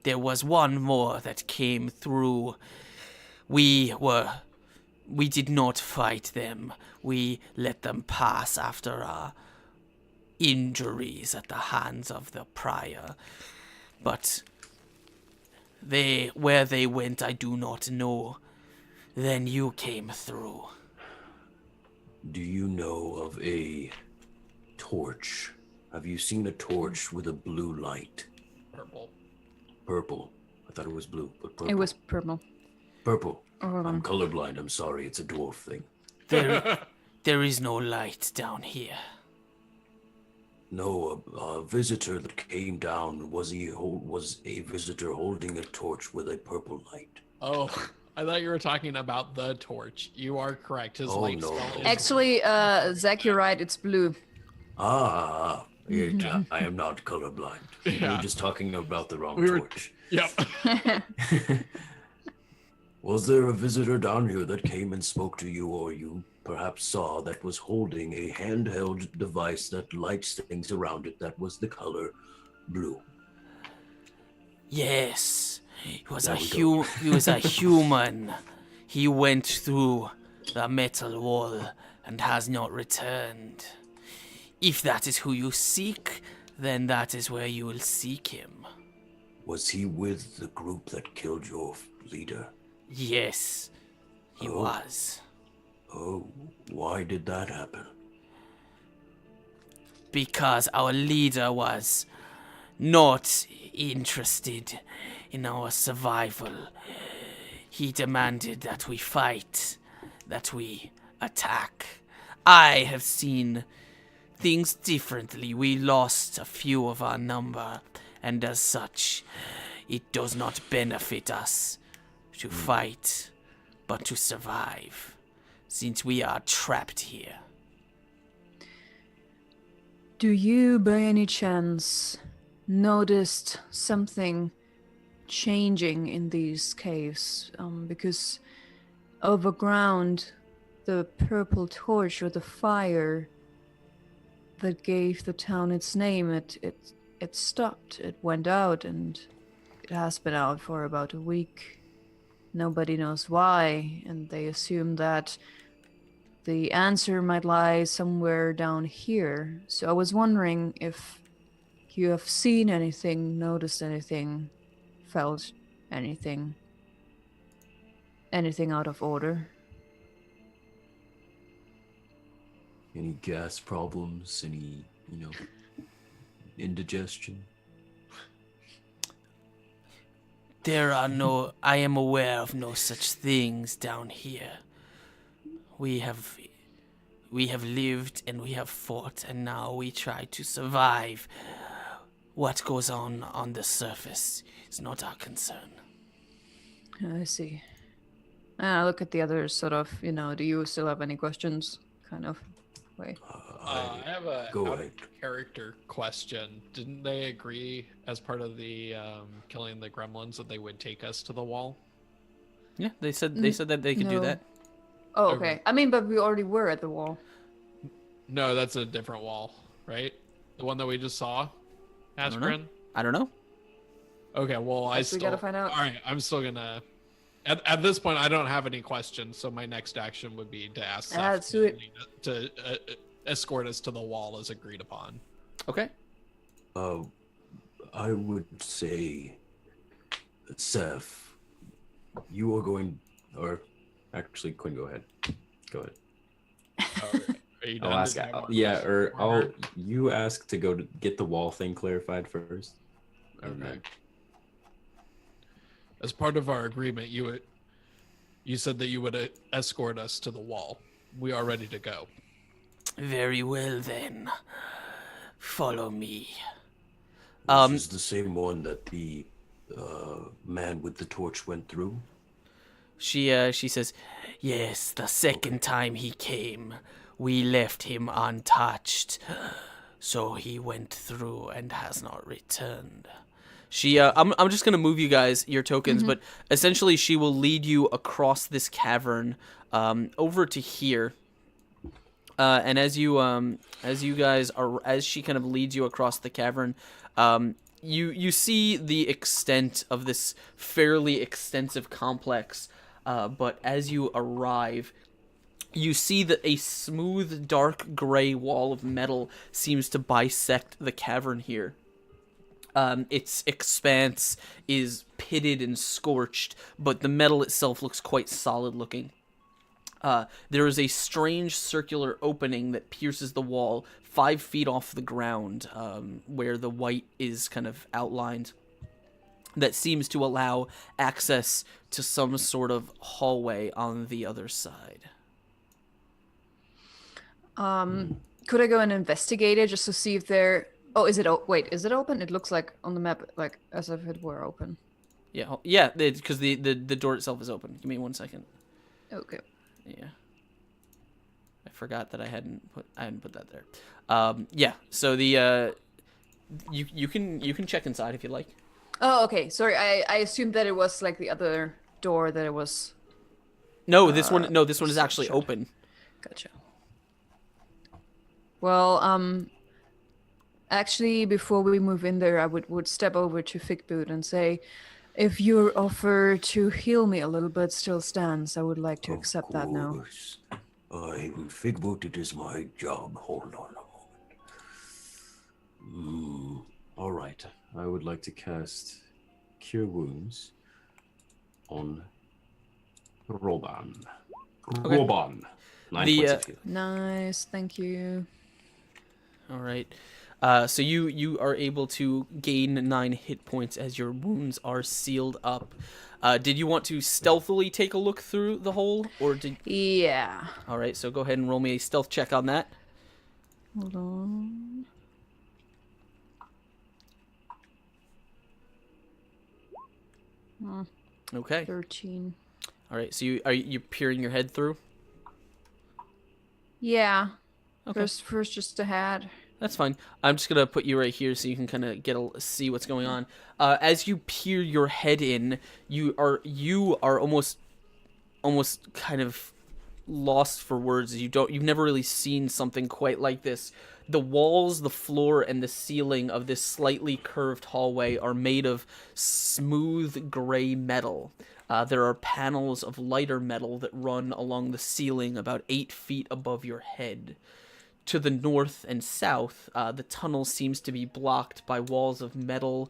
There was one more that came through. We did not fight them. We let them pass after injuries at the hands of the prior, but where they went I do not know. Then you came through. Do you know of a torch? Have you seen a torch with a blue light? Purple. Purple. I thought it was blue, but purple. It was purple. Purple. Hold I'm on. colorblind. I'm sorry. It's a dwarf thing. There is no light down here. No, a visitor that came down, was a visitor holding a torch with a purple light. Oh, I thought you were talking about the torch. You are correct. His Oh, light no. spell is Actually, Zach, you're right. It's blue. I am not colorblind. We Yeah. were just talking about the wrong We were- torch. Yep. Was there a visitor down here that came and spoke to you, or you perhaps saw, that was holding a handheld device that lights things around it that was the color blue? Yes, he was There a we go. he was a human. He went through the metal wall and has not returned. If that is who you seek, then that is where you will seek him. Was he with the group that killed your leader? Yes, he Oh. was. Oh, why did that happen? Because our leader was not interested in our survival. He demanded that we fight, that we attack. I have seen things differently. We lost a few of our number, and as such, it does not benefit us to fight, but to survive, since we are trapped here. Do you, by any chance, noticed something changing in these caves? Because overground, the purple torch or the fire that gave the town its name, it stopped. It went out, and it has been out for about a week. Nobody knows why, and they assume that the answer might lie somewhere down here. So I was wondering if you have seen anything, noticed anything, felt anything out of order. Any gas problems? Any, indigestion? I am aware of no such things down here. We have lived and we have fought, and now we try to survive. What goes on the surface is not our concern. I see. And I look at the others, sort of, do you still have any questions? Kind of way. I have a Go out ahead. of character question. Didn't they agree as part of the killing the gremlins that they would take us to the wall? Yeah, they said that they could do No. that. Oh, Okay. okay. I mean, but we already were at the wall. No, that's a different wall, right? The one that we just saw, don't know. Askren? I don't know. Okay, well, I Guess we still... gotta find out. All right, I'm still gonna... At this point, I don't have any questions, so my next action would be to ask Seth Let's do it. to escort us to the wall as agreed upon. Okay. I would say, Seth, you are going, or actually, Quinn, go ahead. Go ahead. All right. Are you done? I'll ask. Did you have more Yeah, questions or for I'll. her? You ask to go to get the wall thing clarified first. And Okay. then- As part of our agreement, you said that you would escort us to the wall. We are ready to go. Very well then. Follow me. This is the same one that the man with the torch went through. She says, yes, the second time he came, we left him untouched. So he went through and has not returned. I'm just gonna move you guys your tokens, but essentially she will lead you across this cavern, over to here. And as she kind of leads you across the cavern, you see the extent of this fairly extensive complex. But as you arrive, you see that a smooth, dark gray wall of metal seems to bisect the cavern here. Its expanse is pitted and scorched, but the metal itself looks quite solid looking. There is a strange circular opening that pierces the wall 5 feet off the ground, where the white is kind of outlined, that seems to allow access to some sort of hallway on the other side. Could I go and investigate it just to see if there... Oh, is it... Wait, is it open? It looks like on the map, like, as if it were open. Yeah, because the door itself is open. Give me 1 second. Okay. Yeah. I forgot that I hadn't put that there. Yeah, so the... You can check inside if you'd like. Oh, okay. Sorry, I assumed that it was like the other door that it was... No, this one is actually open. Gotcha. Well, actually, before we move in there, I would step over to Figboot and say, if your offer to heal me a little bit still stands, I would like to accept that now. I will Figboot, it is my job. Hold on a moment. All right. I would like to cast Cure Wounds on Roban. Okay. Roban. 9 points of healing. Nice, thank you. All right. So you are able to gain 9 hit points as your wounds are sealed up. Did you want to stealthily take a look through the hole, or did? Yeah. All right. So go ahead and roll me a stealth check on that. Hold on. Okay. 13. All right. So you peering your head through? Yeah. Okay. First just a hat. That's fine. I'm just gonna put you right here so you can kind of see what's going on. As you peer your head in, you are almost kind of lost for words. You've never really seen something quite like this. The walls, the floor, and the ceiling of this slightly curved hallway are made of smooth gray metal. There are panels of lighter metal that run along the ceiling about 8 feet above your head. To the north and south, the tunnel seems to be blocked by walls of metal,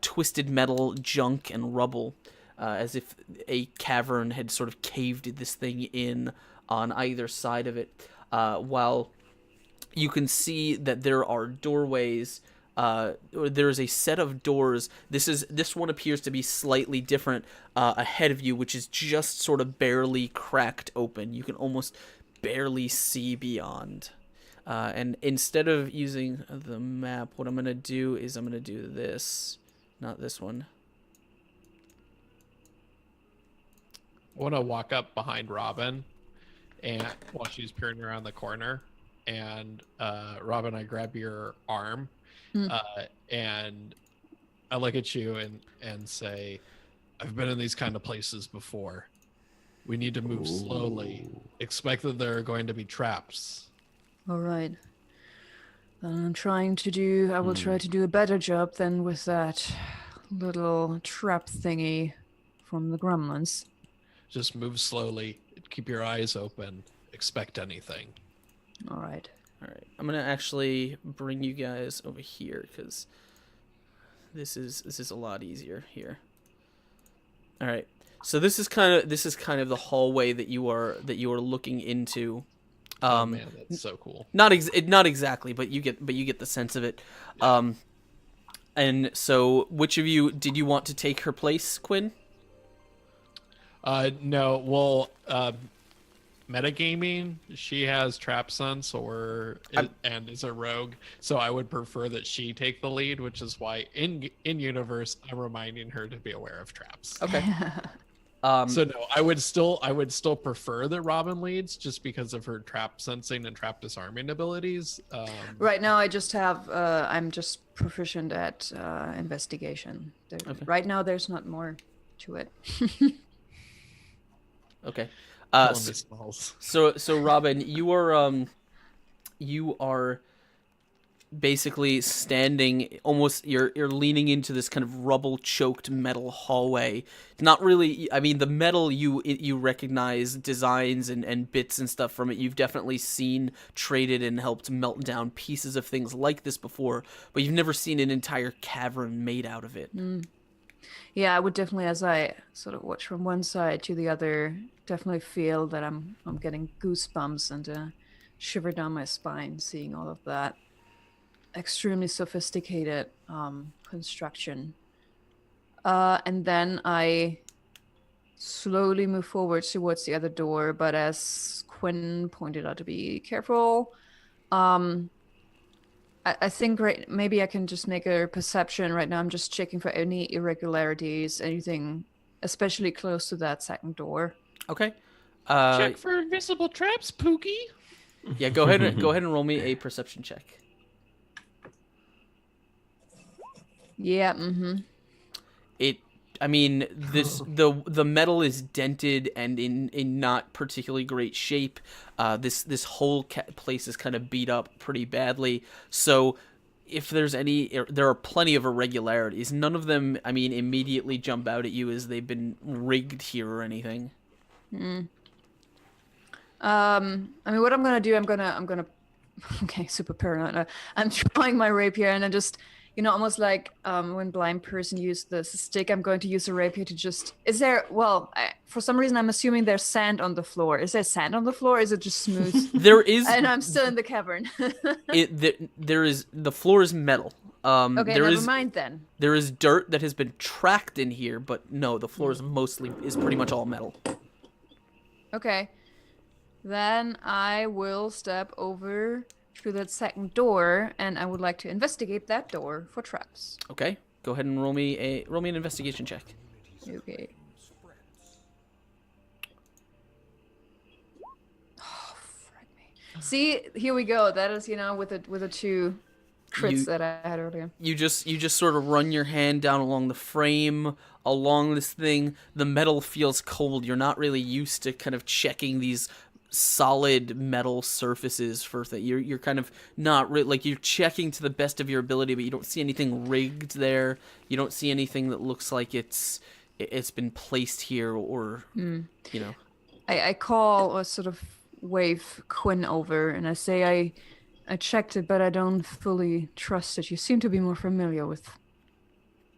twisted metal, junk, and rubble, as if a cavern had sort of caved this thing in on either side of it. While you can see that there are doorways, there is a set of doors. This one appears to be slightly different ahead of you, which is just sort of barely cracked open. You can almost barely see beyond. And instead of using the map, what I'm going to do is I'm going to do this. Not this one. I want to walk up behind Robin, and while she's peering around the corner, and Robin, I grab your arm, and I look at you and say, I've been in these kind of places before. We need to move slowly. Expect that there are going to be traps. All right. I will try to do a better job than with that little trap thingy from the Gremlins. Just move slowly. Keep your eyes open. Expect anything. All right. All right. I'm going to actually bring you guys over here because this is a lot easier here. All right. So this is kind of the hallway that you are looking into. Oh man, that's so cool. Not exactly, but you get the sense of it. Yeah. And so, which of you did you want to take her place, Quinn? No. Well, metagaming, she has trap sense and is a rogue, so I would prefer that she take the lead, which is why in universe I'm reminding her to be aware of traps. Okay. So no, I would still prefer that Robin leads just because of her trap sensing and trap disarming abilities. Right now, I just have I'm just proficient at investigation. Okay. Right now, there's not more to it. Okay. Smells. So Robin, you are basically standing almost you're leaning into this kind of rubble choked metal hallway. Not really, I mean, the metal you recognize designs and bits and stuff from it. You've definitely seen traded and helped melt down pieces of things like this before, but you've never seen an entire cavern made out of it. Yeah, I would definitely, as I sort of watch from one side to the other, definitely feel that I'm getting goosebumps and a shiver down my spine seeing all of that extremely sophisticated construction. And then I slowly move forward towards the other door, but as Quinn pointed out, to be careful. I think maybe I can just make a perception right now. I'm just checking for any irregularities, anything especially close to that second door. Okay. Check for invisible traps, Pookie. Yeah, go ahead and roll me a perception check. Yeah, I mean, the metal is dented and in not particularly great shape. This whole place is kind of beat up pretty badly. So if there's there are plenty of irregularities. None of them, I mean, immediately jump out at you as they've been rigged here or anything. I mean, what I'm gonna do, I'm gonna okay, super paranoid. I'm drawing my rapier and I just, almost like when blind person used the stick, I'm going to use a rapier to just. Is there? Well, for some reason, I'm assuming there's sand on the floor. Is there sand on the floor? Or is it just smooth? There is, and I'm still in the cavern. There is. The floor is metal. Okay, never mind then. There is dirt that has been tracked in here, but no, the floor is pretty much all metal. Okay, then I will step over through that second door, and I would like to investigate that door for traps. Okay, go ahead and roll me an investigation check. Okay. Oh, frick me. See, here we go. That is, with the two crits that I had earlier. You just sort of run your hand down along the frame, along this thing. The metal feels cold. You're not really used to kind of checking these solid metal surfaces for things. You're kind of not like you're checking to the best of your ability, but you don't see anything rigged there. You don't see anything that looks like it's been placed here or I call or sort of wave Quinn over and I say I checked it, but I don't fully trust it. You seem to be more familiar with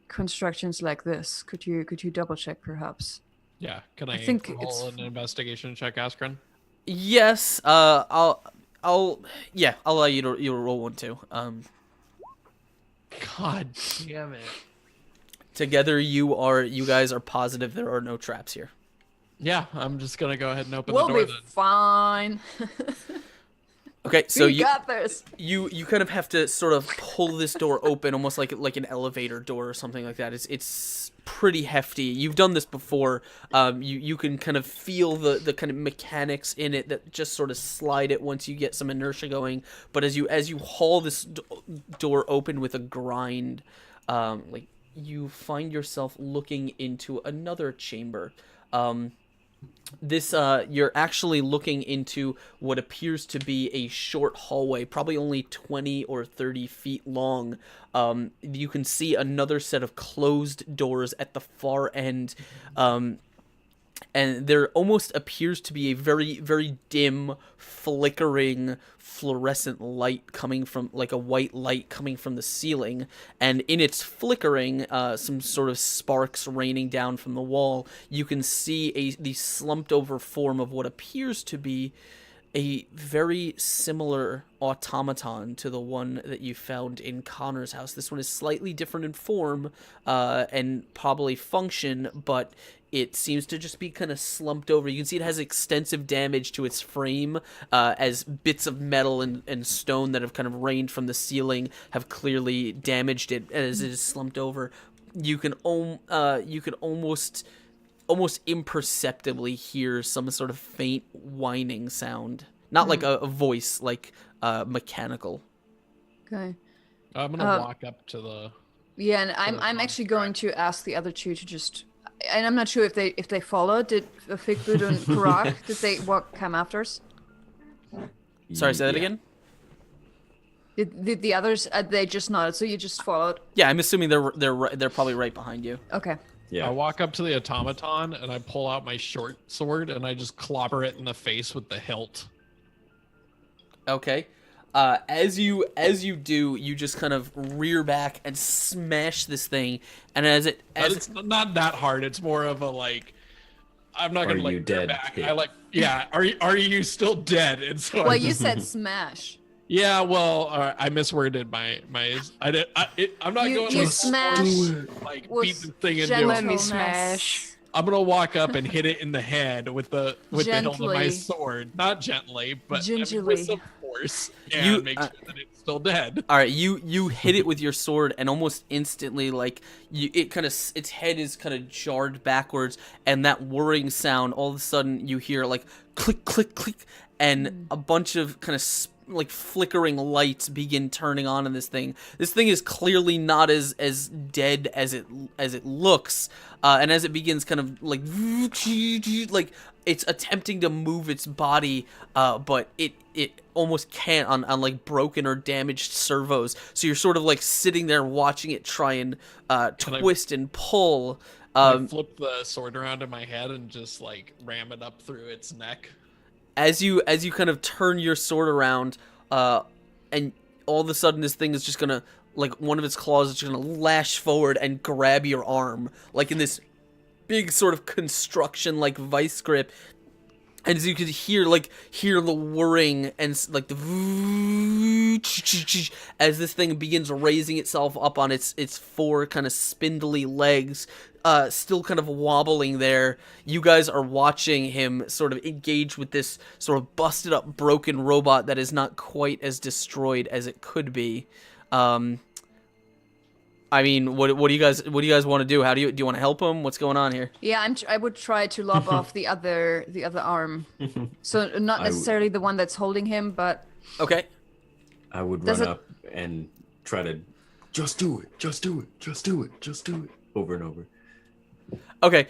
constructions like this. Could you double check perhaps? Yeah, can I think roll an investigation check, Askren? Yes, I'll allow you to roll one too. God damn it. Together you guys are positive there are no traps here. Yeah, I'm just gonna go ahead and open We'll the door be then. fine. Okay, so we got this. You kind of have to sort of pull this door open, almost like an elevator door or something like that. It's pretty hefty. You've done this before. You can kind of feel the kind of mechanics in it that just sort of slide it once you get some inertia going. But as you haul this door open with a grind, like you find yourself looking into another chamber. You're actually looking into what appears to be a short hallway, probably only 20 or 30 feet long. You can see another set of closed doors at the far end, and there almost appears to be a very, very dim, flickering, fluorescent light coming from, like a white light coming from the ceiling, and in its flickering, some sort of sparks raining down from the wall. You can see the slumped over form of what appears to be a very similar automaton to the one that you found in Connor's house. This one is slightly different in form and probably function, but it seems to just be kind of slumped over. You can see it has extensive damage to its frame, as bits of metal and stone that have kind of rained from the ceiling have clearly damaged it as it is slumped over. You can almost imperceptibly hear some sort of faint whining sound. Not like a voice, like mechanical. Okay. I'm gonna walk up to the. Yeah, and I'm actually going to ask the other two to just. And I'm not sure if they followed. Did Figboot and Karak, did they come after us? Sorry, say that again? Did the others? They just nodded, so you just followed. Yeah, I'm assuming they're probably right behind you. Okay. Yeah. I walk up to the automaton and I pull out my short sword and I just clobber it in the face with the hilt. Okay. As you do, you just kind of rear back and smash this thing, and It's not that hard. It's more of a like, I'm not Are gonna like you rear dead? back. Yeah. I like, yeah. Are you still dead? And so Well, you said smash. yeah. Well, I misworded my. I'm not You- going you to smash like was beat the thing into gentle- it. Let me Gentleness. smash. I'm gonna walk up and hit it in the head with the hilt of my Gently. sword, not gently, but I mean, Gingerly. with some force, and You- make sure that it's still dead. All right, you hit it with your sword, and almost instantly, like its head is kind of jarred backwards, and that whirring sound. All of a sudden, you hear like click, click, click, and a bunch of kind of like flickering lights begin turning on in this thing. This thing is clearly not as dead as it looks, and as it begins kind of like it's attempting to move its body, but it almost can't on like broken or damaged servos. So you're sort of like sitting there watching it try and twist and pull. I flip the sword around in my head and just like ram it up through its neck. As you kind of turn your sword around, and all of a sudden this thing is just gonna, like, one of its claws is just gonna lash forward and grab your arm, like in this big sort of construction like vice grip. And as you could hear the whirring and like the as this thing begins raising itself up on its four kind of spindly legs, still kind of wobbling there. You guys are watching him sort of engage with this sort of busted up, broken robot that is not quite as destroyed as it could be. I mean, what do you guys want to do? How do you want to help him? What's going on here? Yeah, I would try to lob off the other arm. So not necessarily the one that's holding him, but Okay. I would Does run it- up and try to just do it, just do it, just do it, just do it over and over. Okay.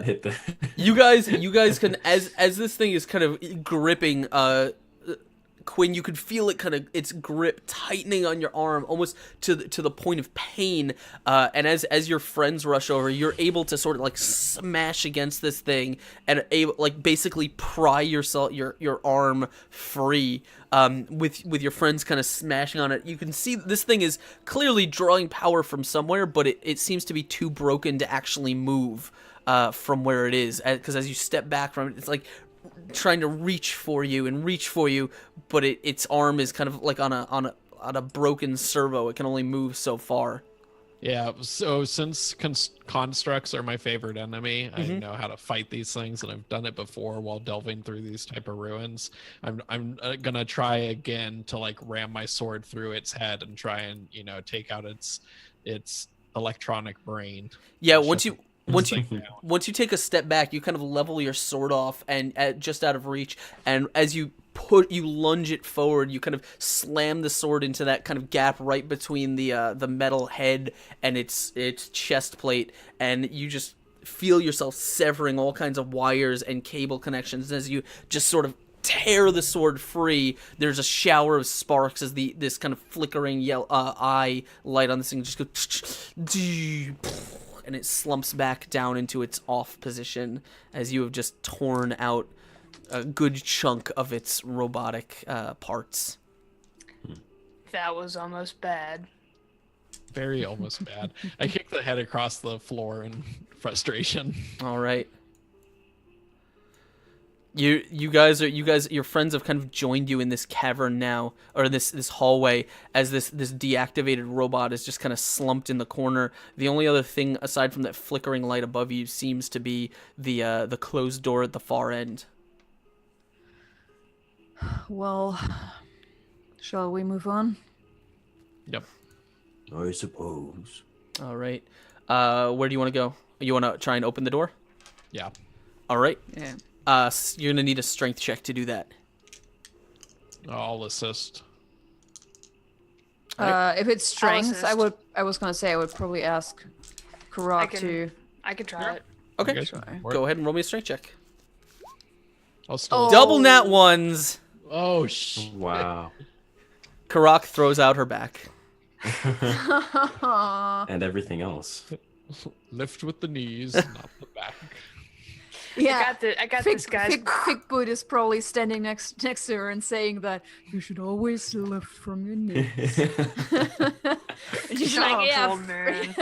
Hit the. You guys can, as this thing is kind of gripping, Quinn, you could feel it kind of, its grip tightening on your arm almost to the point of pain, and as your friends rush over, you're able to sort of like smash against this thing and like basically pry your arm free, with your friends kind of smashing on it. You can see this thing is clearly drawing power from somewhere, but it seems to be too broken to actually move from where it is, because as you step back from it, it's like trying to reach for you, but its arm is kind of like on a broken servo. It can only move so far. Yeah, so since constructs are my favorite enemy, I know how to fight these things, and I've done it before while delving through these type of ruins. I'm gonna try again to like ram my sword through its head and try and take out its electronic brain. Yeah, Shut once thing you down. take a step back, you kind of level your sword off and just out of reach, and as you lunge it forward, you kind of slam the sword into that kind of gap right between the metal head and its chest plate, and you just feel yourself severing all kinds of wires and cable connections. As you just sort of tear the sword free, there's a shower of sparks as this kind of flickering yellow eye light on this thing just goes, and it slumps back down into its off position as you have just torn out a good chunk of its robotic parts. That was almost bad. Very almost bad. I kicked the head across the floor in frustration. All right. Your friends have kind of joined you in this cavern now, or this hallway, as this deactivated robot is just kind of slumped in the corner. The only other thing aside from that flickering light above you seems to be the closed door at the far end. well, shall we move on? Yep. I suppose. All right. Where do you want to go? You want to try and open the door? Yeah. All right. Yeah. You're gonna need a strength check to do that. I'll assist. If it's strength, assist. I was gonna say I would probably ask Karak to. I can try it. Okay. Okay. Sure. Go ahead and roll me a strength check. I'll still. Oh. Double nat ones. Oh Wow. Karak throws out her back. And everything else. Lift with the knees, not the back. Yeah, I got this, guys. Figboot is probably standing next to her and saying that you should always lift from your knees. And she's Shut like, up, yeah. old man.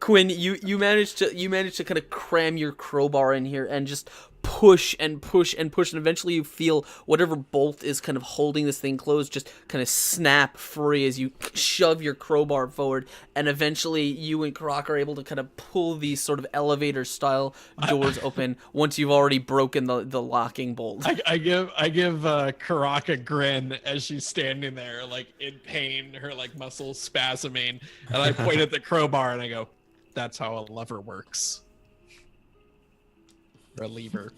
Quinn, you managed to kind of cram your crowbar in here and just push and push and push, and eventually you feel whatever bolt is kind of holding this thing closed just kind of snap free as you shove your crowbar forward, and eventually you and Karak are able to kind of pull these sort of elevator style doors open once you've already broken the locking bolt. I give Karak a grin as she's standing there, like in pain, her like muscles spasming, and I point at the crowbar and I go, "That's how a lever works." Or a lever,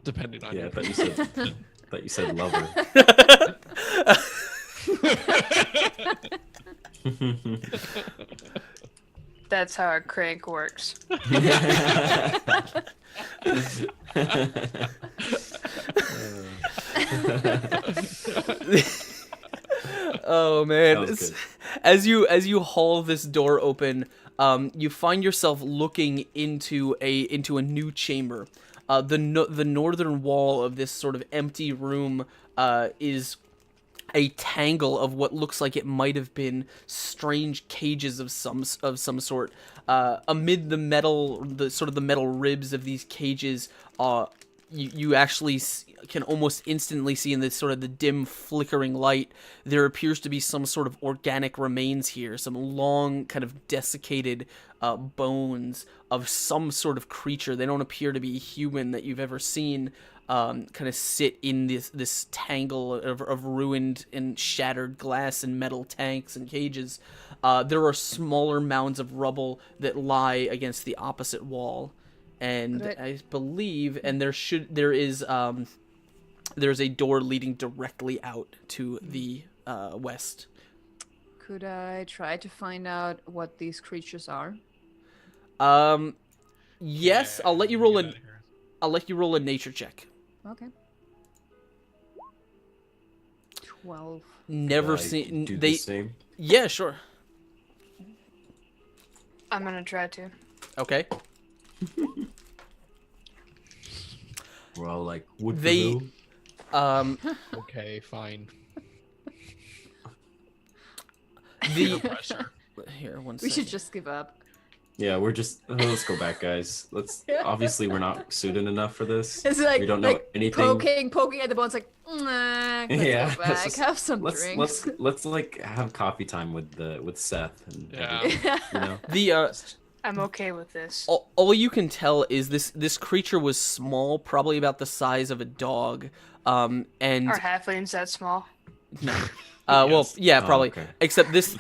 depending on Yeah, I your thought you said lover. That's how a crank works. Oh man! That was good. As you haul this door open, you find yourself looking into a new chamber. The northern wall of this sort of empty room is a tangle of what looks like it might have been strange cages of some sort. Amid the metal ribs of these cages, you actually can almost instantly see in this sort of the dim flickering light, there appears to be some sort of organic remains here, some long kind of desiccated bones of some sort of creature. They don't appear to be human that you've ever seen, kind of sit in this tangle of ruined and shattered glass and metal tanks and cages. There are smaller mounds of rubble that lie against the opposite wall. And I believe, and there's a door leading directly out to the west. Could I try to find out what these creatures are? Yes, Yeah, I'll let you roll a nature check. Okay. 12. Never I seen do they. the same. Yeah, sure. I'm gonna try to. Okay. We're all like, what They- the Okay, fine. The Pressure. here one We second. should just give up. Yeah, we're just let's go back, guys. Obviously we're not suited enough for this. It's like, We don't know anything. poking at the bones, like, nah, let's Yeah, go back, have some let's drinks. let's like have coffee time with Seth and Yeah. everything, you know. the I'm okay with this. all you can tell is this creature was small, probably about the size of a dog. And Are halflings that small? no. Well, Yes. yeah, Oh, probably. okay. Except this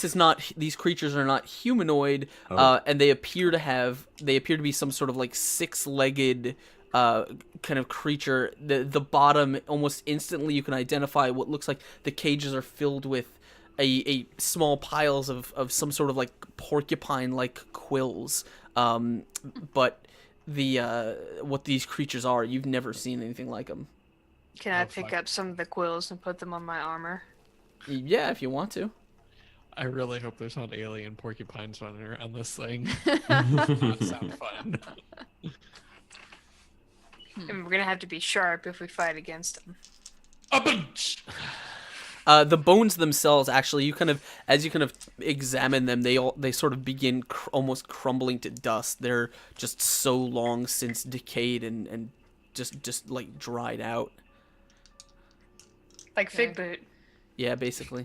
is not. These creatures are not humanoid, and they appear to be some sort of like six-legged kind of creature. The bottom, almost instantly, you can identify what looks like the cages are filled with a small piles of some sort of like porcupine-like quills. But the what these creatures are, you've never seen anything like them. Can I Oh, pick fuck. up some of the quills and put them on my armor? Yeah, if you want to. I really hope there's not alien porcupines running around this thing. That sound fun. And we're gonna have to be sharp if we fight against them. A bunch. The bones themselves, actually, as you kind of examine them, they sort of begin almost crumbling to dust. They're just so long since decayed and just like dried out. Like Okay. Fig Boot. Yeah, basically.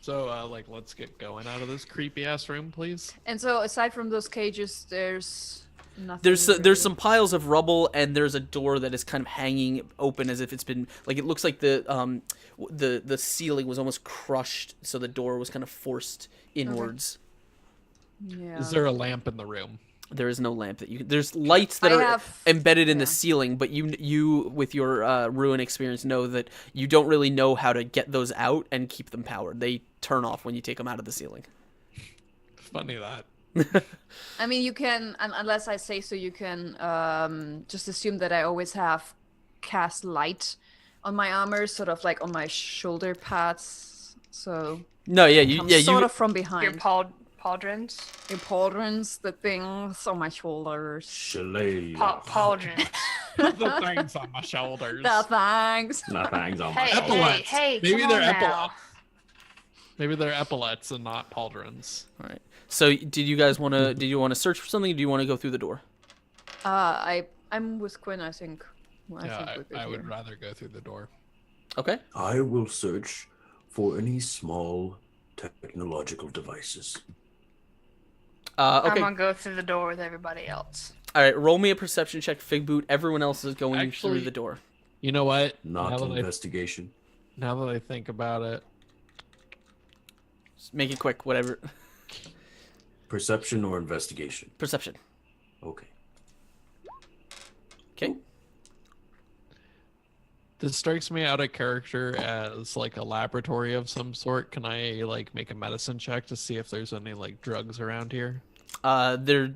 So, let's get going out of this creepy ass room, please. And so, aside from those cages, there's nothing. There's really. some piles of rubble, and there's a door that is kind of hanging open as if it's been like, it looks like the ceiling was almost crushed, so the door was kind of forced inwards. Yeah. Is there a lamp in the room? There is no lamp that you. There's lights that I are have- embedded in the yeah. ceiling, but you with your ruin experience know that you don't really know how to get those out and keep them powered. They turn off when you take them out of the ceiling. Funny that. I mean, you can, unless I say so, you can just assume that I always have cast light on my armor, sort of like on my shoulder pads. So No, yeah, I'm you sort of from Your behind. pauldrons? Your pauldrons, the things on my shoulders. Chalet. Pauldrons. The things on my shoulders. The thanks. Nothing's on my Hey, shoulder. Epaulets. hey, Maybe come they're on now. epaulets. Maybe they're epaulets and not pauldrons. All right. So, did you guys want to? Did you want to search for something? Or do you want to go through the door? I'm with Quinn. I think. Well, Yeah, think we're good I would here. rather go through the door. Okay. I will search for any small technological devices. Okay. I'm gonna go through the door with everybody else. All right. Roll me a perception check, Fig Boot. Everyone else is going through Actually- the door. You know what? Not now that, investigation. now that I think about it, Just make it quick. Whatever. Perception or investigation? Perception. Okay. Okay. this strikes me out of character as like a laboratory of some sort. Can I like make a medicine check to see if there's any like drugs around here? There.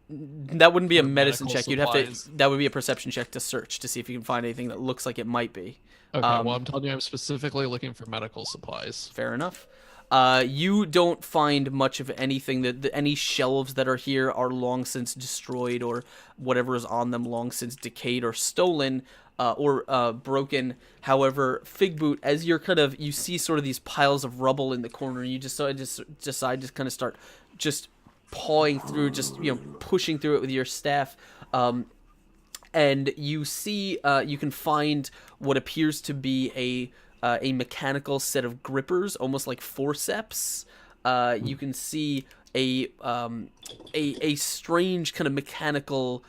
That wouldn't be a Or medicine medical check. You'd have supplies. to. That would be a perception check to search to see if you can find anything that looks like it might be. Okay, well I'm telling you, I'm specifically looking for medical supplies. Fair enough. You don't find much of anything any shelves that are here are long since destroyed, or whatever is on them long since decayed or stolen, or broken. However, Fig Boot, as you see sort of these piles of rubble in the corner, and you decide to kind of start just pawing through, just pushing through it with your staff. And you see, you can find what appears to be a mechanical set of grippers, almost like forceps. You can see a strange kind of mechanical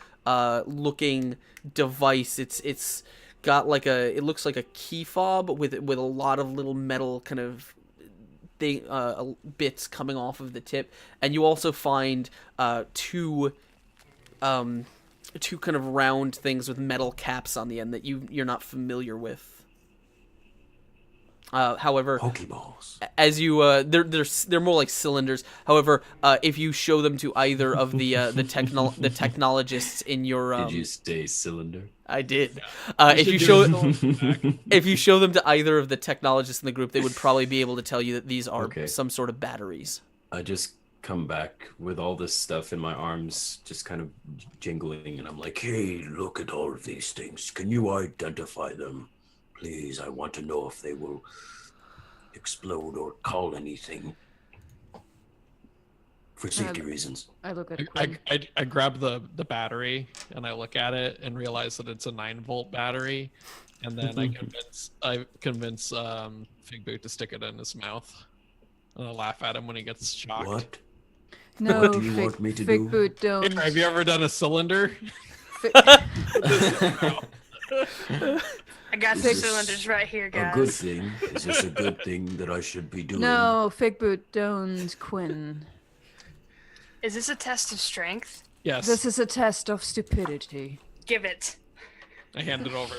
looking device. It's got it looks like a key fob with a lot of little metal kind of bits coming off of the tip, and you also find two kind of round things with metal caps on the end that you're not familiar with. However, Pokeballs. as you they're more like cylinders. However, if you show them to either of the technologists in your Did you say cylinder? I did. We If you should show do it. if you show them to either of the technologists in the group, they would probably be able to tell you that these are Okay. some sort of batteries. I just come back with all this stuff in my arms, just kind of jingling, and I'm like, hey, look at all of these things. Can you identify them? Please, I want to know if they will explode or call anything. For safety reasons. I look at I, Quinn. I grab the battery and I look at it and realize that it's a 9-volt battery, and then I convince Fig Boot to stick it in his mouth, and I laugh at him when he gets shocked. What? No, What do you want me to Fig do? Boot, don't. Have you ever done a cylinder? Fi- I got Is the this cylinders right here, A guys. good thing? Is this a good thing that I should be doing? no, Fig Boot, don't, Quinn. Is this a test of strength? Yes. This is a test of stupidity. Give it. I hand it over.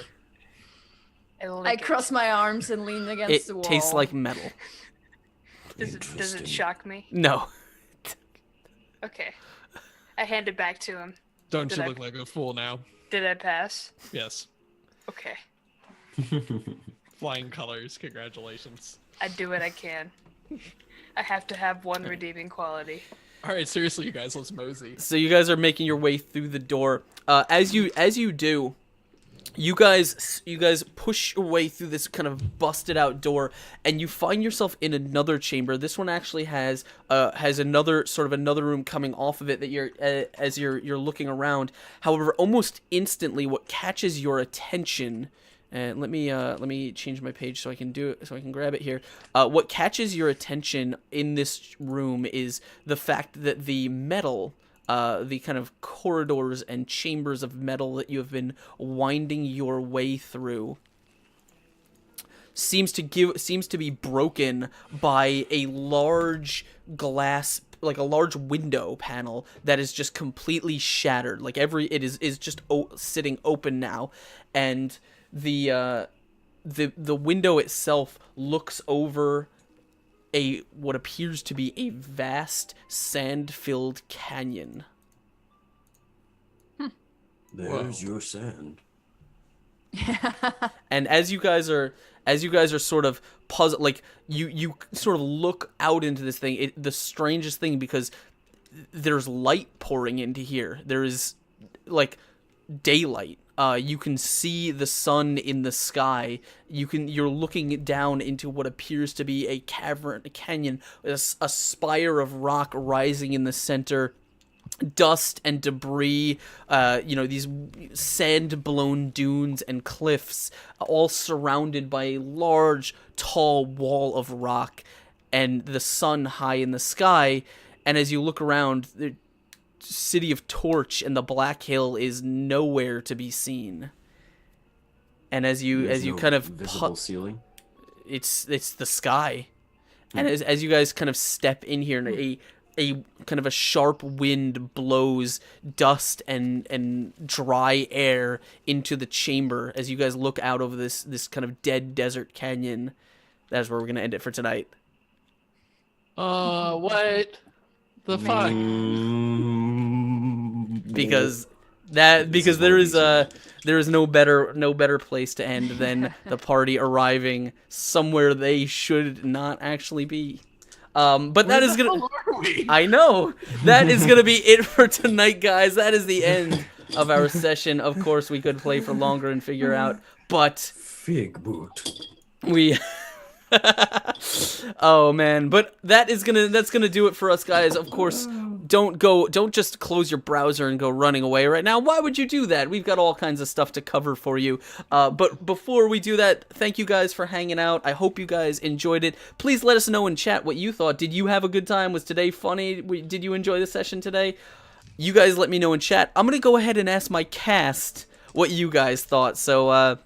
I lick I it. cross my arms and lean against the It wall. tastes like metal. Does Interesting. it shock me? No. Okay. I hand it back to him. Don't Did you I- look like a fool now? Did I pass? Yes. Okay. Flying colors. Congratulations. I do what I can. I have to have one redeeming quality. All right, seriously, you guys, let's mosey. So you guys are making your way through the door. As you do, you guys push your way through this kind of busted out door, and you find yourself in another chamber. This one actually has another room coming off of it that you're looking around. However, almost instantly, what catches your attention. And let me change my page so I can do it, so I can grab it here. What catches your attention in this room is the fact that the metal, the kind of corridors and chambers of metal that you have been winding your way through, seems to be broken by a large glass, like a large window panel that is just completely shattered. Like it is just sitting open now, and the window itself looks over what appears to be a vast sand-filled canyon. There's your sand. And as you guys are sort of puzzled, like you sort of look out into this thing, the strangest thing, because there's light pouring into here. There is like daylight. You can see the sun in the sky. You're looking down into what appears to be a canyon, a spire of rock rising in the center. Dust and debris, these sand-blown dunes and cliffs, all surrounded by a large, tall wall of rock, and the sun high in the sky. And as you look around, the city of Torch and the Black Hill is nowhere to be seen. And as you kind of visible ceiling, it's the sky. And as you guys kind of step in here, and a kind of a sharp wind blows dust and dry air into the chamber as you guys look out over this kind of dead desert canyon. That's where we're gonna end it for tonight. What the fuck? Because there is no better place to end than the party arriving somewhere they should not actually be. But that is gonna. I know that is gonna be it for tonight, guys. That is the end of our session. Of course, we could play for longer and figure out, but Fig boot. we. Oh man, but that's gonna do it for us, guys. Of course, don't just close your browser and go running away right now. Why would you do that? We've got all kinds of stuff to cover for you. But before we do that, thank you guys for hanging out. I hope you guys enjoyed it. Please let us know in chat what you thought. Did you have a good time? Was today funny? Did you enjoy the session today? You guys let me know in chat. I'm gonna go ahead and ask my cast what you guys thought. So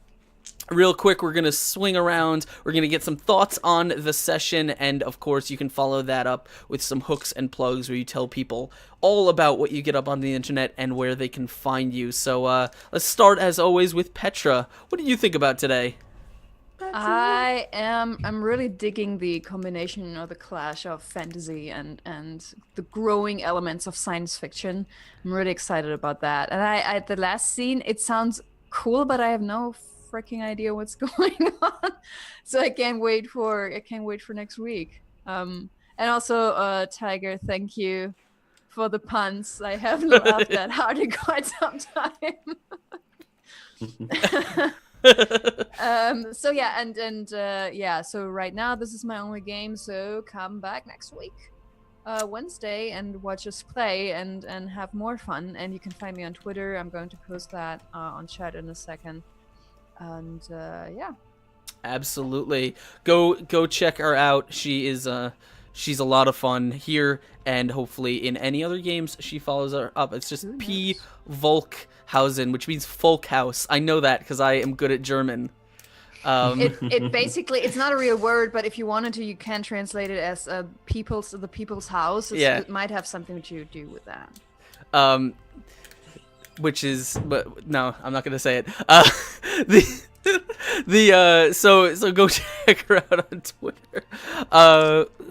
real quick, we're going to swing around. We're going to get some thoughts on the session, and of course, you can follow that up with some hooks and plugs where you tell people all about what you get up on the internet and where they can find you. So let's start, as always, with Petra. What did you think about today? I'm really digging the combination or the clash of fantasy and the growing elements of science fiction. I'm really excited about that. And I the last scene, it sounds cool, but I have no freaking idea what's going on, so I can't wait for next week. And also, Tiger, thank you for the puns. I haven't laughed that hard in quite some time. So yeah, and so right now this is my only game, so come back next week, Wednesday, and watch us play and have more fun. And you can find me on Twitter. I'm going to post that on chat in a second. And yeah, absolutely, go check her out. She's a lot of fun here, and hopefully in any other games she follows her up. It's just P Volkhausen, which means folk house. I know that because I am good at German. It basically, it's not a real word, but if you wanted to, you can translate it as the people's house. It might have something to do with that. Which is, but no, I'm not gonna say it. So go check her out on Twitter.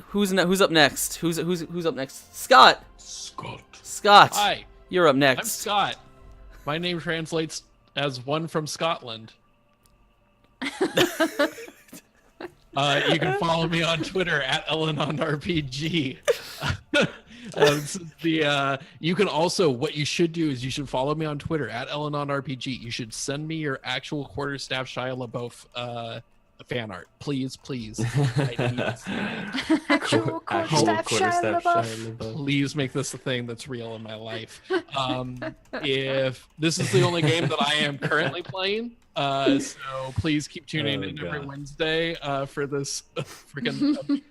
Who's up next? Who's up next? Scott. Hi. You're up next. I'm Scott. My name translates as one from Scotland. You can follow me on Twitter at EllenonRPG. You can also, what you should do is you should follow me on Twitter at EllenonRPG. You should send me your actual quarterstaff Shia LaBeouf fan art, please. I need it. Actual quarterstaff Shia LaBeouf. Please make this a thing that's real in my life. If this is the only game that I am currently playing, so please keep tuning in every Wednesday for this freaking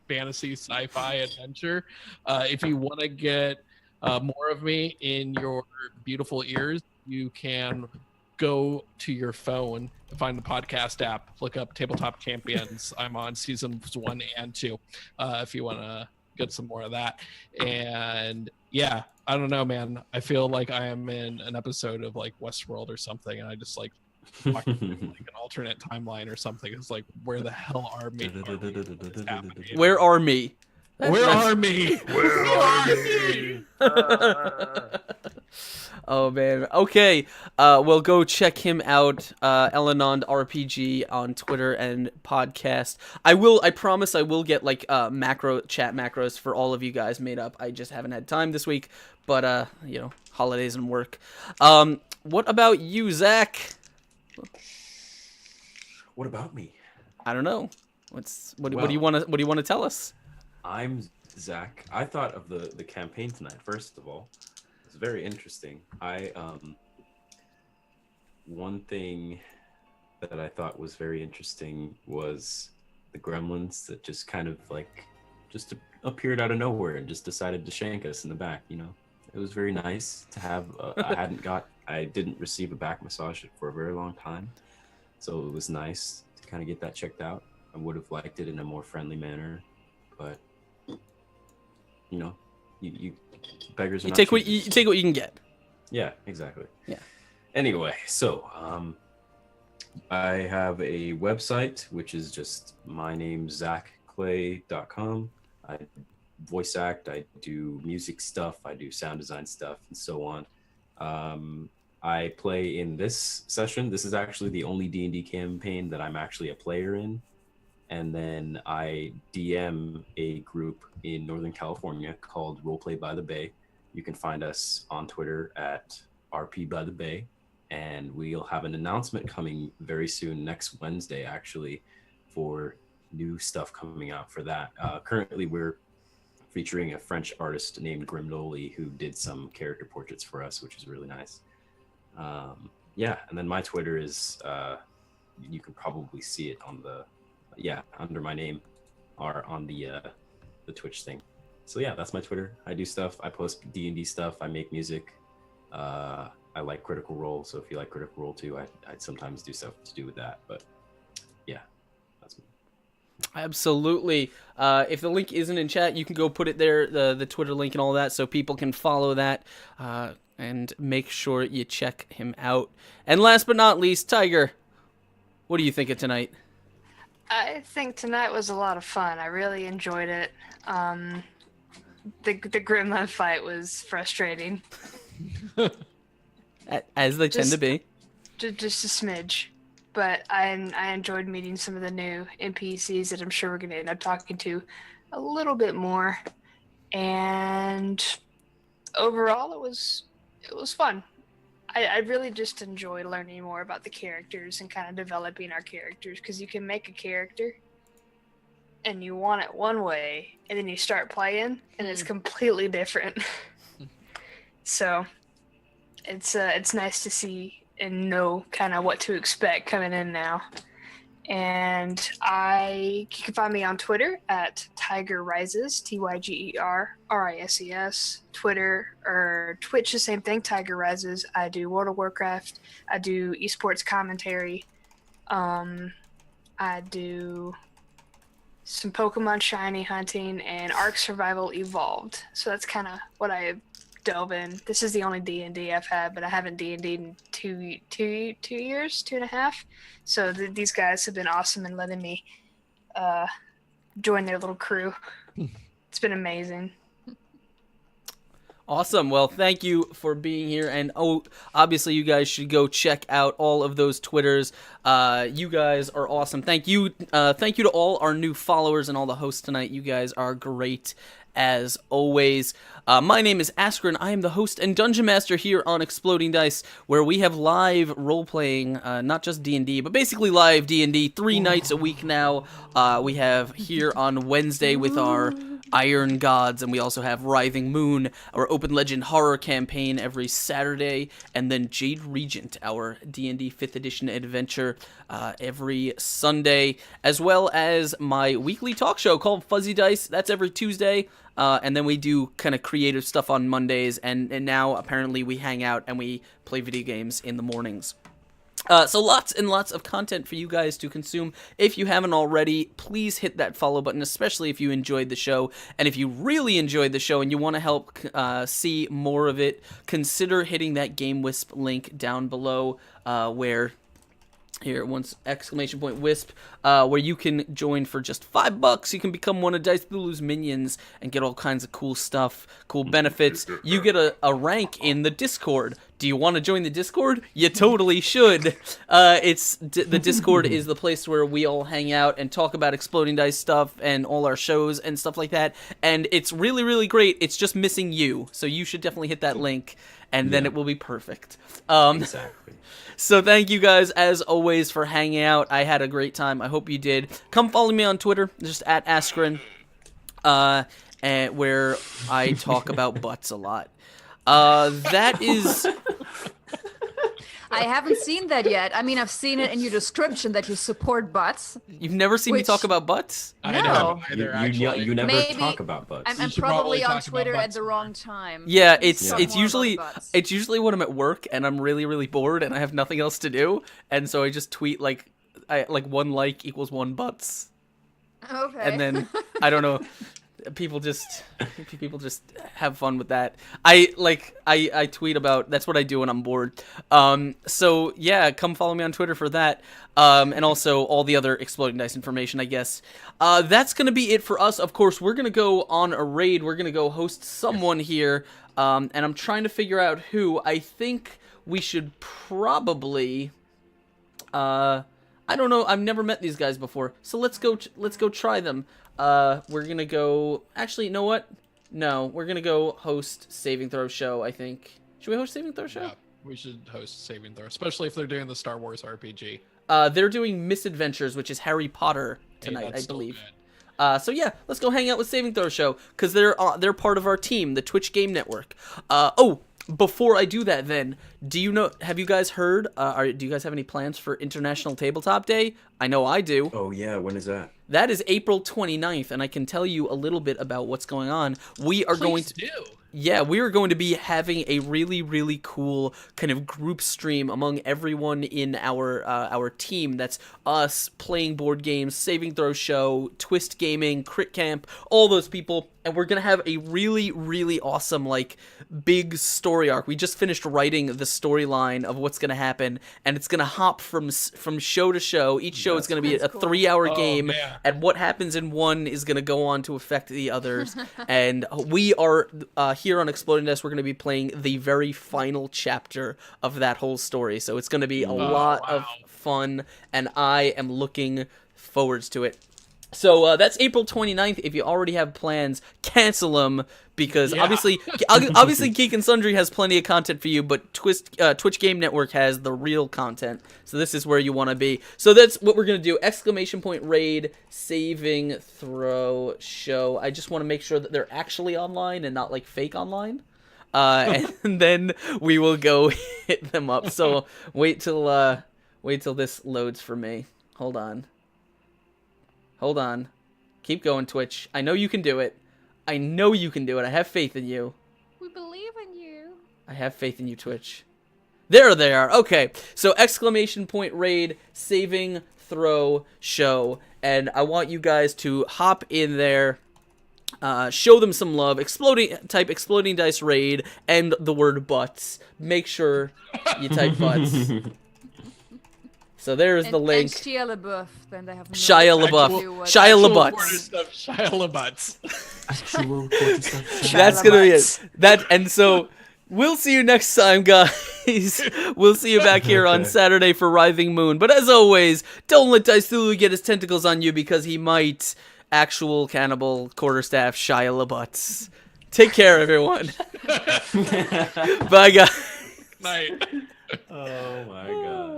fantasy sci-fi adventure. If you want to get more of me in your beautiful ears, you can go to your phone and find the podcast app, look up Tabletop Champions. I'm on seasons 1 and 2 if you want to get some more of that. And yeah, I don't know, man, I feel like I am in an episode of like Westworld or something, and I just like like an alternate timeline or something. It's like, where the hell are me? Where are me? Where are me? Where are me? Oh man. Okay. Well, go check him out. Elanond RPG on Twitter and podcast. I promise I will get like macro chat macros for all of you guys made up. I just haven't had time this week, but holidays and work. What about you, Zach? What about me? I don't know. What do you want to tell us? I'm Zach. I thought of the campaign tonight. First of all, it's very interesting. One thing that I thought was very interesting was the gremlins that just kind of like just appeared out of nowhere and just decided to shank us in the back. It was very nice to have. I didn't receive a back massage for a very long time, so it was nice to kind of get that checked out. I would have liked it in a more friendly manner, but you beggars are You not take what choosers. you take what you can get. Yeah, exactly. Yeah. Anyway, so I have a website which is just my name, zachclay.com. I voice act, I do music stuff, I do sound design stuff, and so on. I play in this session. This is actually the only D&D campaign that I'm actually a player in. And then I DM a group in Northern California called Roleplay by the Bay. You can find us on Twitter at RP by the Bay. And we'll have an announcement coming very soon, next Wednesday, actually, for new stuff coming out for that. Currently, we're featuring a French artist named Gremlin who did some character portraits for us, which is really nice. And then my Twitter is, you can probably see it on under my name or on the Twitch thing. So yeah, that's my Twitter. I do stuff. I post D&D stuff. I make music. I like Critical Role, so if you like Critical Role too, I'd sometimes do stuff to do with that. But yeah, that's me. Absolutely. If the link isn't in chat, you can go put it there, the Twitter link and all that, so people can follow that and make sure you check him out. And last but not least, Tiger, what do you think of tonight? I think tonight was a lot of fun. I really enjoyed it. The Gremlin fight was frustrating. As they tend to be. Just a smidge. But I enjoyed meeting some of the new NPCs that I'm sure we're going to end up talking to a little bit more. And overall, it was fun. I really just enjoy learning more about the characters and kind of developing our characters, because you can make a character and you want it one way, and then you start playing and it's completely different. So it's nice to see and know kind of what to expect coming in now. And you can find me on Twitter at Tiger Rises, TYGERRISES. Twitter or Twitch, the same thing, Tiger Rises. I do World of Warcraft. I do esports commentary. I do some Pokemon shiny hunting and Ark Survival Evolved. So that's kind of what I delve in. This is the only D&D I've had, but I haven't D&D'd in 2 years, 2.5. So these guys have been awesome in letting me join their little crew. It's been amazing. Awesome. Well, thank you for being here. And obviously you guys should go check out all of those Twitters. You guys are awesome. Thank you to all our new followers and all the hosts tonight. You guys are great as always. My name is Askren. I am the host and Dungeon Master here on Exploding Dice, where we have live role-playing, not just D&D, but basically live D&D 3 nights a week now. We have here on Wednesday with our Iron Gods, and we also have Writhing Moon, our Open Legend horror campaign every Saturday, and then Jade Regent, our D&D 5th edition adventure every Sunday, as well as my weekly talk show called Fuzzy Dice. That's every Tuesday. And then we do kind of creative stuff on Mondays, and now apparently we hang out and we play video games in the mornings. So lots and lots of content for you guys to consume. If you haven't already, please hit that follow button, especially if you enjoyed the show. And if you really enjoyed the show and you want to help see more of it, consider hitting that Game Wisp link down below where here once !Wisp, where you can join for just $5. You can become one of Dice Lulu's minions and get all kinds of cool stuff, cool benefits. You get a rank in the Discord. Do you want to join the Discord? You totally should. The Discord is the place where we all hang out and talk about Exploding Dice stuff and all our shows and stuff like that. And it's really, really great. It's just missing you, so you should definitely hit that link, and then it will be perfect. Exactly. So thank you guys, as always, for hanging out. I had a great time. I hope you did. Come follow me on Twitter, just at Askren, and where I talk about butts a lot. That is... I haven't seen that yet. I mean, I've seen it in your description that you support butts. You've never seen me talk about butts? I No. haven't either, actually. You never Maybe- talk about butts. I'm should probably probably on talk about Twitter at butts the more. wrong time. Yeah, Talk it's more about usually butts. it's usually when I'm at work and I'm really, really bored and I have nothing else to do, and so I just tweet like one like equals one butts. Okay. And then I don't know, people just have fun with that. I tweet about, that's what I do when I'm bored. So yeah, come follow me on Twitter for that. And also all the other Exploding Dice information, I guess. That's gonna be it for us. Of course, we're gonna go on a raid. We're gonna go host someone here. And I'm trying to figure out who. I think we should probably I don't know. I've never met these guys before, so let's go try them. We're gonna go. Actually, you know what? No, we're gonna go host Saving Throw show. I think. Should we host Saving Throw show? Yeah, we should host Saving Throw, especially if they're doing the Star Wars RPG. They're doing Misadventures, which is Harry Potter tonight, Hey, that's I still believe. good. So yeah, let's go hang out with Saving Throw show because they're part of our team, the Twitch Game Network. Oh. Before I do that, then, have you guys heard, do you guys have any plans for International Tabletop Day? I know I do. Oh yeah, when is that? That is April 29th, and I can tell you a little bit about what's going on. We are going to... do. Yeah, we are going to be having a really, really cool kind of group stream among everyone in our team. That's us playing board games, Saving Throw Show, Twist Gaming, Crit Camp, all those people. And we're going to have a really, really awesome, like, big story arc. We just finished writing the storyline of what's going to happen, and it's going to hop from show to show. Each show is going to be a 3-hour game, man. and what happens in one is going to go on to affect the others. And we are, here on Exploding Dice, we're going to be playing the very final chapter of that whole story. So it's going to be a lot of fun, and I am looking forward to it. So that's April 29th. If you already have plans, cancel them, because obviously Geek and Sundry has plenty of content for you, but Twitch Game Network has the real content. So this is where you want to be. So that's what we're going to do. ! Raid Saving Throw Show. I just want to make sure that they're actually online and not like fake online. And then we will go hit them up. So wait till this loads for me. Hold on. Keep going, Twitch. I know you can do it. I have faith in you. We believe in you. I have faith in you, Twitch. There they are. Okay. So !Raid Saving Throw Show. And I want you guys to hop in there. Show them some love. Type Exploding Dice Raid and the word butts. Make sure you type butts. So there's the link. And Shia LaBeouf, then they have no Shia idea LaBeouf. what- Shia Actual LaBeouf. border stuff, Shia LaBeouf. Actual quarter stuff. That's gonna be it. And so we'll see you next time, guys. We'll see you back here on Saturday for Writhing Moon. But as always, don't let Dice Lulu get his tentacles on you, because he might. Actual cannibal quarterstaff Shia LaBeouf. Take care, everyone. Bye, guys. Night. Oh my god.